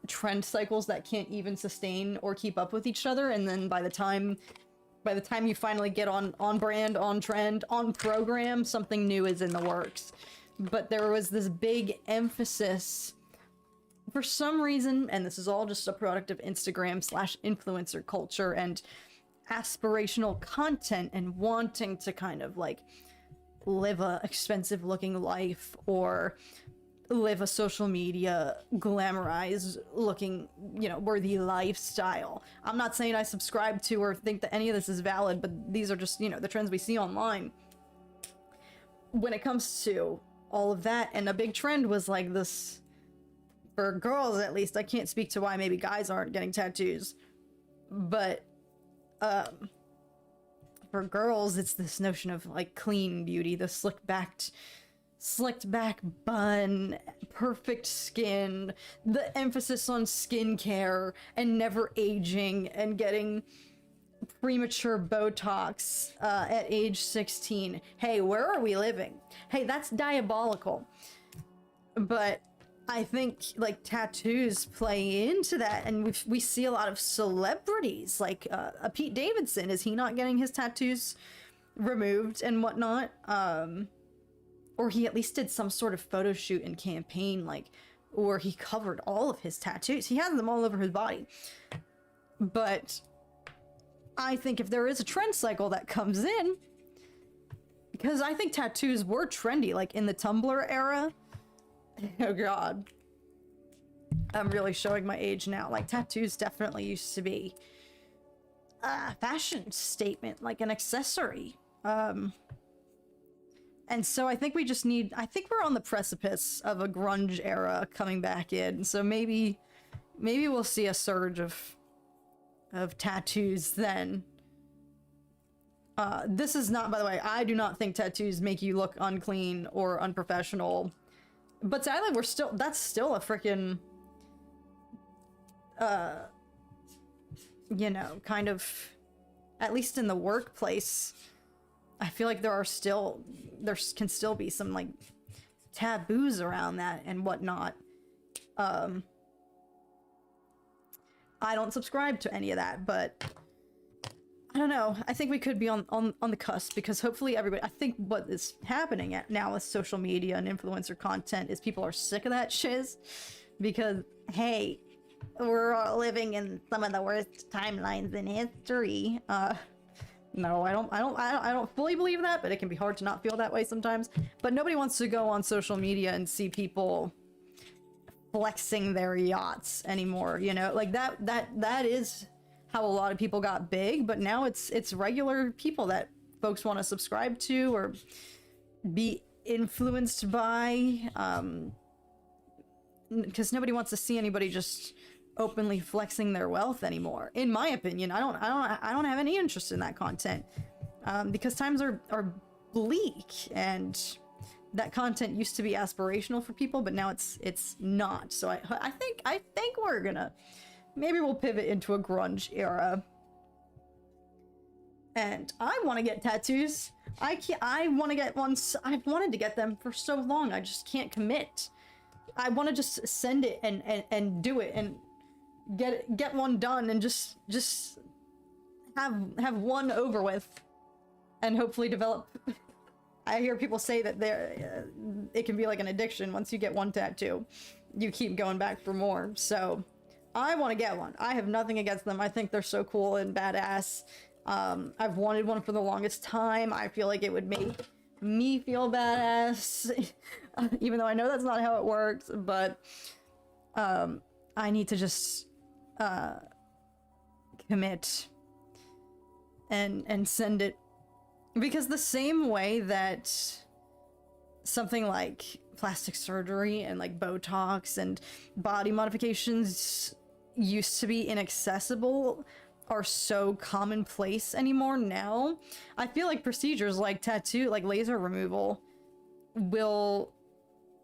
trend cycles that can't even sustain or keep up with each other, and then by the time you finally get on brand, on trend, on program, something new is in the works. But there was this big emphasis for some reason, and this is all just a product of Instagram/influencer culture and aspirational content and wanting to kind of like live a expensive looking life or live a social media glamorized looking, worthy lifestyle. I'm not saying I subscribe to or think that any of this is valid, but these are just, the trends we see online. When it comes to all of that, and a big trend was like this, for girls at least, I can't speak to why maybe guys aren't getting tattoos, but for girls, it's this notion of like clean beauty, the slicked back bun, perfect skin, the emphasis on skincare and never aging and getting premature Botox at age 16. Hey, where are we living? Hey, that's diabolical. But I think like tattoos play into that, and we see a lot of celebrities like Pete Davidson. Is he not getting his tattoos removed and whatnot? Or he at least did some sort of photo shoot and campaign, like, or he covered all of his tattoos. He has them all over his body. But I think if there is a trend cycle that comes in, because I think tattoos were trendy, like in the Tumblr era. Oh god. I'm really showing my age now. Like, tattoos definitely used to be a fashion statement, like an accessory. And so I think we just need, I think we're on the precipice of a grunge era coming back in. So maybe we'll see a surge of tattoos then. This is not, by the way, I do not think tattoos make you look unclean or unprofessional. But sadly, that's still a freaking, you know, kind of, at least in the workplace, I feel like there can still be some, like, taboos around that and whatnot. I don't subscribe to any of that, but I don't know. I think we could be on the cusp, because hopefully everybody, I think what is happening now with social media and influencer content is people are sick of that shiz, because, hey, we're all living in some of the worst timelines in history. No, I don't fully believe that, but it can be hard to not feel that way sometimes. But nobody wants to go on social media and see people flexing their yachts anymore, you know? Like, that is how a lot of people got big, but now it's regular people that folks want to subscribe to or be influenced by, because nobody wants to see anybody just openly flexing their wealth anymore. In my opinion, I don't have any interest in that content, because times are bleak, and that content used to be aspirational for people, but now it's not. So I think we're gonna, maybe we'll pivot into a grunge era. And I want to get tattoos. I want to get ones. I've wanted to get them for so long. I just can't commit. I want to just send it and do it and get one done and just have one over with, and hopefully develop. I hear people say that it can be like an addiction. Once you get one tattoo, you keep going back for more. So I want to get one. I have nothing against them. I think they're so cool and badass. I've wanted one for the longest time. I feel like it would make me feel badass, even though I know that's not how it works, but I need to just commit and send it, because the same way that something like plastic surgery and like Botox and body modifications used to be inaccessible are so commonplace anymore now, I feel like procedures like laser removal will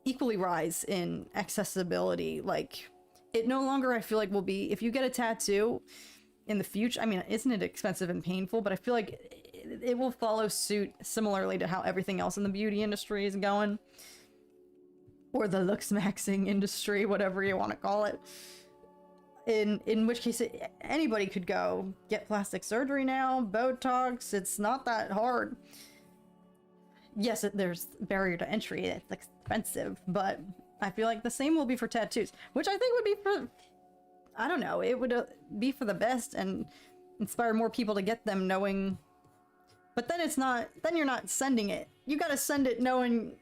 equally rise in accessibility. Like, it no longer, I feel like, will be, if you get a tattoo in the future, I mean, isn't it expensive and painful, but I feel like it will follow suit similarly to how everything else in the beauty industry is going, or the looks maxing industry, whatever you want to call it. In which case, anybody could go get plastic surgery now, Botox. It's not that hard. Yes, there's barrier to entry. It's expensive, but I feel like the same will be for tattoos, which I think would be for, I don't know, it would be for the best and inspire more people to get them, knowing. But then it's not, then you're not sending it. You gotta send it knowing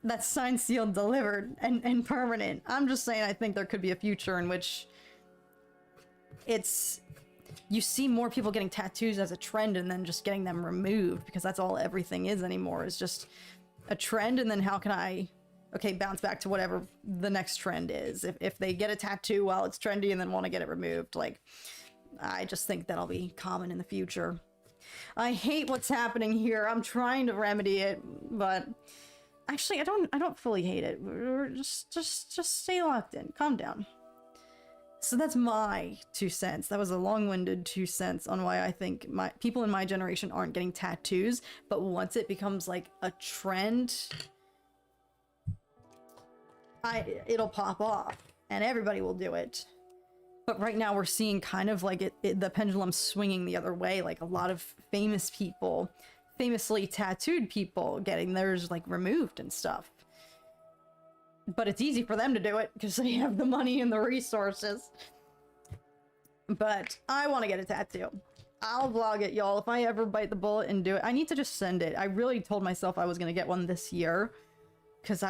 that's signed, sealed, delivered, and permanent. I'm just saying, I think there could be a future in which you see more people getting tattoos as a trend and then just getting them removed, because that's all everything is anymore, is just a trend. And then how can I, okay, bounce back to whatever the next trend is. If they get a tattoo while it's trendy and then want to get it removed, like, I just think that'll be common in the future. I hate what's happening here. I'm trying to remedy it, but actually, I don't fully hate it. Just stay locked in. Calm down. So that's my 2 cents. That was a long-winded 2 cents on why I think people in my generation aren't getting tattoos. But once it becomes like a trend, it'll pop off and everybody will do it. But right now we're seeing kind of like the pendulum swinging the other way. Like, a lot of famous people, famously tattooed people, getting theirs like removed and stuff. But it's easy for them to do it because they have the money and the resources. But I want to get a tattoo. I'll vlog it, y'all. If I ever bite the bullet and do it, I need to just send it. I really told myself I was going to get one this year, because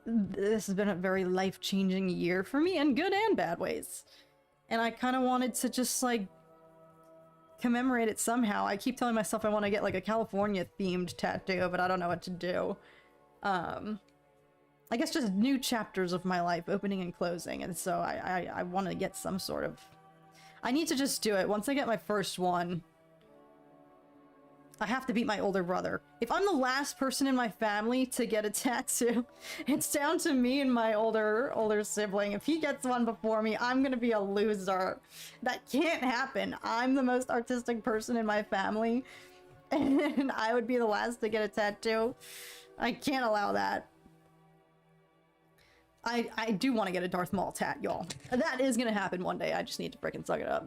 this has been a very life-changing year for me in good and bad ways. And I kind of wanted to just like commemorate it somehow. I keep telling myself I want to get like a California themed tattoo, but I don't know what to do. I guess just new chapters of my life, opening and closing, and so I want to get some sort of... I need to just do it. Once I get my first one, I have to beat my older brother. If I'm the last person in my family to get a tattoo, it's down to me and my older sibling. If he gets one before me, I'm gonna be a loser. That can't happen. I'm the most artistic person in my family, and I would be the last to get a tattoo. I can't allow that. I do want to get a Darth Maul tat, y'all. That is gonna happen one day. I just need to freaking suck it up.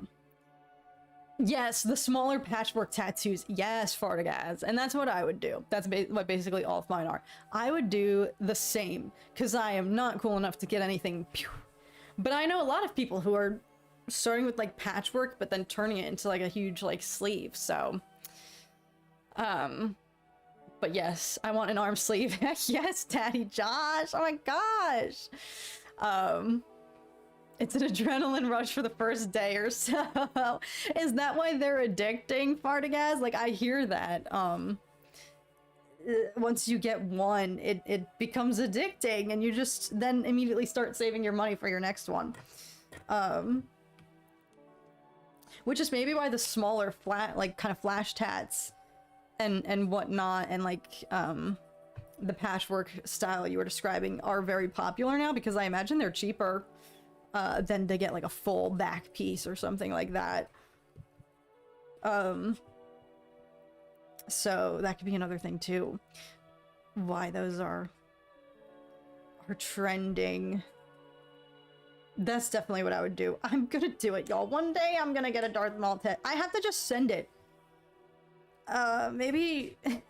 Yes, the smaller patchwork tattoos. Yes, Fartagaz. And that's what I would do. That's what basically all of mine are. I would do the same, because I am not cool enough to get anything. Pew. But I know a lot of people who are starting with like patchwork, but then turning it into like a huge like sleeve. So, but yes, I want an arm sleeve. Yes, Daddy Josh. Oh my gosh. It's an adrenaline rush for the first day or so. Is that why they're addicting, Fartagaz? Like, I hear that. Once you get one, it becomes addicting, and you just then immediately start saving your money for your next one. Which is maybe why the smaller flat, like, kind of flash tats and whatnot, and like, the patchwork style you were describing are very popular now, because I imagine they're cheaper than to get like a full back piece or something like that. So that could be another thing too. Why those are trending. That's definitely what I would do. I'm gonna do it, y'all. One day I'm gonna get a Darth Maul tat. I have to just send it. Maybe it'll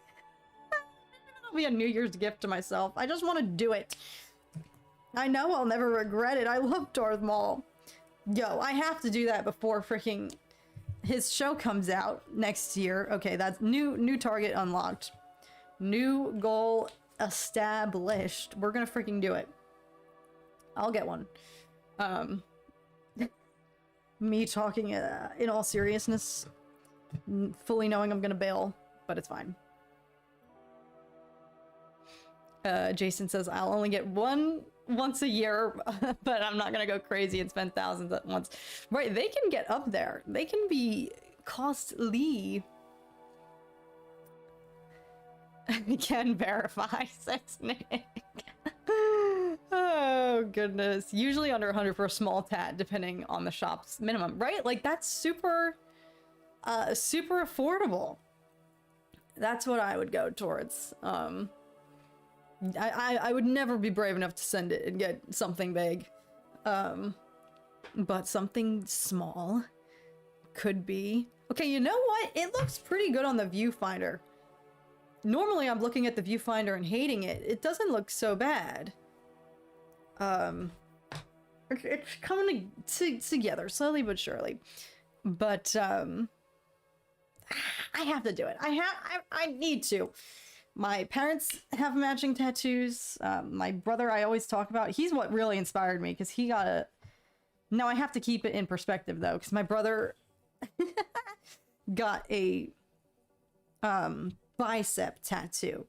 be a New Year's gift to myself. I just want to do it. I know I'll never regret it. I love Darth Maul. Yo, I have to do that before freaking his show comes out next year. Okay, that's new target unlocked. New goal established. We're gonna freaking do it. I'll get one. Me talking in all seriousness, fully knowing I'm gonna bail, but it's fine. Jason says, I'll only get one once a year, but I'm not gonna go crazy and spend thousands at once. Right, they can get up there. They can be costly. I can verify, says Nick. Oh, goodness. Usually under 100 for a small tat, depending on the shop's minimum, right? Like, that's super, super affordable. That's what I would go towards. I would never be brave enough to send it and get something big. But something small could be. Okay, you know what? It looks pretty good on the viewfinder. Normally I'm looking at the viewfinder and hating it. It doesn't look so bad. It's coming together slowly but surely. But I have to do it. I need to. My parents have matching tattoos. My brother, I always talk about. He's what really inspired me, because he got a. Now I have to keep it in perspective though, because my brother got a bicep tattoo,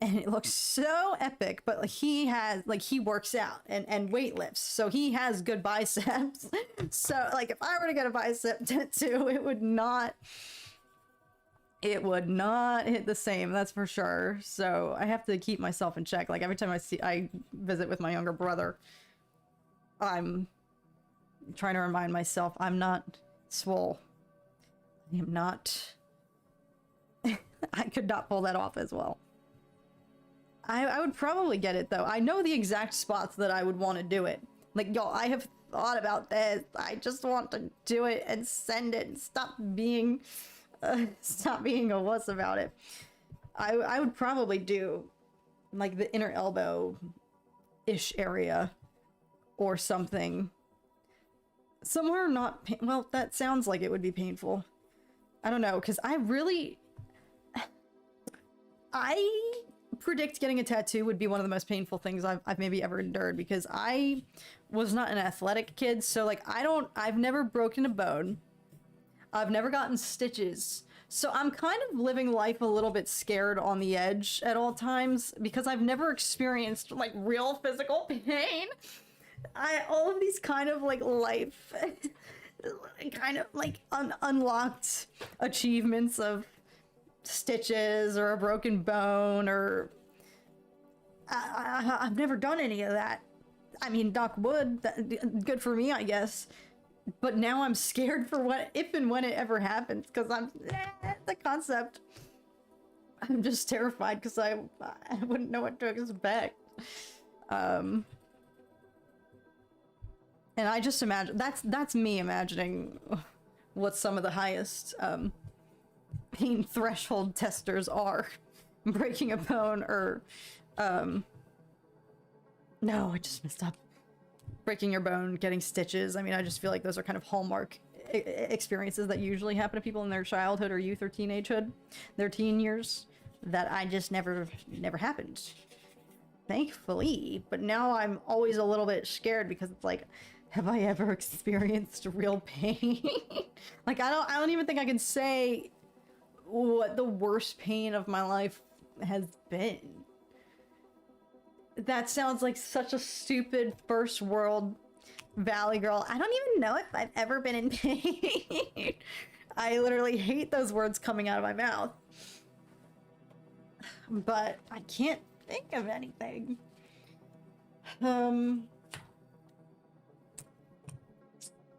and it looks so epic. But like, he has, like, he works out and weightlifts, so he has good biceps. So like, if I were to get a bicep tattoo, it would not hit the same, that's for sure. So I have to keep myself in check. Like, every time I visit with my younger brother, I'm trying to remind myself I'm not swole. I am not. I could not pull that off as well. I would probably get it though. I know the exact spots that I would want to do it. Like, y'all, I have thought about this. I just want to do it and send it and stop being a wuss about it. I would probably do like the inner elbow-ish area or something. Somewhere not well, that sounds like it would be painful. I don't know, because I predict getting a tattoo would be one of the most painful things I've maybe ever endured, because I was not an athletic kid, so like I've never broken a bone. I've never gotten stitches. So I'm kind of living life a little bit scared on the edge at all times, because I've never experienced like real physical pain. All of these kind of like life kind of like unlocked achievements of stitches or a broken bone, or I've never done any of that. I mean, knock wood, good for me, I guess. But now I'm scared for what, if and when it ever happens, because the concept. I'm just terrified because I wouldn't know what to expect. And I just imagine, that's me imagining what some of the highest pain threshold testers are. Breaking a bone, or no, I just messed up. Breaking your bone, getting stitches. I mean, I just feel like those are kind of hallmark experiences that usually happen to people in their childhood or youth or teenagehood, their teen years, that I just never happened. Thankfully. But now I'm always a little bit scared because it's like, have I ever experienced real pain? Like, I don't even think I can say what the worst pain of my life has been. That sounds like such a stupid first world Valley girl. I don't even know if I've ever been in pain. I literally hate those words coming out of my mouth. But I can't think of anything.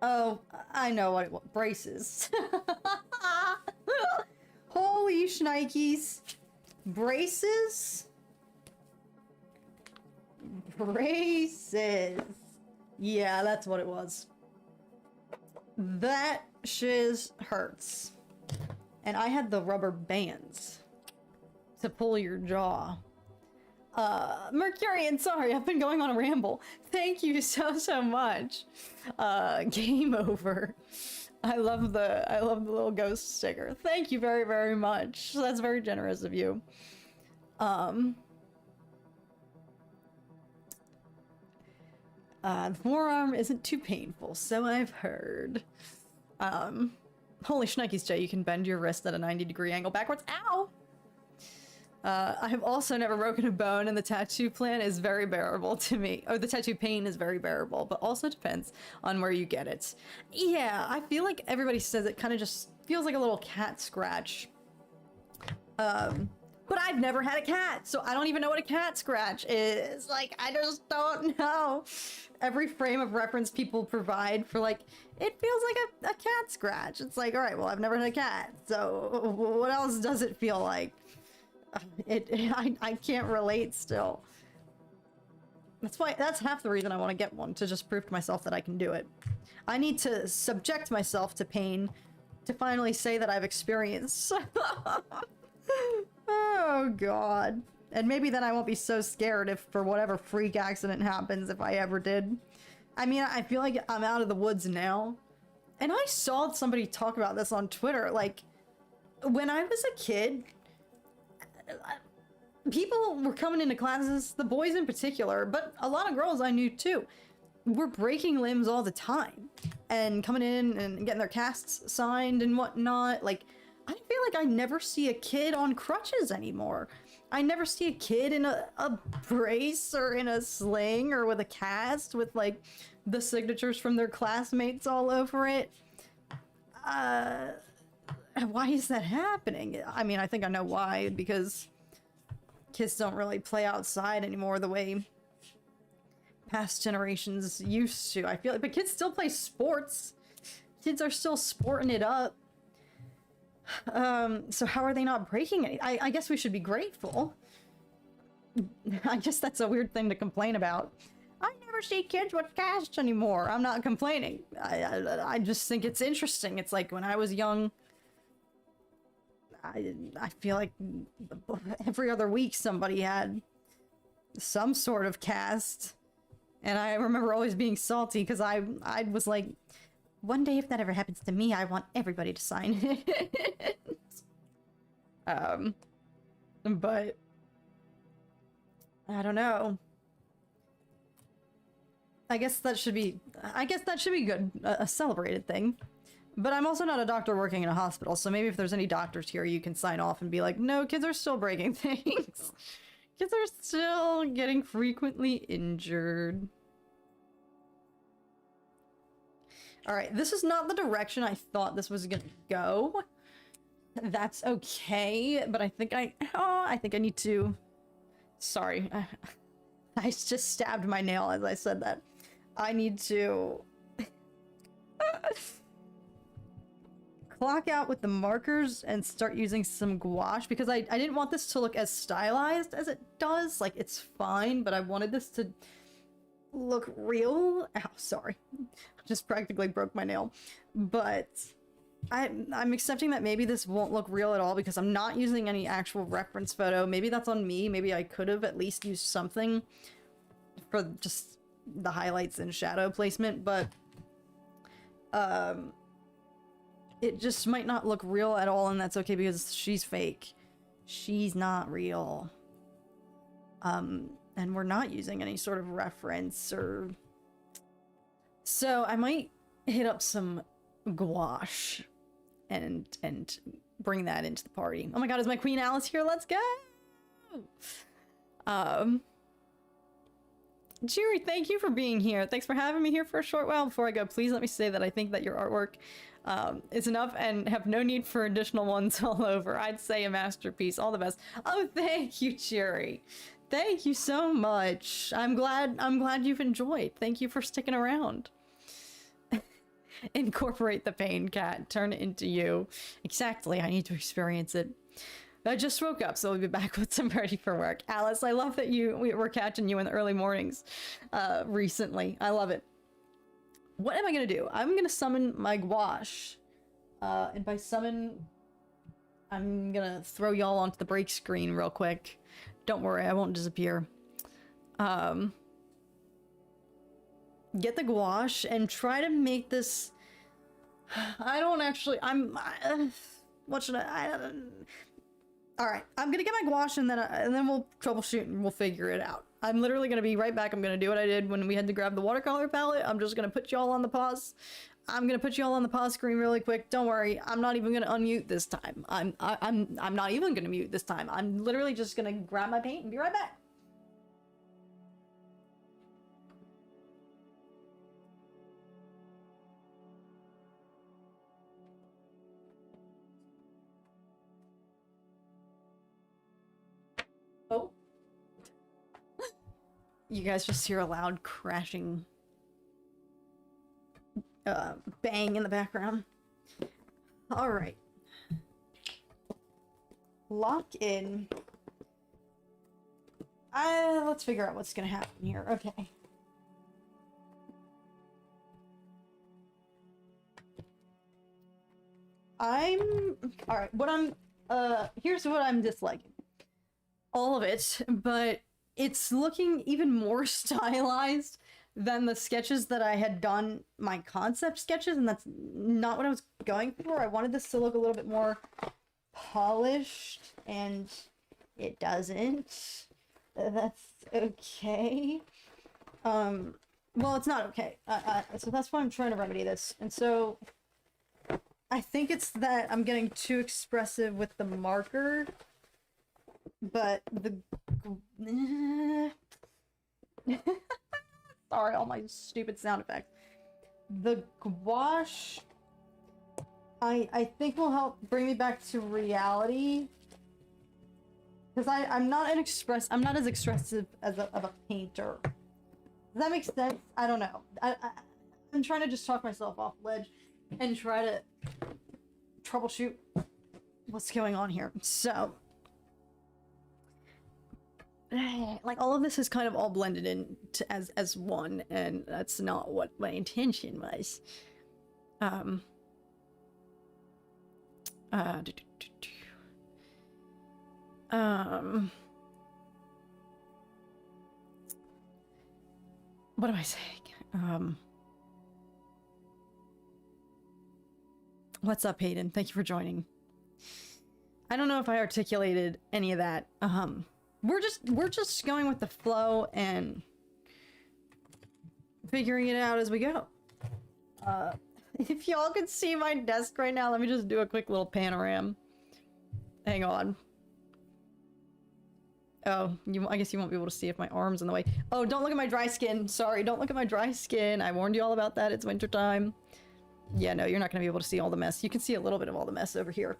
Oh, I know what it was. Braces. Holy shnikes. Braces? Braces. Yeah, that's what it was. That shiz hurts. And I had the rubber bands to pull your jaw. Mercurian, sorry, I've been going on a ramble. Thank you so much. Game over. I love the little ghost sticker. Thank you very much. That's very generous of you. The forearm isn't too painful, so I've heard. Holy shnikes, Jay, you can bend your wrist at a 90-degree angle backwards. Ow! I have also never broken a bone, and the tattoo plan is very bearable to me. Or the tattoo pain is very bearable, but also depends on where you get it. Yeah, I feel like everybody says it kind of just feels like a little cat scratch. But I've never had a cat, so I don't even know what a cat scratch is. Like, I just don't know. Every frame of reference people provide for, like, it feels like a cat scratch. It's like, all right, well, I've never had a cat, so what else does it feel like? I can't relate still. That's half the reason I want to get one, to just prove to myself that I can do it. I need to subject myself to pain to finally say that I've experienced. Oh god. And maybe then I won't be so scared if for whatever freak accident happens, if I ever did. I mean, I feel like I'm out of the woods now. And I saw somebody talk about this on Twitter. Like, when I was a kid, people were coming into classes, the boys in particular, but a lot of girls I knew too, were breaking limbs all the time. And coming in and getting their casts signed and whatnot. Like, I feel like I never see a kid on crutches anymore. I never see a kid in a brace or in a sling or with a cast with, like, the signatures from their classmates all over it. Why is that happening? I mean, I think I know why, because kids don't really play outside anymore the way past generations used to. I feel like, but kids still play sports. Kids are still sporting it up. So how are they not breaking it? I guess we should be grateful. I guess that's a weird thing to complain about. I never see kids with casts anymore. I'm not complaining. I just think it's interesting. It's like when I was young, I feel like every other week somebody had some sort of cast. And I remember always being salty because I was like, one day if that ever happens to me, I want everybody to sign it. But I don't know. I guess that should be good, a celebrated thing. But I'm also not a doctor working in a hospital, so maybe if there's any doctors here, you can sign off and be like, no, kids are still breaking things. Kids are still getting frequently injured. Alright, this is not the direction I thought this was gonna go. That's okay, but I think I think I need to... Sorry. I just stabbed my nail as I said that. I need to... clock out with the markers and start using some gouache, because I didn't want this to look as stylized as it does. Like, it's fine, but I wanted this to look real. Ow, sorry. Just practically broke my nail. But I'm accepting that maybe this won't look real at all because I'm not using any actual reference photo. Maybe that's on me. Maybe I could have at least used something for just the highlights and shadow placement, but it just might not look real at all, and that's okay because she's fake. She's not real. And we're not using any sort of reference or... So I might hit up some gouache and bring that into the party. Oh my god, is my Queen Alice here? Let's go! Jerry, thank you for being here. Thanks for having me here for a short while. Before I go, please let me say that I think that your artwork is enough and have no need for additional ones all over. I'd say a masterpiece. All the best. Oh, thank you, Jerry. Thank you so much. I'm glad you've enjoyed. Thank you for sticking around. Incorporate the pain, cat. Turn it into you. Exactly. I need to experience it. I just woke up, so we'll be back with some ready for work. Alice, I love that we're catching you in the early mornings recently. I love it. What am I gonna do? I'm gonna summon my gouache. And by summon, I'm gonna throw y'all onto the break screen real quick. Don't worry, I won't disappear. Get the gouache and try to make this... I don't actually... what should I... Alright, I'm gonna get my gouache and then we'll troubleshoot and we'll figure it out. I'm literally gonna be right back. I'm gonna do what I did when we had to grab the watercolor palette. I'm just gonna put y'all on the pause. I'm gonna put y'all on the pause screen really quick. Don't worry, I'm not even gonna unmute this time. I'm not even gonna mute this time. I'm literally just gonna grab my paint and be right back. Oh. You guys just hear a loud crashing bang in the background. All right. Lock in. Let's figure out what's gonna happen here. Okay. All right. Here's what I'm disliking. All of it, but it's looking even more stylized than the sketches that I had done, my concept sketches, and that's not what I was going for. I wanted this to look a little bit more polished, and it doesn't. That's okay. Well, it's not okay. So that's why I'm trying to remedy this. And so I think it's that I'm getting too expressive with the marker, but the... Sorry, all my stupid sound effects. The gouache, I think will help bring me back to reality. Because I'm not as expressive as of a painter. Does that make sense? I don't know. I'm trying to just talk myself off the ledge and try to troubleshoot what's going on here. So, like, all of this is kind of all blended in as one, and that's not what my intention was. What am I saying? What's up, Hayden? Thank you for joining. I don't know if I articulated any of that. We're just going with the flow and figuring it out as we go. If y'all could see my desk right now, let me just do a quick little panorama. Hang on. Oh, I guess you won't be able to see if my arm's in the way. Oh, don't look at my dry skin. Sorry, don't look at my dry skin. I warned you all about that. It's wintertime. Yeah, no, you're not going to be able to see all the mess. You can see a little bit of all the mess over here.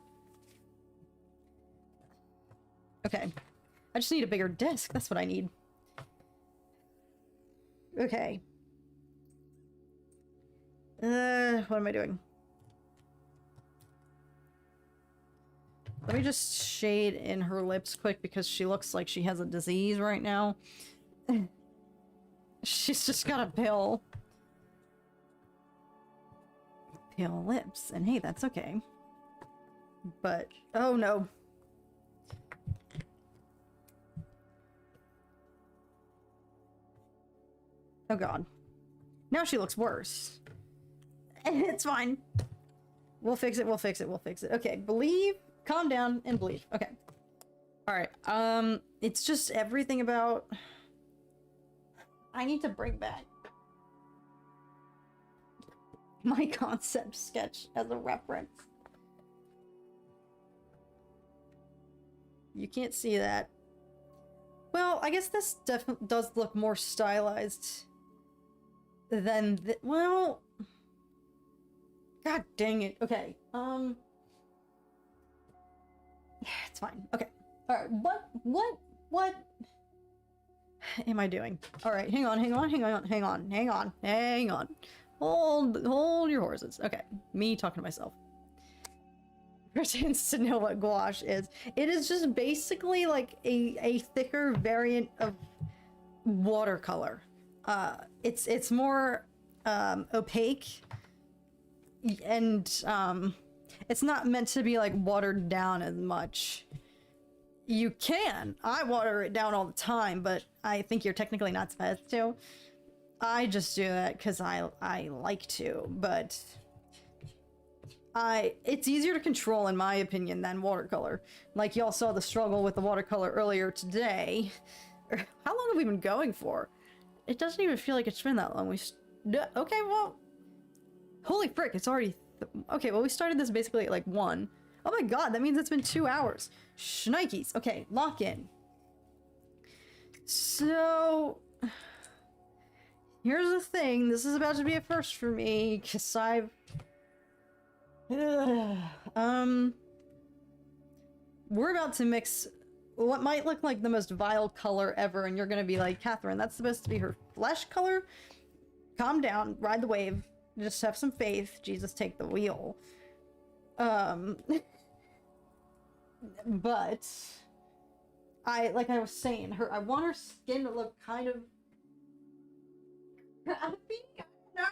Okay. I just need a bigger disc. That's what I need. Okay. What am I doing? Let me just shade in her lips quick because she looks like she has a disease right now. She's just got a pale lips, and hey, that's okay. But, oh no. Oh god. Now she looks worse. It's fine. We'll fix it, we'll fix it, we'll fix it. Okay, believe, calm down, and believe. Okay. Alright, it's just everything about... I need to bring back my concept sketch as a reference. You can't see that. Well, I guess this definitely does look more stylized than well... God dang it. Okay, it's fine. Okay. Alright, what am I doing? Alright, hang on. Hold your horses. Okay, me talking to myself. Pretends to know what gouache is. It is just basically like a thicker variant of watercolor. It's more opaque, and it's not meant to be like watered down as much. You can. I water it down all the time, but I think you're technically not supposed to. I just do that because I like to, but it's easier to control in my opinion than watercolor. Like y'all saw the struggle with the watercolor earlier today. How long have we been going for? It doesn't even feel like it's been that long. Okay, well, holy frick, it's already okay. Well, we started this basically at like 1. Oh my god, that means it's been 2 hours. Shnikes. Okay, lock in. So here's the thing. This is about to be a first for me because I've we're about to mix what might look like the most vile color ever, and you're gonna be like, Catherine, that's supposed to be her flesh color? Calm down, ride the wave, just have some faith, Jesus take the wheel. But like I was saying, I want her skin to look kind of crappy. No,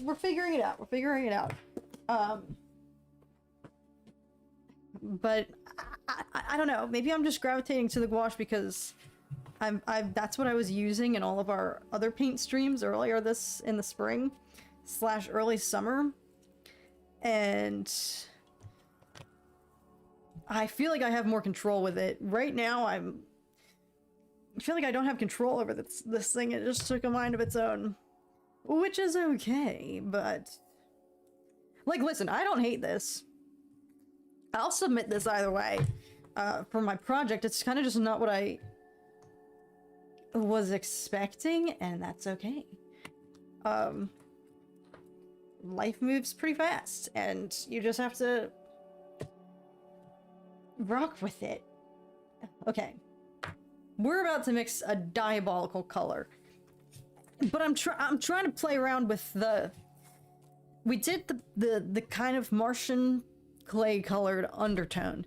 we're figuring it out. We're figuring it out. But I don't know. Maybe I'm just gravitating to the gouache because that's what I was using in all of our other paint streams earlier in the spring / early summer, and I feel like I have more control with it right now. I feel like I don't have control over this thing. It just took a mind of its own, which is okay, but like, listen, I don't hate this. I'll submit this either way. For my project, it's kind of just not what I was expecting, and that's okay. Life moves pretty fast, and you just have to rock with it. Okay. We're about to mix a diabolical color, but I'm trying to play around with we did the kind of Martian clay colored undertone.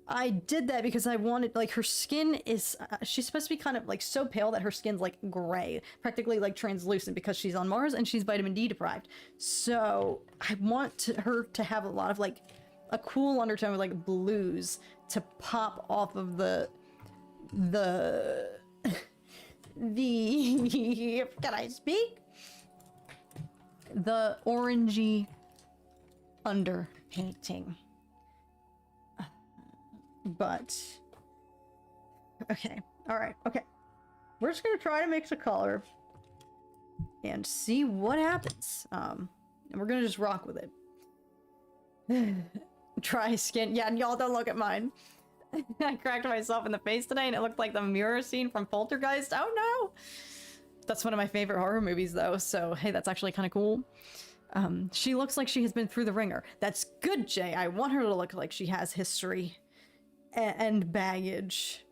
I did that because I wanted, like, her skin is she's supposed to be kind of like so pale that her skin's like gray, practically like translucent, because she's on Mars and she's vitamin D deprived. So I want her to have a lot of like a cool undertone with like blues to pop off of the can I speak? The orangey underpainting. But okay, all right, okay. We're just gonna try to mix a color and see what happens. And we're gonna just rock with it. Dry skin. Yeah, and y'all don't look at mine. I cracked myself in the face today and it looked like the mirror scene from Poltergeist. Oh no! That's one of my favorite horror movies though, so hey, that's actually kind of cool. She looks like she has been through the ringer. That's good, Jay. I want her to look like she has history and baggage.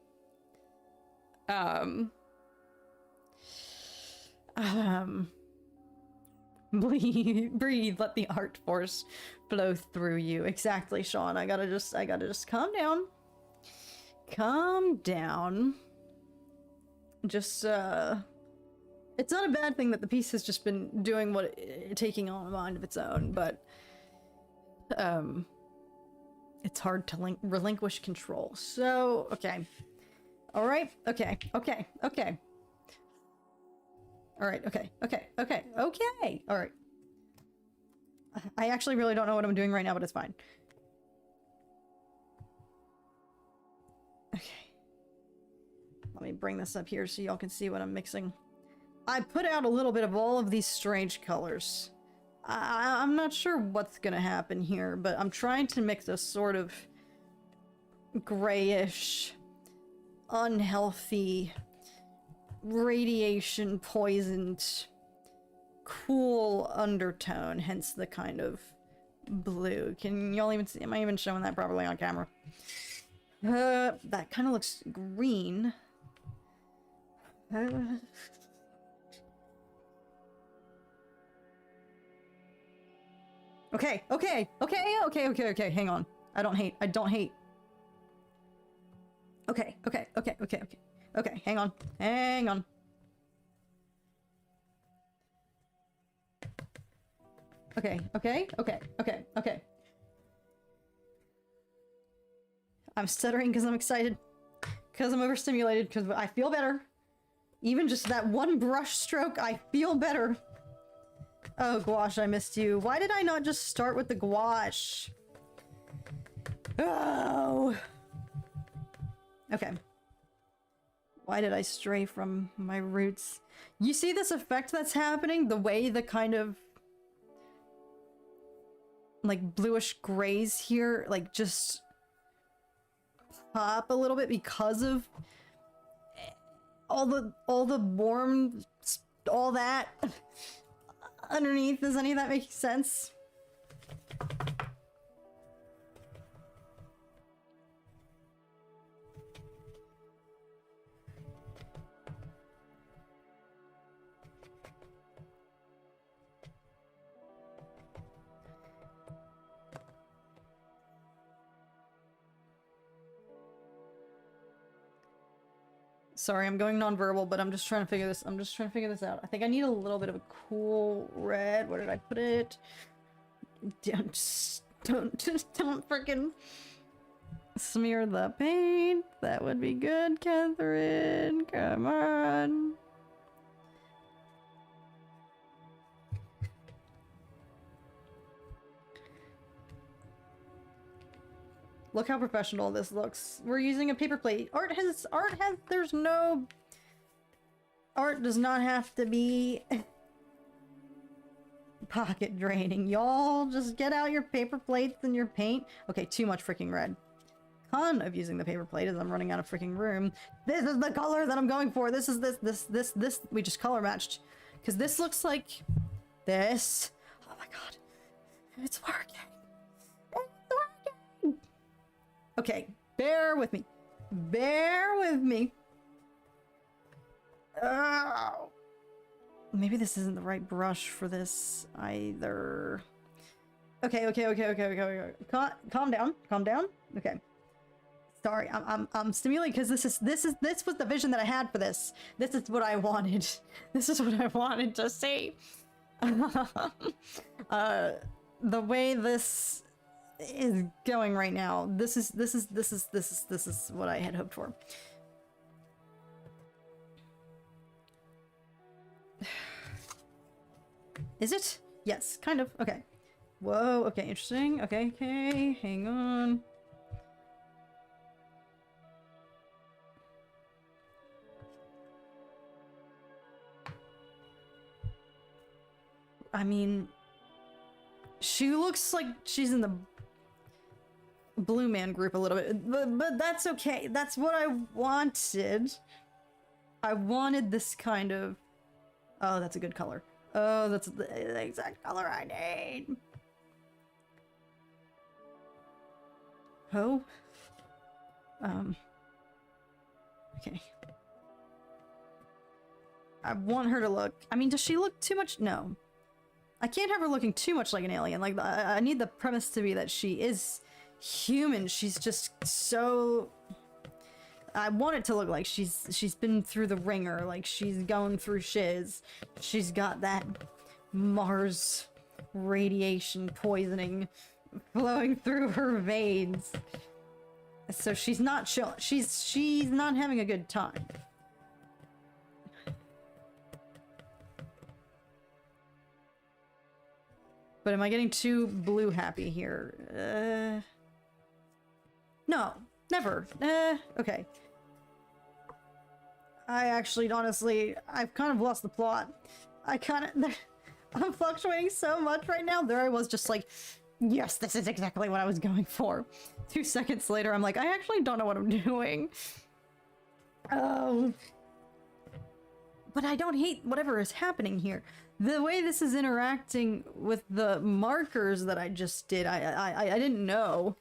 Breathe, let the art force flow through you. Exactly, Sean. I gotta just calm down. Calm down. Just, it's not a bad thing that the piece has just been doing taking on a mind of its own, but, it's hard to relinquish control. So, okay. Alright, okay. Alright, okay. Alright. I actually really don't know what I'm doing right now, but it's fine. Okay. Let me bring this up here so y'all can see what I'm mixing. I put out a little bit of all of these strange colors. I'm not sure what's gonna happen here, but I'm trying to mix a sort of grayish, unhealthy, radiation poisoned, cool undertone, hence the kind of blue. Can y'all even see? Am I even showing that properly on camera? That kind of looks green. Okay. Hang on. I don't hate. Okay. Okay, hang on. Okay. I'm stuttering because I'm excited. Because I'm overstimulated, because I feel better. Even just that one brush stroke, I feel better. Oh, gouache, I missed you. Why did I not just start with the gouache? Oh. Okay. Why did I stray from my roots? You see this effect that's happening? The way the kind of like bluish grays here, like just pop a little bit because of all the warm, all that underneath. Does any of that make sense? Sorry, I'm going nonverbal, but I'm just trying to figure this. Out. I think I need a little bit of a cool red. Where did I put it? Don't freaking smear the paint. That would be good, Catherine. Come on. Look how professional this looks. We're using a paper plate. Art does not have to be pocket draining. Y'all just get out your paper plates and your paint. Okay, too much freaking red. Con of using the paper plate is I'm running out of freaking room. This is the color that I'm going for. This. We just color matched. Because this looks like this. Oh my god. It's working. Okay, bear with me. Oh. Maybe this isn't the right brush for this either. Okay. Calm down. Okay. Sorry, I'm stimulated because this was the vision that I had for this. This is what I wanted. This is what I wanted to see. The way this is going right now. This is what I had hoped for. Is it? Yes, kind of. Okay. Whoa, okay, interesting. Okay, hang on. I mean, she looks like she's in the Blue Man group a little bit, but that's okay. That's what I wanted. I wanted this kind of... Oh, that's a good color. Oh, that's the exact color I need. Oh. Okay. I want her to look... I mean, does she look too much? No. I can't have her looking too much like an alien. Like, I need the premise to be that she is human. She's just so... I want it to look like she's been through the ringer, like she's going through shiz. She's got that Mars radiation poisoning flowing through her veins. So she's not chill. She's not having a good time. But am I getting too blue happy here? No, never. Okay. I actually, honestly, I've kind of lost the plot. I'm fluctuating so much right now. There I was just like, yes, this is exactly what I was going for. 2 seconds later, I'm like, I actually don't know what I'm doing. Oh. But I don't hate whatever is happening here. The way this is interacting with the markers that I just did, I didn't know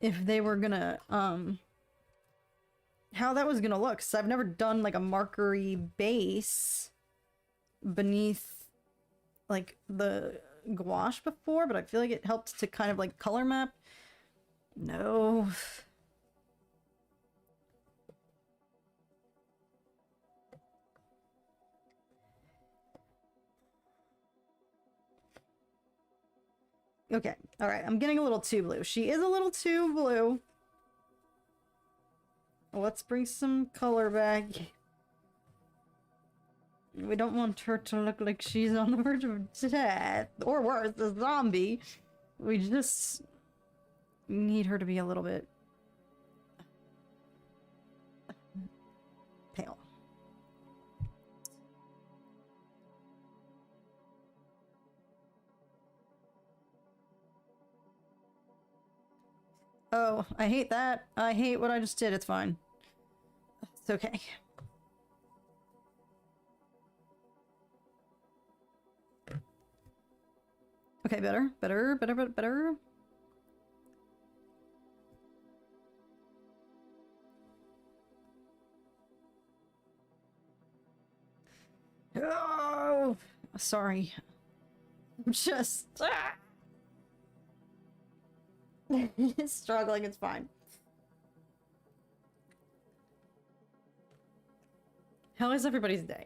if they were gonna, how that was gonna look, because I've never done like a markery base beneath like the gouache before, but I feel like it helped to kind of like color map. No. Okay, alright, I'm getting a little too blue. She is a little too blue. Let's bring some color back. We don't want her to look like she's on the verge of death. Or worse, a zombie. We just need her to be a little bit pale. Oh, I hate that. I hate what I just did. It's fine. It's okay. Okay, better. Better. Oh, sorry. I'm just... struggling, it's fine. How is everybody's day?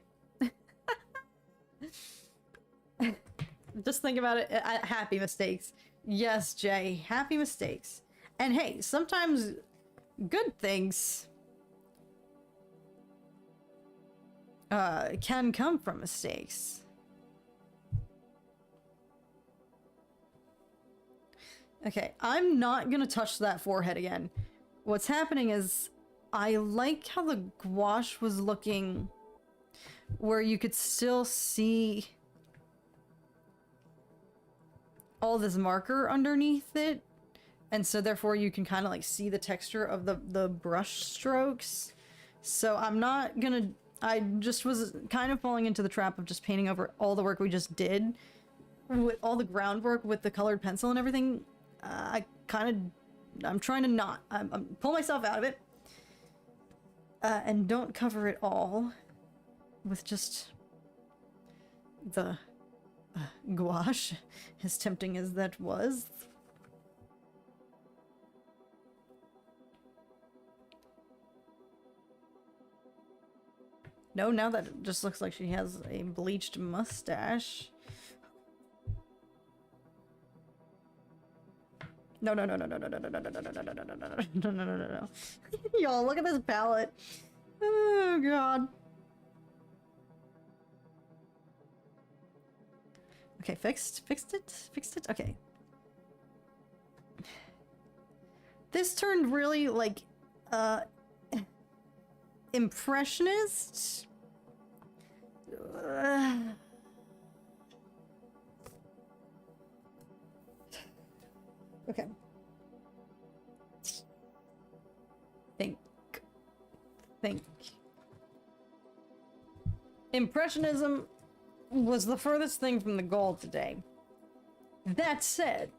Just think about it. Happy mistakes. Yes, Jay. Happy mistakes. And hey, sometimes good things can come from mistakes. Okay, I'm not gonna touch that forehead again. What's happening is, I like how the gouache was looking where you could still see all this marker underneath it. And so therefore you can kind of like see the texture of the brush strokes. So I'm not gonna, I just was kind of falling into the trap of just painting over all the work we just did. With all the groundwork with the colored pencil and everything. I'm trying to not, I'm pull myself out of it. And don't cover it all with just the gouache, as tempting as that was. No, now that it just looks like she has a bleached mustache. No. Y'all, look at this palette. Oh, God. Okay, fixed it? Okay. This turned really, like, impressionist? Okay. Think. Impressionism was the furthest thing from the goal today. That said,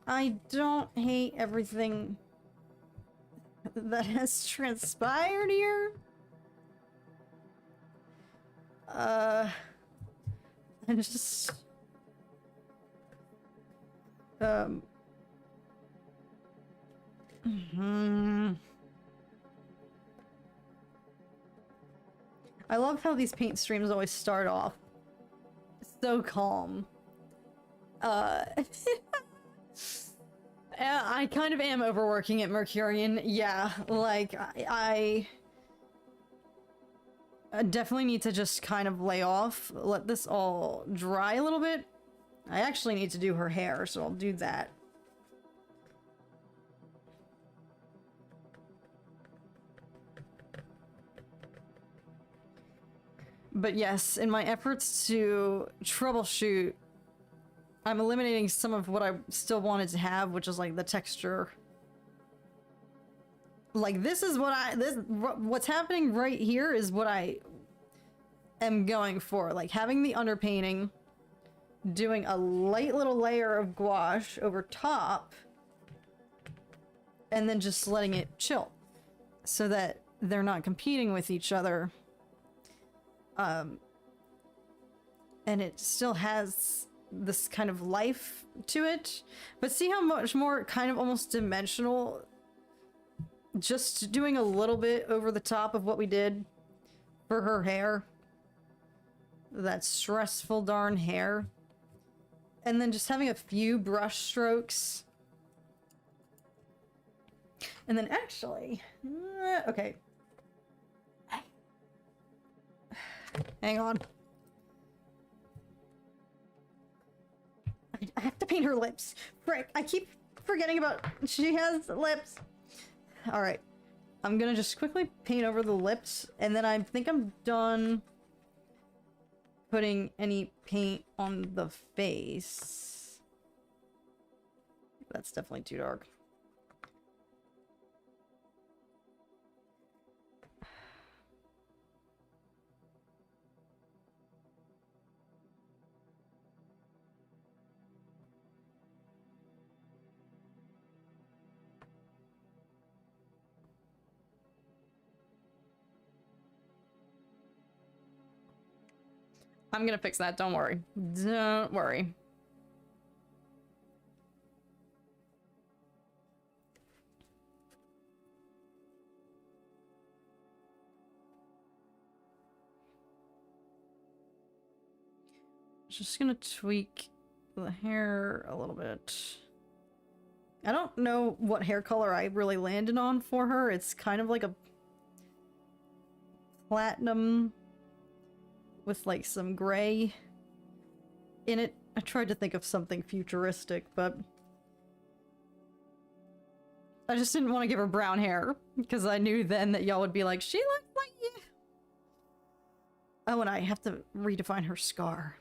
I don't hate everything that has transpired here. I'm just... I love how these paint streams always start off so calm. I kind of am overworking at Mercurian. Yeah, like, I definitely need to just kind of lay off, let this all dry a little bit. I actually need to do her hair, so I'll do that. But yes, in my efforts to troubleshoot, I'm eliminating some of what I still wanted to have, which is like the texture. Like this is what what's happening right here is what I am going for. Like having the underpainting, doing a light little layer of gouache over top, and then just letting it chill so that they're not competing with each other. And it still has this kind of life to it, but see how much more kind of almost dimensional, just doing a little bit over the top of what we did for her hair, that stressful darn hair, and then just having a few brush strokes, and then actually, okay, hang on. I have to paint her lips. Frick, I keep forgetting about she has lips. Alright. I'm gonna just quickly paint over the lips, and then I think I'm done putting any paint on the face. That's definitely too dark. I'm gonna fix that, don't worry. Don't worry. Just gonna tweak the hair a little bit. I don't know what hair color I really landed on for her. It's kind of like a platinum with like some gray in it. I tried to think of something futuristic, but I just didn't want to give her brown hair because I knew then that y'all would be like, she looks like you. Oh, and I have to redefine her scar.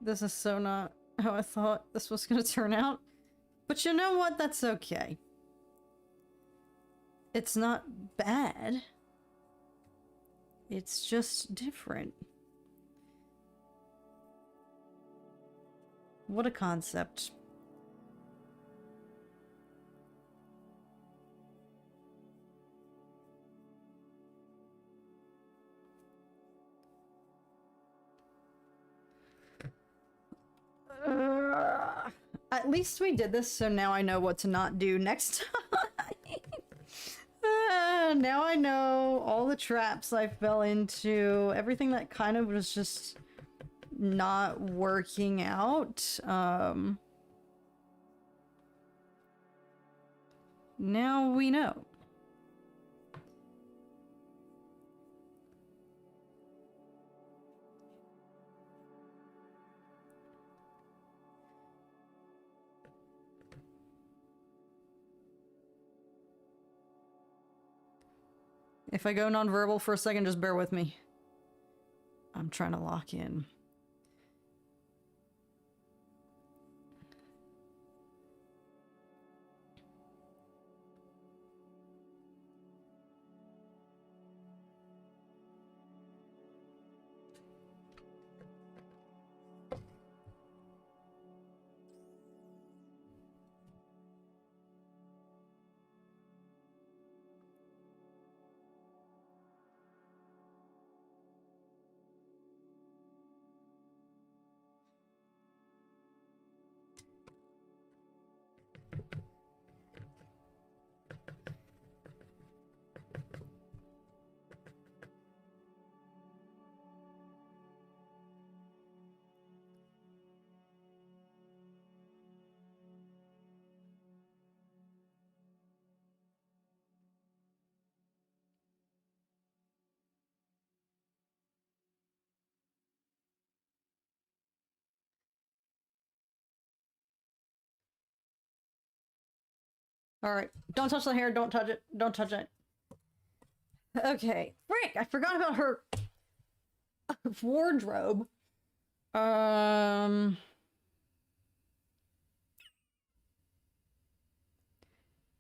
This is so not how I thought this was gonna turn out. But you know what? That's okay. It's not bad. It's just different. What a concept. At least we did this, so now I know what to not do next time. Now I know all the traps I fell into, everything that kind of was just not working out. Now we know. If I go nonverbal for a second, just bear with me. I'm trying to lock in. Alright, don't touch the hair, don't touch it, don't touch it. Okay, frick, I forgot about her wardrobe.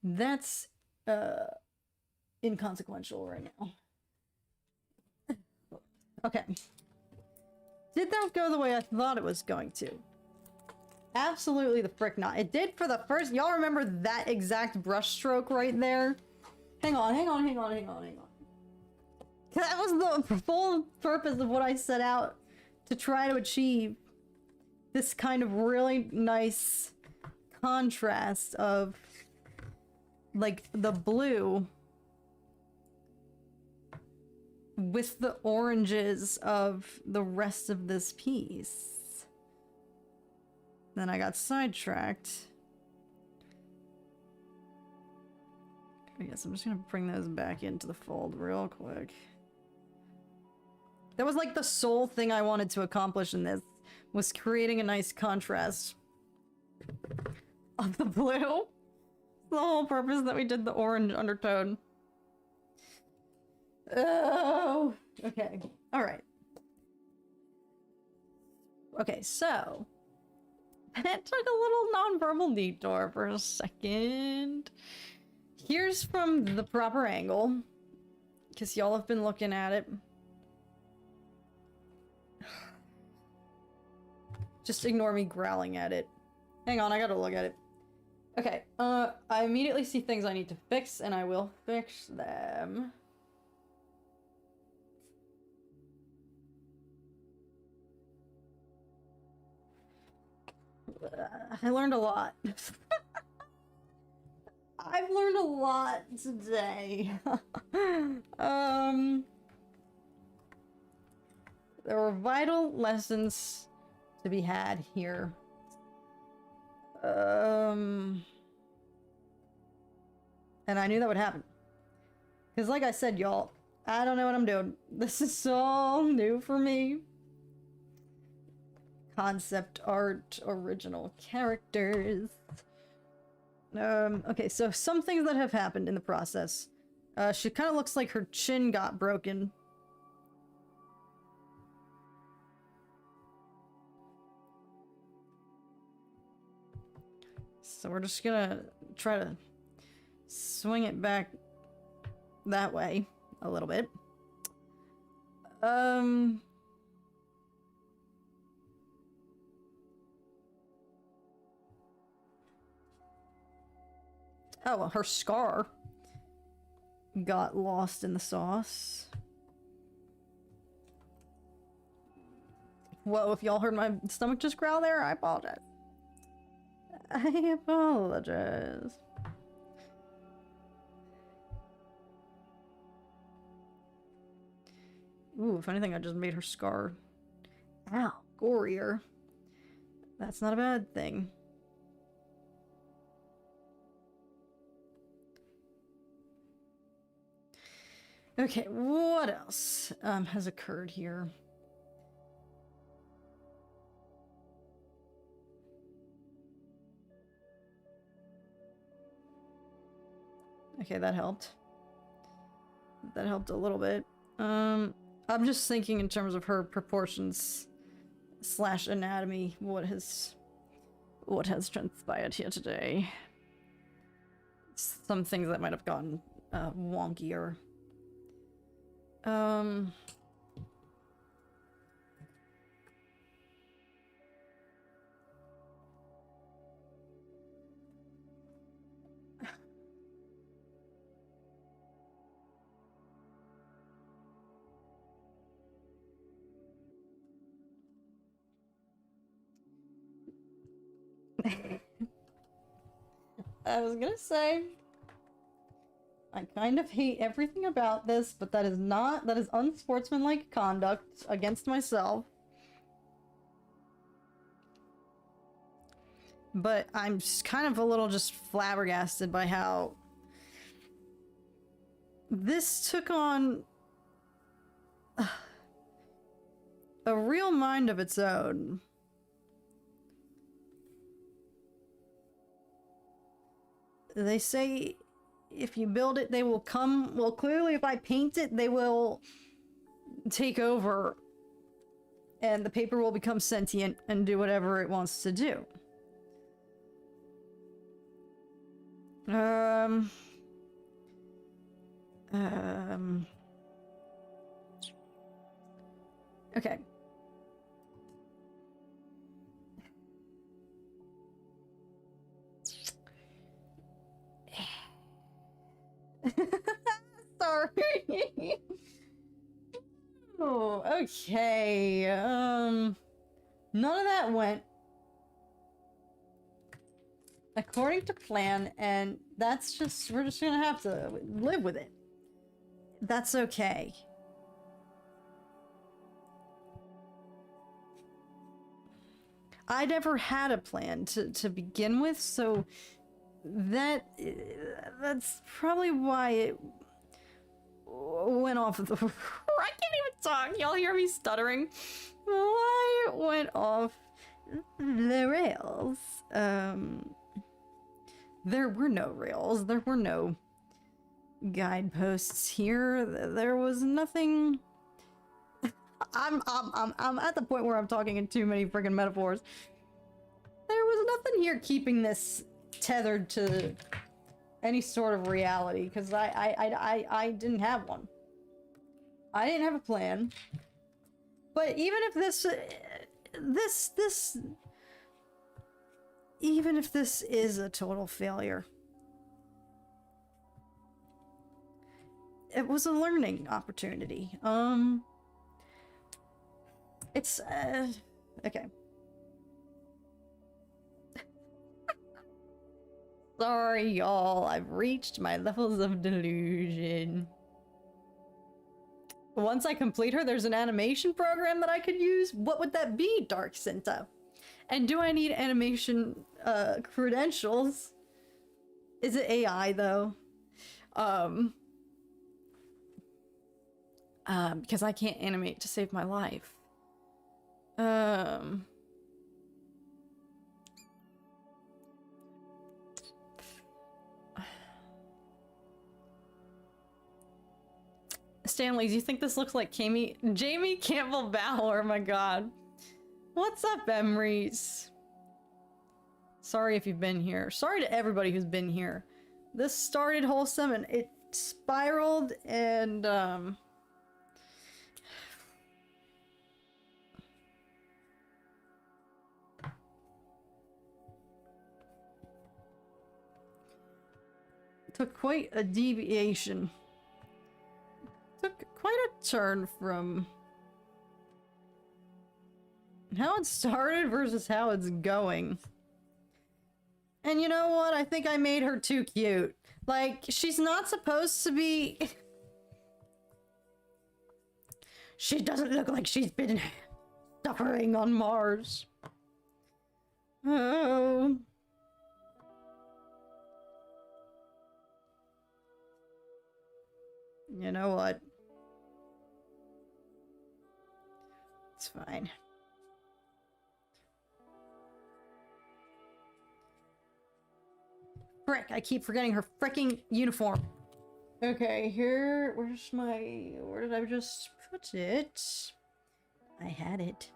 That's, inconsequential right now. Okay. Did that go the way I thought it was going to? Absolutely the frick not. It did for the first- y'all remember that exact brush stroke right there? Hang on. That was the full purpose of what I set out to try to achieve. This kind of really nice contrast of, like, the blue with the oranges of the rest of this piece. Then I got sidetracked. I guess I'm just gonna bring those back into the fold real quick. That was like the sole thing I wanted to accomplish in this, was creating a nice contrast of the blue. The whole purpose that we did the orange undertone. Oh, okay. Alright. Okay, so that took a little nonverbal detour for a second. Here's from the proper angle, because y'all have been looking at it. Just ignore me growling at it. Hang on, I gotta look at it. Okay, I immediately see things I need to fix, and I will fix them. I learned a lot. I've learned a lot today. There were vital lessons to be had here. And I knew that would happen. Because like I said, y'all, I don't know what I'm doing. This is all new for me. Concept art, original characters. Okay, so some things that have happened in the process. She kind of looks like her chin got broken. So we're just gonna try to swing it back that way a little bit. Oh, well, her scar got lost in the sauce. Whoa, if y'all heard my stomach just growl there, I apologize. I apologize. Ooh, if anything, I just made her scar. Ow, gorier. That's not a bad thing. Okay, what else has occurred here? Okay, that helped. That helped a little bit. I'm just thinking in terms of her proportions slash anatomy, what has transpired here today. Some things that might have gotten wonkier. I was gonna say, I kind of hate everything about this, but that is unsportsmanlike conduct against myself. But I'm just kind of a little just flabbergasted by how this took on a real mind of its own. They say if you build it, they will come. Well, clearly, if I paint it, they will take over. And the paper will become sentient and do whatever it wants to do. Okay. Sorry. Oh, okay. None of that went according to plan, and that's just, we're just gonna have to live with it. That's okay. I never had a plan to begin with, so that's probably why it went off the... I can't even talk. Y'all hear me stuttering? Why it went off the rails. There were no rails. There were no guideposts here. There was nothing... I'm at the point where I'm talking in too many friggin' metaphors. There was nothing here keeping this tethered to any sort of reality, because I didn't have one. I didn't have a plan. But even if even if this is a total failure, it was a learning opportunity. It's okay. Sorry, y'all. I've reached my levels of delusion. Once I complete her, there's an animation program that I could use. What would that be, Dark Cinta? And do I need animation credentials? Is it AI though? Because I can't animate to save my life. Stanley, do you think this looks like Jamie Campbell Bower? Oh my god. What's up, Emeries? Sorry if you've been here. Sorry to everybody who's been here. This started wholesome and it spiraled and took quite a deviation. Took quite a turn from how it started versus how it's going. And you know what? I think I made her too cute. Like, she's not supposed to be... She doesn't look like she's been suffering on Mars. Oh... You know what? It's fine. Frick, I keep forgetting her fricking uniform. Okay, here, where's my, where did I just put it? I had it.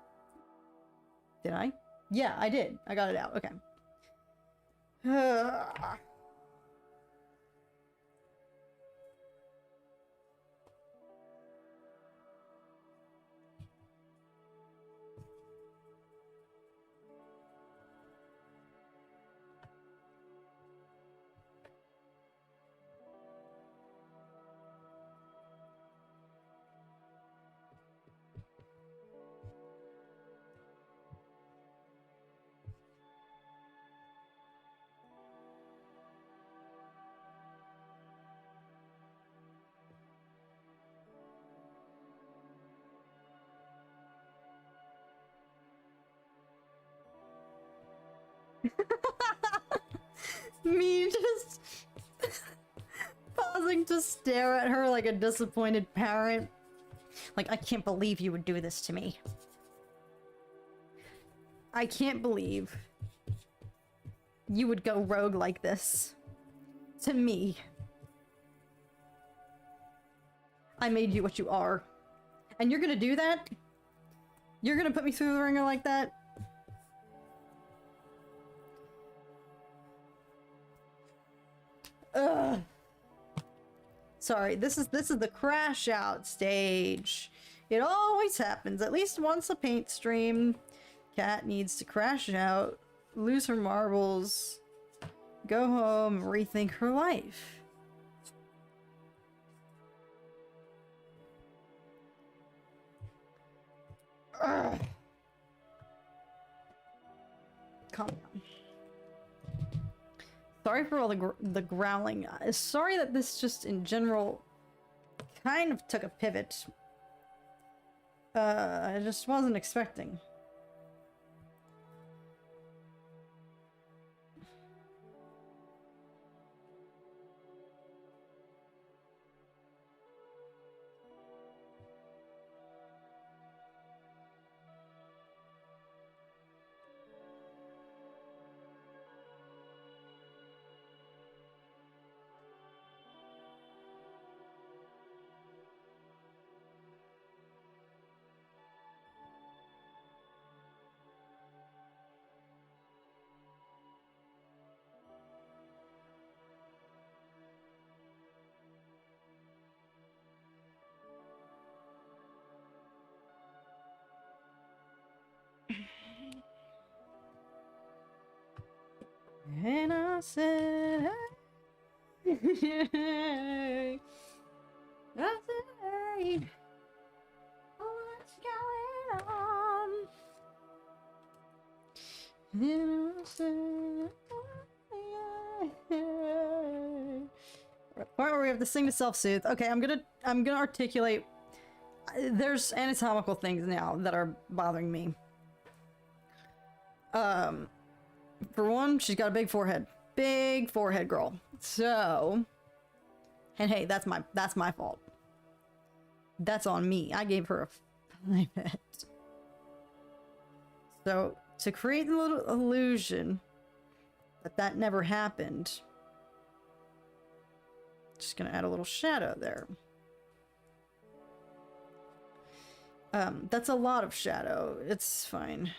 Did I? Yeah, I did. I got it out. Okay. Me just pausing to stare at her like a disappointed parent. Like, I can't believe you would do this to me. I can't believe you would go rogue like this. To me. I made you what you are. And you're gonna do that? You're gonna put me through the ringer like that? Ugh. Sorry, this is the crash out stage. It always happens at least once a paint stream. Cat needs to crash out, lose her marbles, go home, rethink her life. Ugh. Calm down. Sorry for all the growling. Sorry that this just in general kind of took a pivot. I just wasn't expecting. And I said, hey. I said, hey. What's going on? And I said, hey. Point where we have to sing to self-soothe. Okay, I'm gonna articulate. There's anatomical things now that are bothering me. For one, she's got a big forehead. Big forehead girl. So, and hey, that's my fault. That's on me. I gave her a 5. So, to create a little illusion that never happened, just gonna add a little shadow there. That's a lot of shadow. It's fine.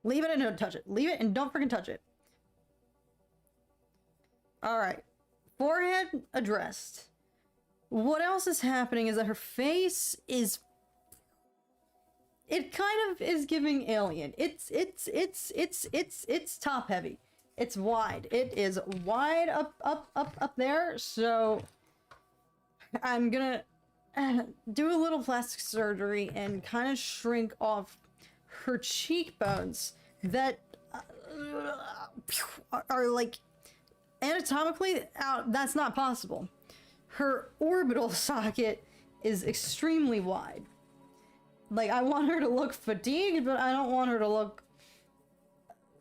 Leave it and don't touch it. Leave it and don't freaking touch it. Alright. Forehead addressed. What else is happening is that her face is... It kind of is giving alien. It's top heavy. It's wide. It is wide up there, so... I'm gonna do a little plastic surgery and kind of shrink off her cheekbones that are like anatomically out. That's not possible. Her orbital socket is extremely wide. Like, I want her to look fatigued, but I don't want her to look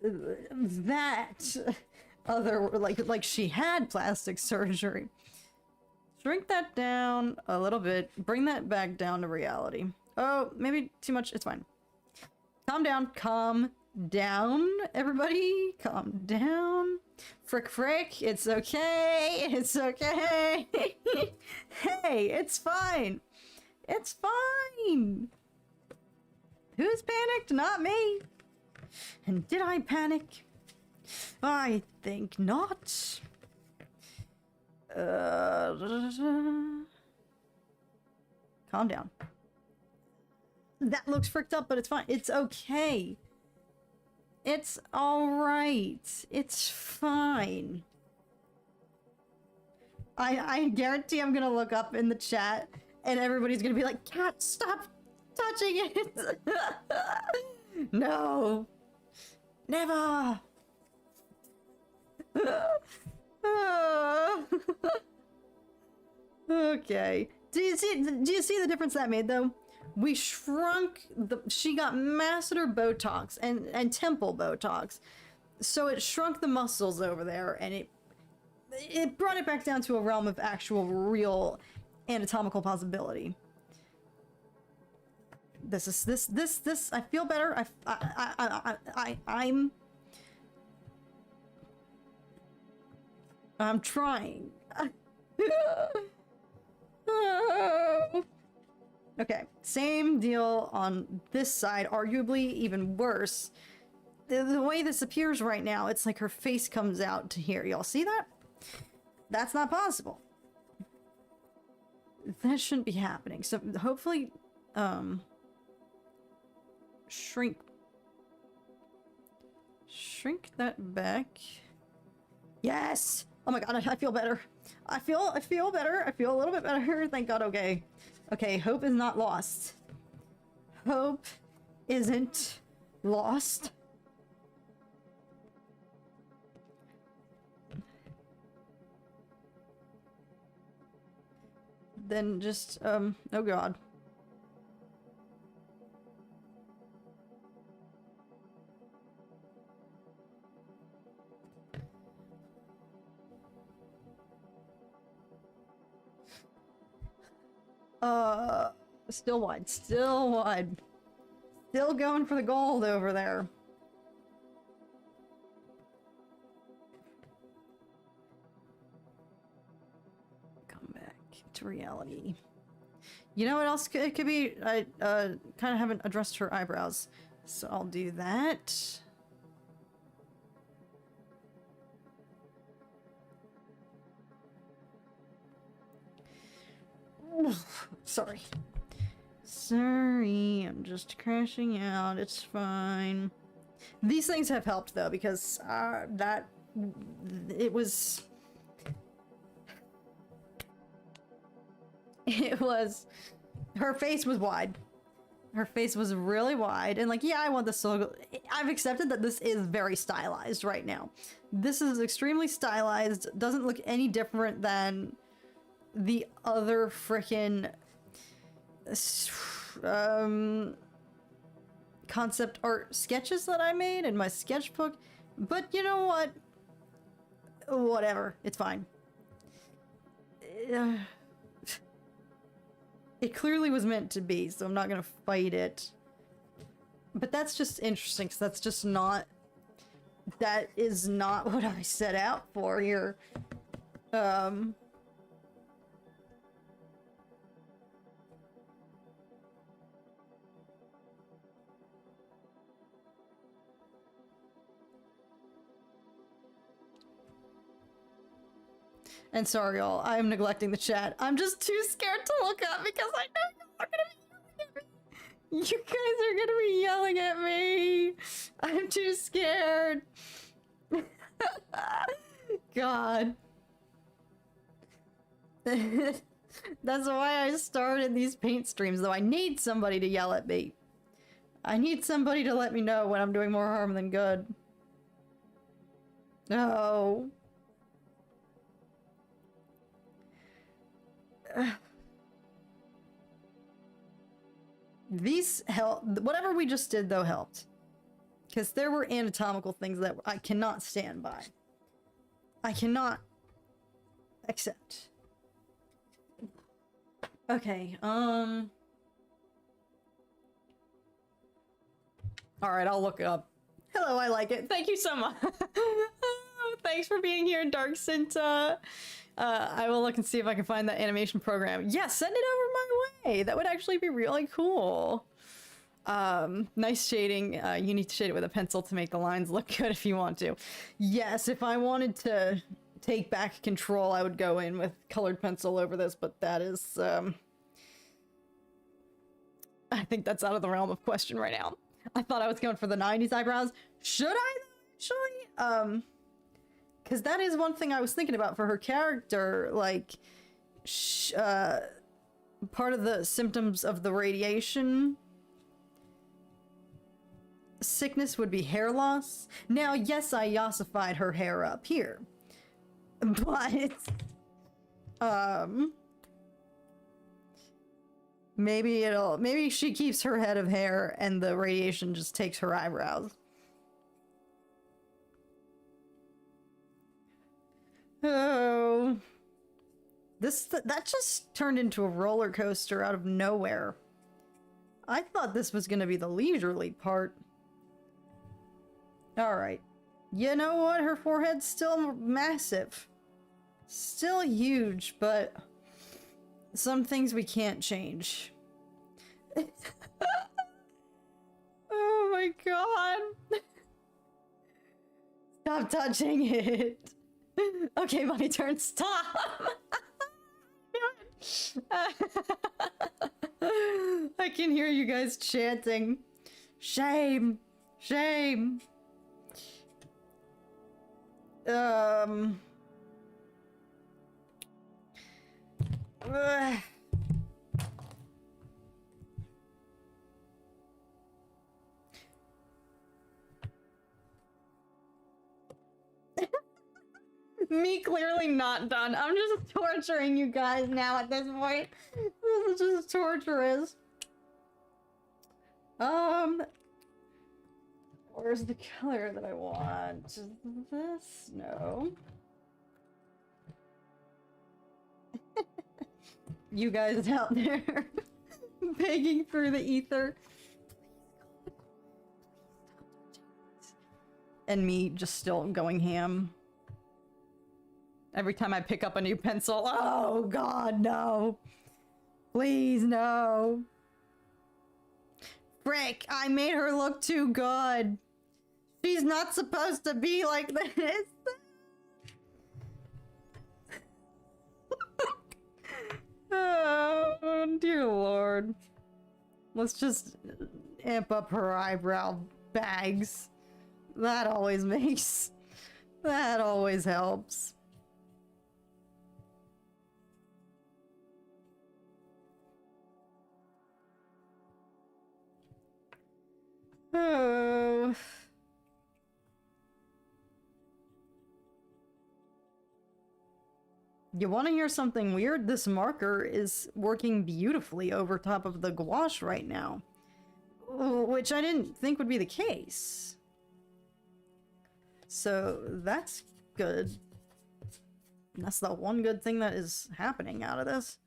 that other, like she had plastic surgery. Shrink that down a little bit. Bring that back down to reality. Oh, maybe too much. It's fine. Calm down. Calm down, everybody. Calm down. Frick, frick. It's okay. It's okay. Hey, it's fine. It's fine. Who's panicked? Not me. And did I panic? I think not. Calm down. That looks fricked up, but it's fine. It's okay. It's alright. It's fine. I guarantee I'm gonna look up in the chat and everybody's gonna be like, Cat, stop touching it! No! Never! Okay. Do you see the difference that made though? We shrunk she got masseter Botox and temple Botox. So it shrunk the muscles over there and it brought it back down to a realm of actual real anatomical possibility. This I feel better. I'm trying. Okay, same deal on this side, arguably even worse. The way this appears right now, it's like her face comes out to here. Y'all see that? That's not possible. That shouldn't be happening. So hopefully, shrink that back. Yes! Oh my god, I feel better. I feel better. I feel a little bit better. Thank god. Okay. Okay, hope is not lost. Hope isn't lost. Then just, oh god. Still wide, still wide. Still going for the gold over there. Come back to reality. You know what else it could be? I kind of haven't addressed her eyebrows, so I'll do that. Sorry. Sorry, I'm just crashing out. It's fine. These things have helped though, because it was her face was wide. Her face was really wide, and like, yeah, I want this so. I've accepted that this is very stylized right now. This is extremely stylized. Doesn't look any different than the other frickin' concept art sketches that I made in my sketchbook. But you know what? Whatever. It's fine. It clearly was meant to be, so I'm not gonna fight it. But that's just interesting, because that's just not... That is not what I set out for here. And sorry, y'all, I'm neglecting the chat. I'm just too scared to look up because I know you're gonna be yelling at me. You guys are gonna be yelling at me. I'm too scared. God. That's why I started these paint streams, though. I need somebody to yell at me. I need somebody to let me know when I'm doing more harm than good. No. These help. Whatever we just did though helped, Because there were anatomical things that I cannot stand by. I cannot accept. Okay, alright, I'll look it up. Hello, I like it. Thank you so much. Thanks for being here, Dark Sinta. I will look and see if I can find that animation program. Yeah, send it over my way. That would actually be really cool. Nice shading. You need to shade it with a pencil to make the lines look good if you want to. Yes, if I wanted to take back control, I would go in with colored pencil over this, but that is, I think that's out of the realm of question right now. I thought I was going for the 90s eyebrows. Should I, actually? Because that is one thing I was thinking about for her character, like, part of the symptoms of the radiation sickness would be hair loss. Now, yes, I ossified her hair up here, but maybe she keeps her head of hair and the radiation just takes her eyebrows. Oh, that just turned into a roller coaster out of nowhere. I thought this was gonna be the leisurely part. Alright. You know what? Her forehead's still massive. Still huge, but some things we can't change. Oh my god. Stop touching it. Okay, my turn. Stop. I can hear you guys chanting. Shame. Shame. Me clearly not done. I'm just torturing you guys now at this point. This is just torturous. Where's the color that I want? Is this? No. You guys out there begging through the ether. And me just still going ham. Every time I pick up a new pencil, oh god, no. Please, no. Frick, I made her look too good. She's not supposed to be like this. Oh, dear lord. Let's just amp up her eyebrow bags. That always helps. Oh. You want to hear something weird? This marker is working beautifully over top of the gouache right now. Which I didn't think would be the case. So that's good. That's the one good thing that is happening out of this.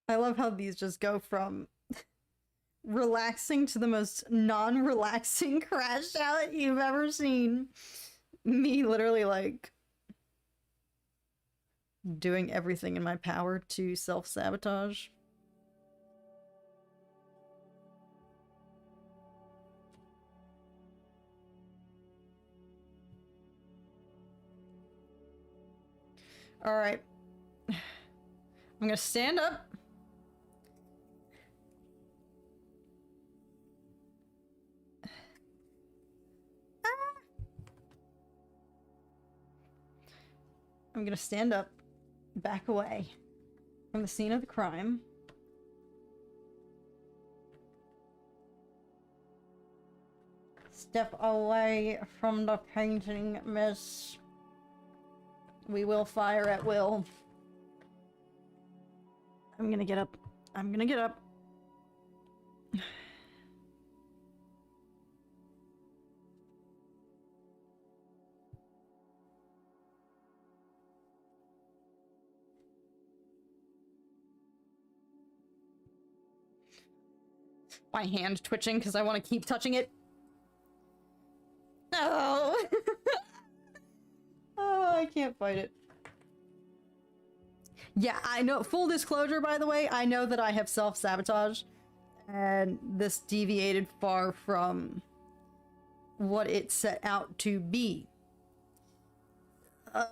I love how these just go from relaxing to the most non-relaxing crash out you've ever seen. Me literally like doing everything in my power to self-sabotage. All right. I'm gonna stand up. I'm gonna stand up, back away from the scene of the crime. step away from the painting, miss. We will fire at will. I'm gonna get up. I'm gonna get up. My hand twitching because I want to keep touching it. No! Oh, I can't fight it. Yeah, I know. Full disclosure, by the way, I know that I have self-sabotage. And this deviated far from what it set out to be.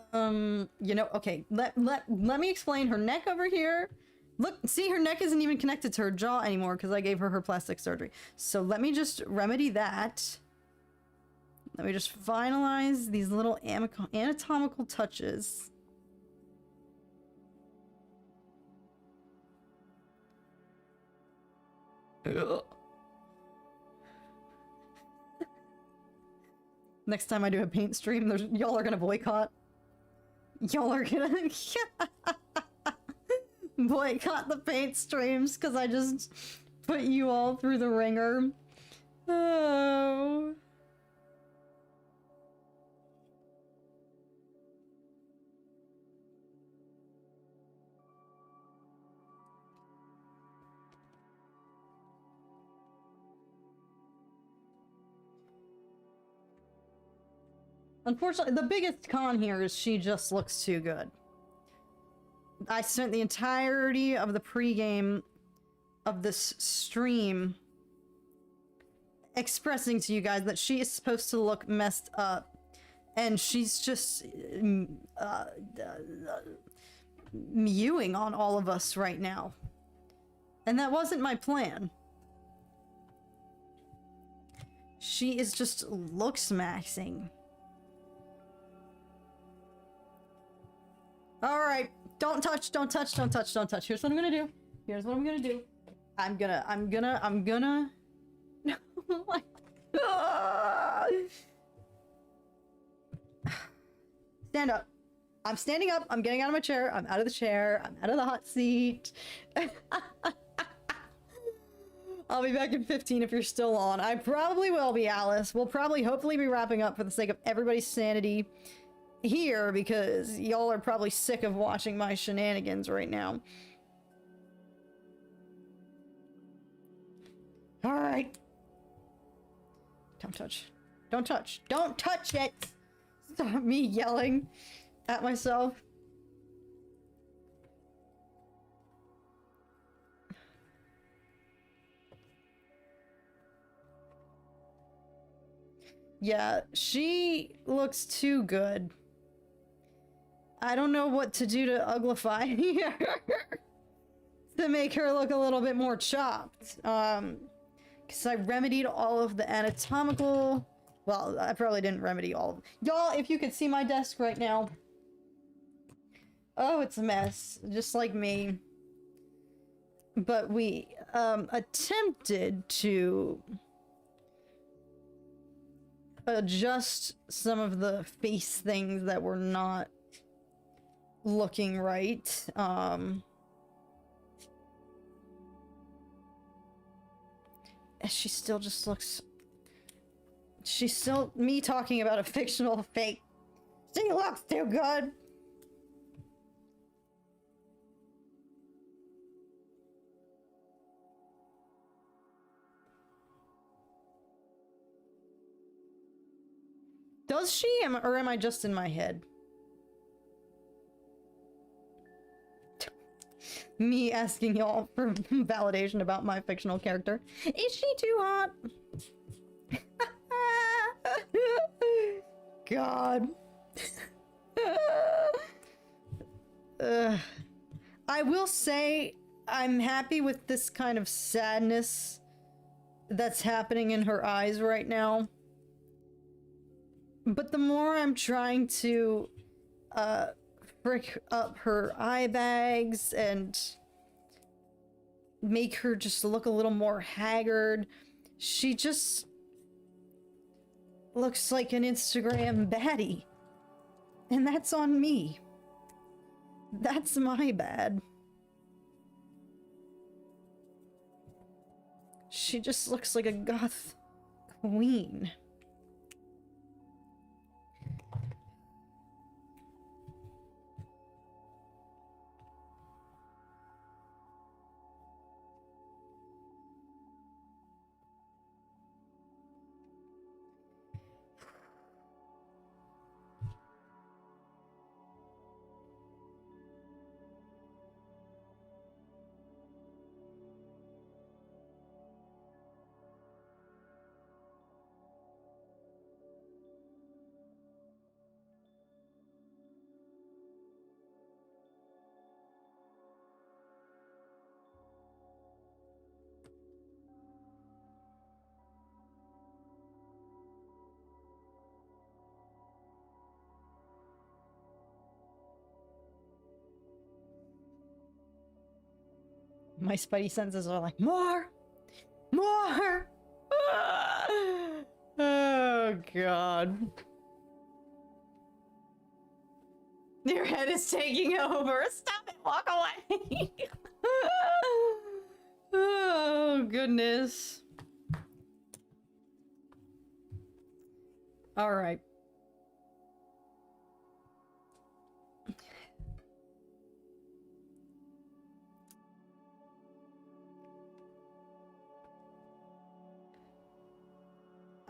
You know, okay, let me explain. Her neck over here. Look, see, her neck isn't even connected to her jaw anymore because I gave her plastic surgery. So let me just remedy that. Let me just finalize these little anatomical touches. Next time I do a paint stream, y'all are gonna boycott. Y'all are gonna boycott the paint streams because I just put you all through the ringer. Oh. Unfortunately, the biggest con here is she just looks too good. I spent the entirety of the pregame of this stream expressing to you guys that she is supposed to look messed up, and she's just mewing on all of us right now. And that wasn't my plan. She is just looks-maxing. Alright, don't touch, don't touch, don't touch, don't touch. Here's what I'm gonna do. Here's what I'm gonna do. I'm gonna... Oh my God. Stand up. I'm standing up. I'm getting out of my chair. I'm out of the chair. I'm out of the hot seat. I'll be back in 15 if you're still on. I probably will be, Alice. We'll probably hopefully be wrapping up for the sake of everybody's sanity here because y'all are probably sick of watching my shenanigans right now. All right. Don't touch. Don't touch. Don't touch it! Stop me yelling at myself. Yeah, she looks too good. I don't know what to do to uglify here to make her look a little bit more chopped. Because I remedied all of the anatomical... Well, I probably didn't remedy all of them. Y'all, if you could see my desk right now. Oh, it's a mess. Just like me. But we attempted to adjust some of the face things that were not looking right. She still just looks... She's still... Me talking about a fictional fake. She looks too good! Does she? Or am I just in my head? Me asking y'all for validation about my fictional character. Is she too hot? God. I will say I'm happy with this kind of sadness that's happening in her eyes right now. But the more I'm trying to frick up her eye bags and make her just look a little more haggard, she just looks like an Instagram baddie. And that's on me. That's my bad. She just looks like a goth queen. My spidey senses are like, more! More! Oh, God. Your head is taking over. Stop it! Walk away! Oh, goodness. All right.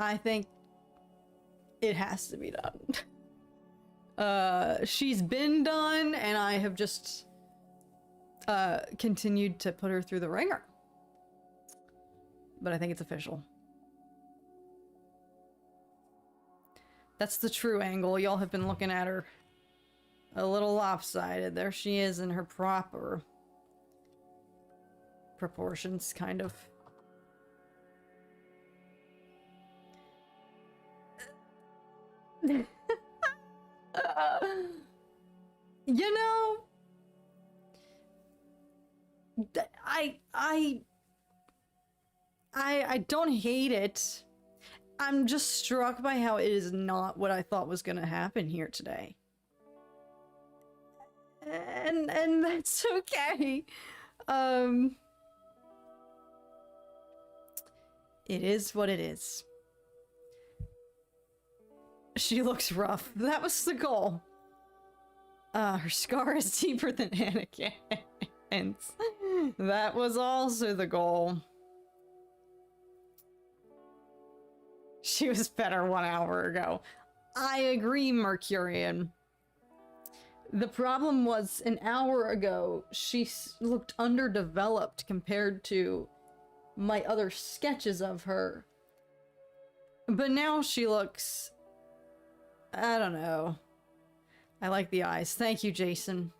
I think it has to be done. She's been done, and I have just continued to put her through the ringer. But I think it's official. That's the true angle. Y'all have been looking at her a little lopsided. There she is in her proper proportions, kind of. You know, I don't hate it. I'm just struck by how it is not what I thought was gonna happen here today. And that's okay. It is what it is. She looks rough. That was the goal. Her scar is deeper than Anakin's. That was also the goal. She was better 1 hour ago. I agree, Mercurian. The problem was, an hour ago, she looked underdeveloped compared to my other sketches of her. But now she looks... I don't know. I like the eyes. Thank you, Jason.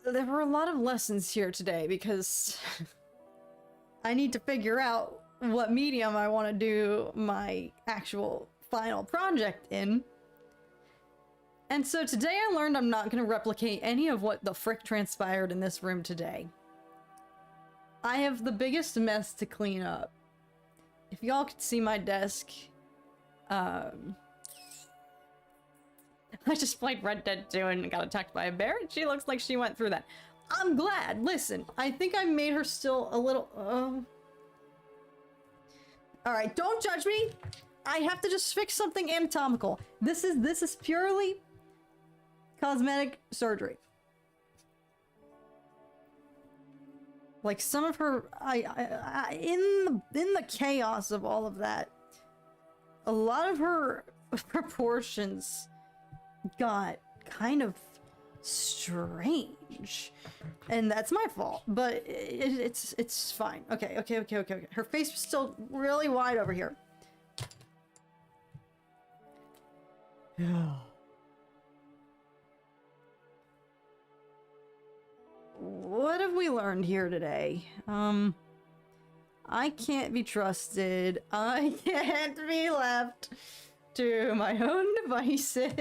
There were a lot of lessons here today because I need to figure out what medium I want to do my actual final project in. And so today I learned I'm not going to replicate any of what the frick transpired in this room today. I have the biggest mess to clean up. If y'all could see my desk, I just played Red Dead 2 and got attacked by a bear, and she looks like she went through that. I'm glad. Listen, I think I made her still a little... Alright, don't judge me. I have to just fix something anatomical. This is purely cosmetic surgery. Like, some of her... in the chaos of all of that, a lot of her proportions got kind of strange, and that's my fault, but it's fine. Okay. Her face was still really wide over here. What have we learned here today? I can't be trusted. I can't be left to my own devices.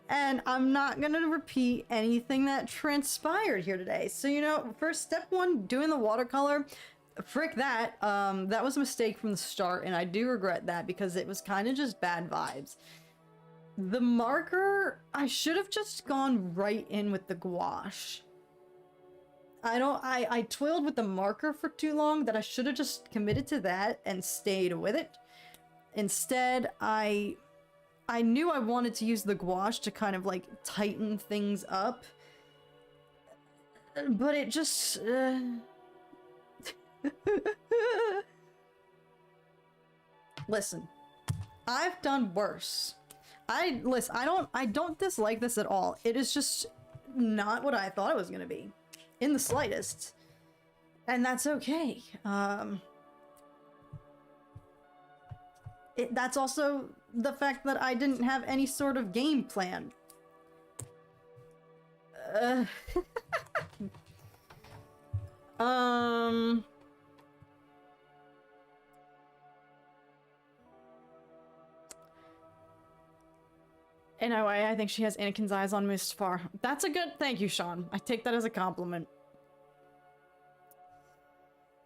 And I'm not gonna repeat anything that transpired here today. So, you know, first step one, doing the watercolor. frick that. That was a mistake from the start, and I do regret that because it was kind of just bad vibes. The marker, I should have just gone right in with the gouache. I toiled with the marker for too long that I should have just committed to that and stayed with it. Instead, I knew I wanted to use the gouache to kind of like tighten things up. But it just... Listen, I've done worse. I don't dislike this at all. It is just not what I thought it was gonna be. In the slightest. And that's okay. That's also the fact that I didn't have any sort of game plan. In a way, I think she has Anakin's eyes on Mustafar. That's a good... Thank you, Sean. I take that as a compliment.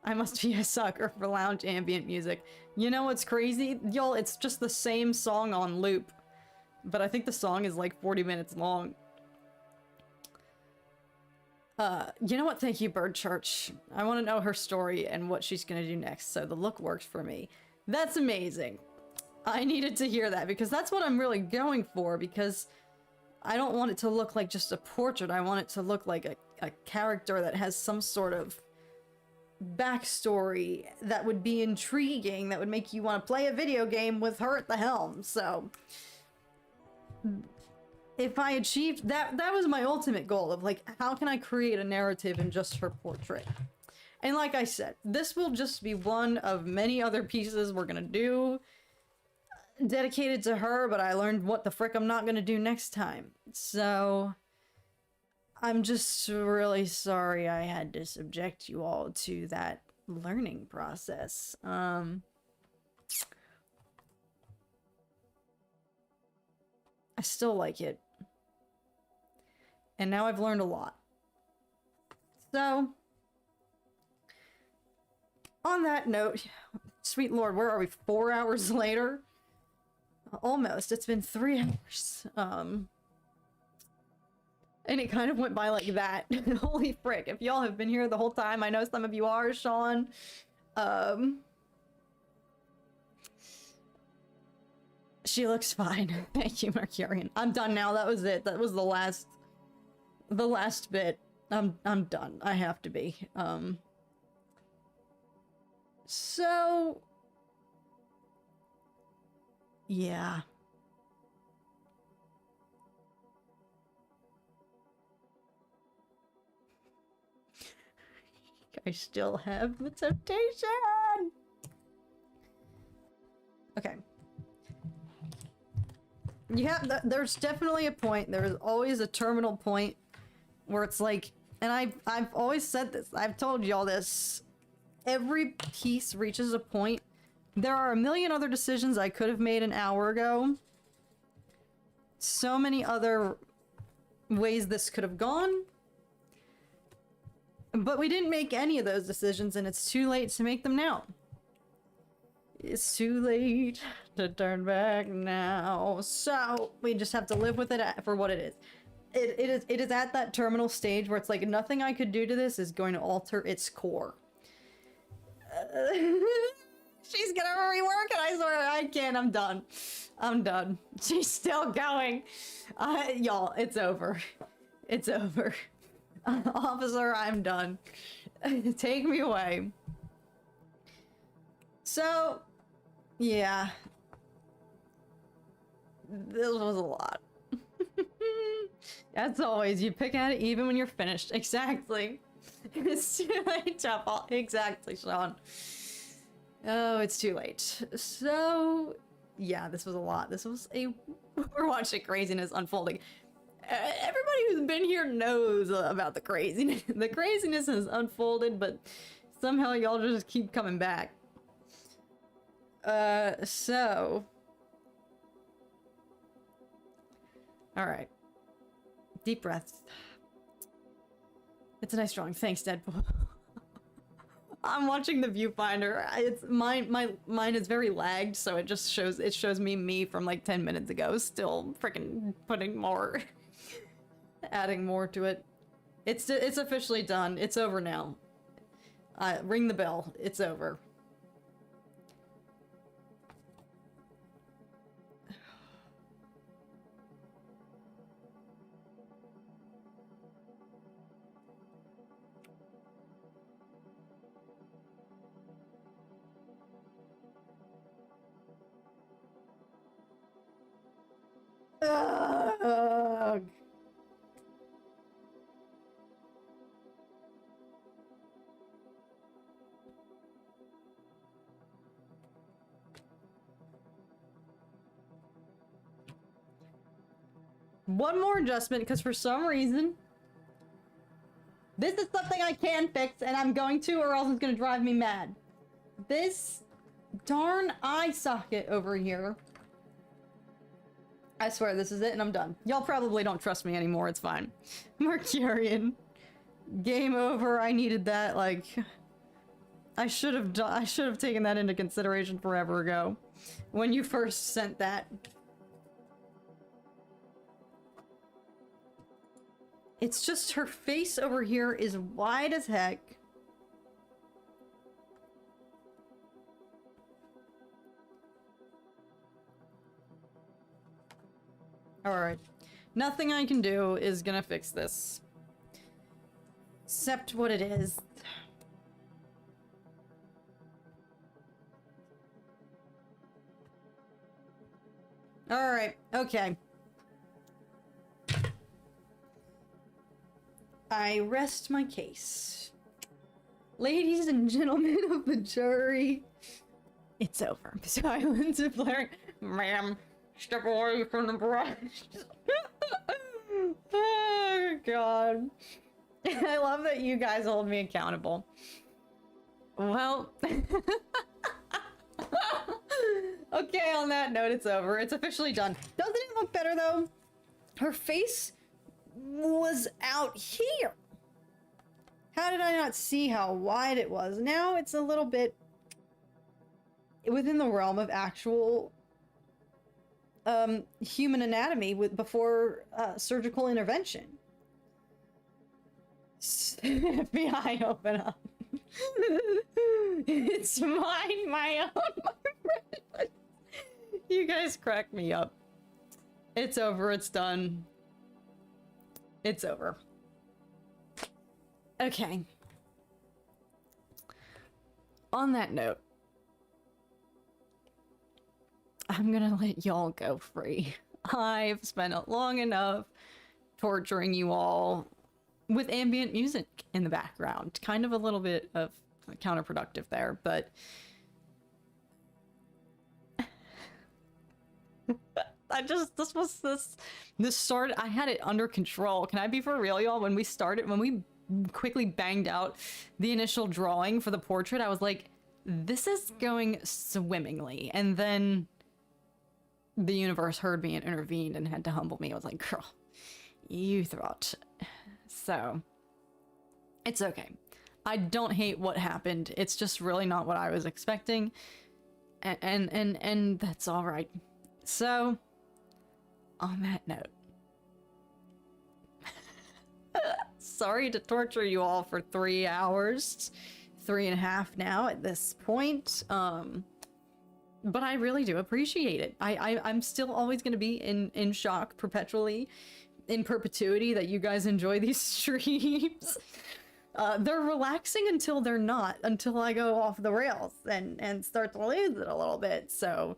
I must be a sucker for lounge ambient music. You know what's crazy? Y'all, it's just the same song on loop. But I think the song is like 40 minutes long. You know what? Thank you, Bird Church. I want to know her story and what she's gonna do next, so the look works for me. That's amazing. I needed to hear that because that's what I'm really going for, because I don't want it to look like just a portrait. I want it to look like a character that has some sort of backstory that would be intriguing, that would make you want to play a video game with her at the helm. So if I achieved that, that was my ultimate goal of like, how can I create a narrative in just her portrait? And like I said, this will just be one of many other pieces we're gonna do dedicated to her, but I learned what the frick I'm not gonna do next time. So I'm just really sorry I had to subject you all to that learning process. I still like it. And now I've learned a lot. So, on that note, sweet lord, where are we? 4 hours later? Almost. It's been 3 hours. And it kind of went by like that. Holy frick. If y'all have been here the whole time, I know some of you are, Sean. She looks fine. Thank you, Mercurian. I'm done now. That was it. That was the last bit. I'm done. I have to be. So yeah. I still have the temptation. Okay. Yeah, there's definitely a point. There's always a terminal point where it's like, and I've always said this. I've told y'all this. Every piece reaches a point. There are a million other decisions I could have made an hour ago. So many other ways this could have gone. But we didn't make any of those decisions, and it's too late to make them now. It's too late to turn back now. So we just have to live with it for what it is. It is at that terminal stage where it's like nothing I could do to this is going to alter its core. She's gonna rework it, I swear. I can't. I'm done. I'm done. She's still going. Y'all, it's over. It's over. Officer, I'm done. Take me away. So, yeah. This was a lot. As always, you pick at it even when you're finished. Exactly. It's too late, Chapel. Exactly, Sean. Oh, it's too late. So, yeah, this was a lot. This was a... We're watching craziness unfolding. Everybody who's been here knows about the craziness. The craziness has unfolded, but somehow y'all just keep coming back. So... Alright. Deep breaths. It's a nice drawing. Thanks, Deadpool. I'm watching the viewfinder. It's mine is very lagged, so it just shows me from like 10 minutes ago, still freaking putting more, adding more to it. It's officially done. It's over now. Ring the bell. It's over. Ugh. One more adjustment, because for some reason, this is something I can fix, and I'm going to, or else it's going to drive me mad. This darn eye socket over here. I swear this is it, and I'm done. Y'all probably don't trust me anymore, it's fine. Mercurian. Game over, I needed that, like... I should have taken that into consideration forever ago. When you first sent that. It's just her face over here is wide as heck. Alright. Nothing I can do is gonna fix this. Except what it is. Alright, okay. I rest my case. Ladies and gentlemen of the jury, it's over. Silence of blaring. Ma'am, step away from the brush. Oh, God. I love that you guys hold me accountable. Well... Okay, on that note, it's over. It's officially done. Doesn't it look better, though? Her face was out here. How did I not see how wide it was? Now it's a little bit within the realm of actual human anatomy before surgical intervention. FBI, open up. It's mine, my own, my friend. You guys crack me up. It's over, it's done. It's over. Okay. On that note, I'm gonna let y'all go free. I've spent long enough torturing you all with ambient music in the background. Kind of a little bit of counterproductive there, but... this started, I had it under control. Can I be for real, y'all? When we quickly banged out the initial drawing for the portrait, I was like, this is going swimmingly. And then the universe heard me and intervened and had to humble me. I was like, girl, you thought. So, it's okay. I don't hate what happened. It's just really not what I was expecting. And that's all right. So, on that note, sorry to torture you all for 3 hours, 3.5 now at this point, but I really do appreciate it. I'm still always going to be in shock perpetually, in perpetuity, that you guys enjoy these streams. They're relaxing until they're not, until I go off the rails and start to lose it a little bit, so...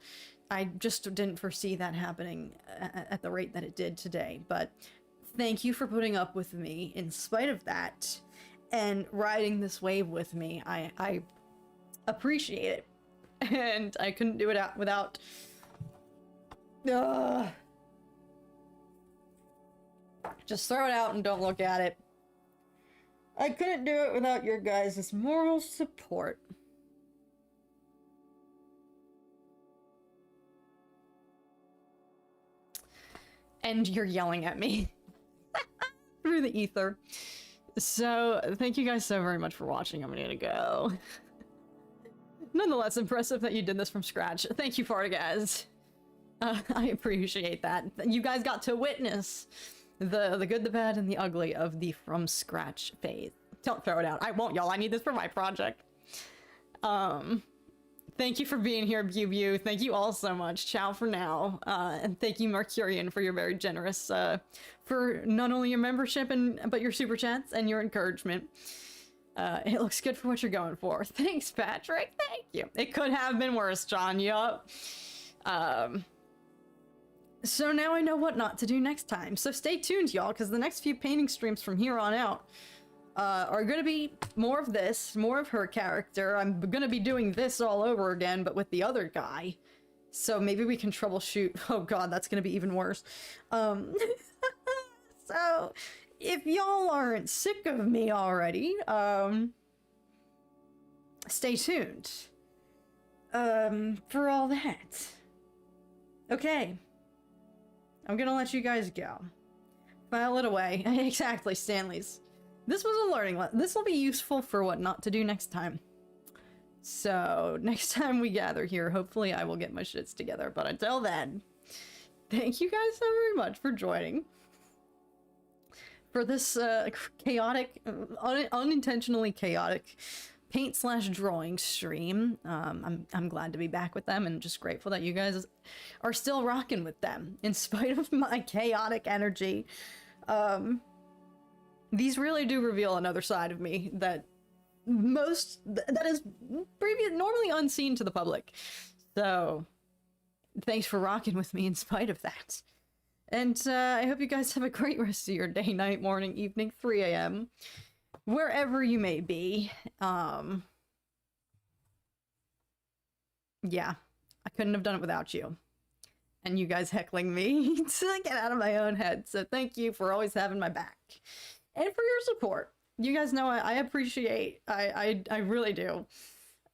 I just didn't foresee that happening at the rate that it did today, but thank you for putting up with me in spite of that and riding this wave with me. I appreciate it, and I couldn't do it without... Just throw it out and don't look at it. I couldn't do it without your guys' moral support. And you're yelling at me through the ether. So, thank you guys so very much for watching. I'm gonna go. Nonetheless, impressive that you did this from scratch. Thank you for it, guys. I appreciate that. You guys got to witness the good, the bad, and the ugly of the from scratch phase. Don't throw it out. I won't, y'all. I need this for my project. Thank you for being here, Bew. Thank you all so much. Ciao for now. And thank you, Mercurian, for your very generous, for not only your membership, but your super chats and your encouragement. It looks good for what you're going for. Thanks, Patrick. Thank you. It could have been worse, John. Yup. So now I know what not to do next time. So stay tuned, y'all, because the next few painting streams from here on out are going to be more of this, more of her character. I'm going to be doing this all over again, but with the other guy. So maybe we can troubleshoot. Oh god, that's going to be even worse. So if y'all aren't sick of me already, stay tuned for all that. Okay. I'm gonna let you guys go. File it away. Exactly, Stanley's. This was a learning lesson. This will be useful for what not to do next time. So, next time we gather here, hopefully I will get my shits together. But until then, thank you guys so very much for joining. For this chaotic, unintentionally chaotic paint/drawing stream. I'm glad to be back with them and just grateful that you guys are still rocking with them in spite of my chaotic energy. These really do reveal another side of me that that is normally unseen to the public. So thanks for rocking with me in spite of that. And I hope you guys have a great rest of your day, night, morning, evening, 3 a.m. wherever you may be. Yeah, I couldn't have done it without you. And you guys heckling me to get out of my own head. So thank you for always having my back. And for your support. You guys know I appreciate, I really do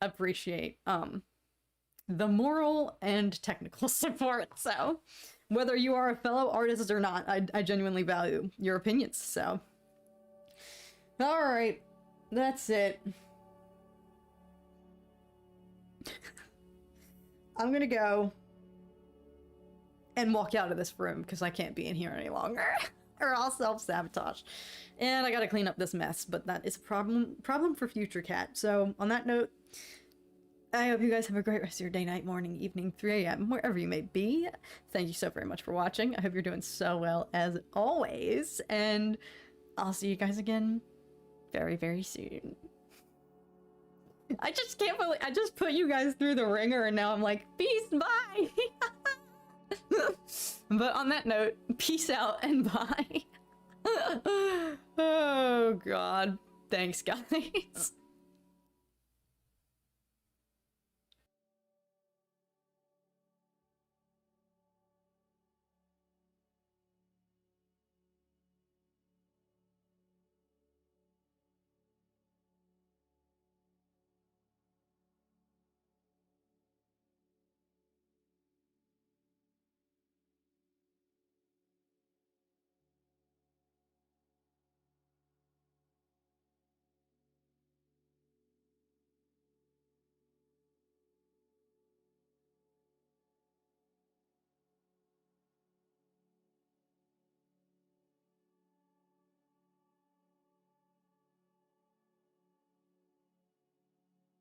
appreciate the moral and technical support. So whether you are a fellow artist or not, I genuinely value your opinions. So alright, that's it. I'm gonna go and walk out of this room because I can't be in here any longer. Or I'll self-sabotage. And I gotta clean up this mess, but that is a problem for future Cat. So on that note, I hope you guys have a great rest of your day, night, morning, evening, 3 a.m., wherever you may be. Thank you so very much for watching. I hope you're doing so well as always, and I'll see you guys again very, very soon. I just can't believe I just put you guys through the ringer and now I'm like, peace, bye! But on that note, peace out and bye. Oh god. Thanks, guys.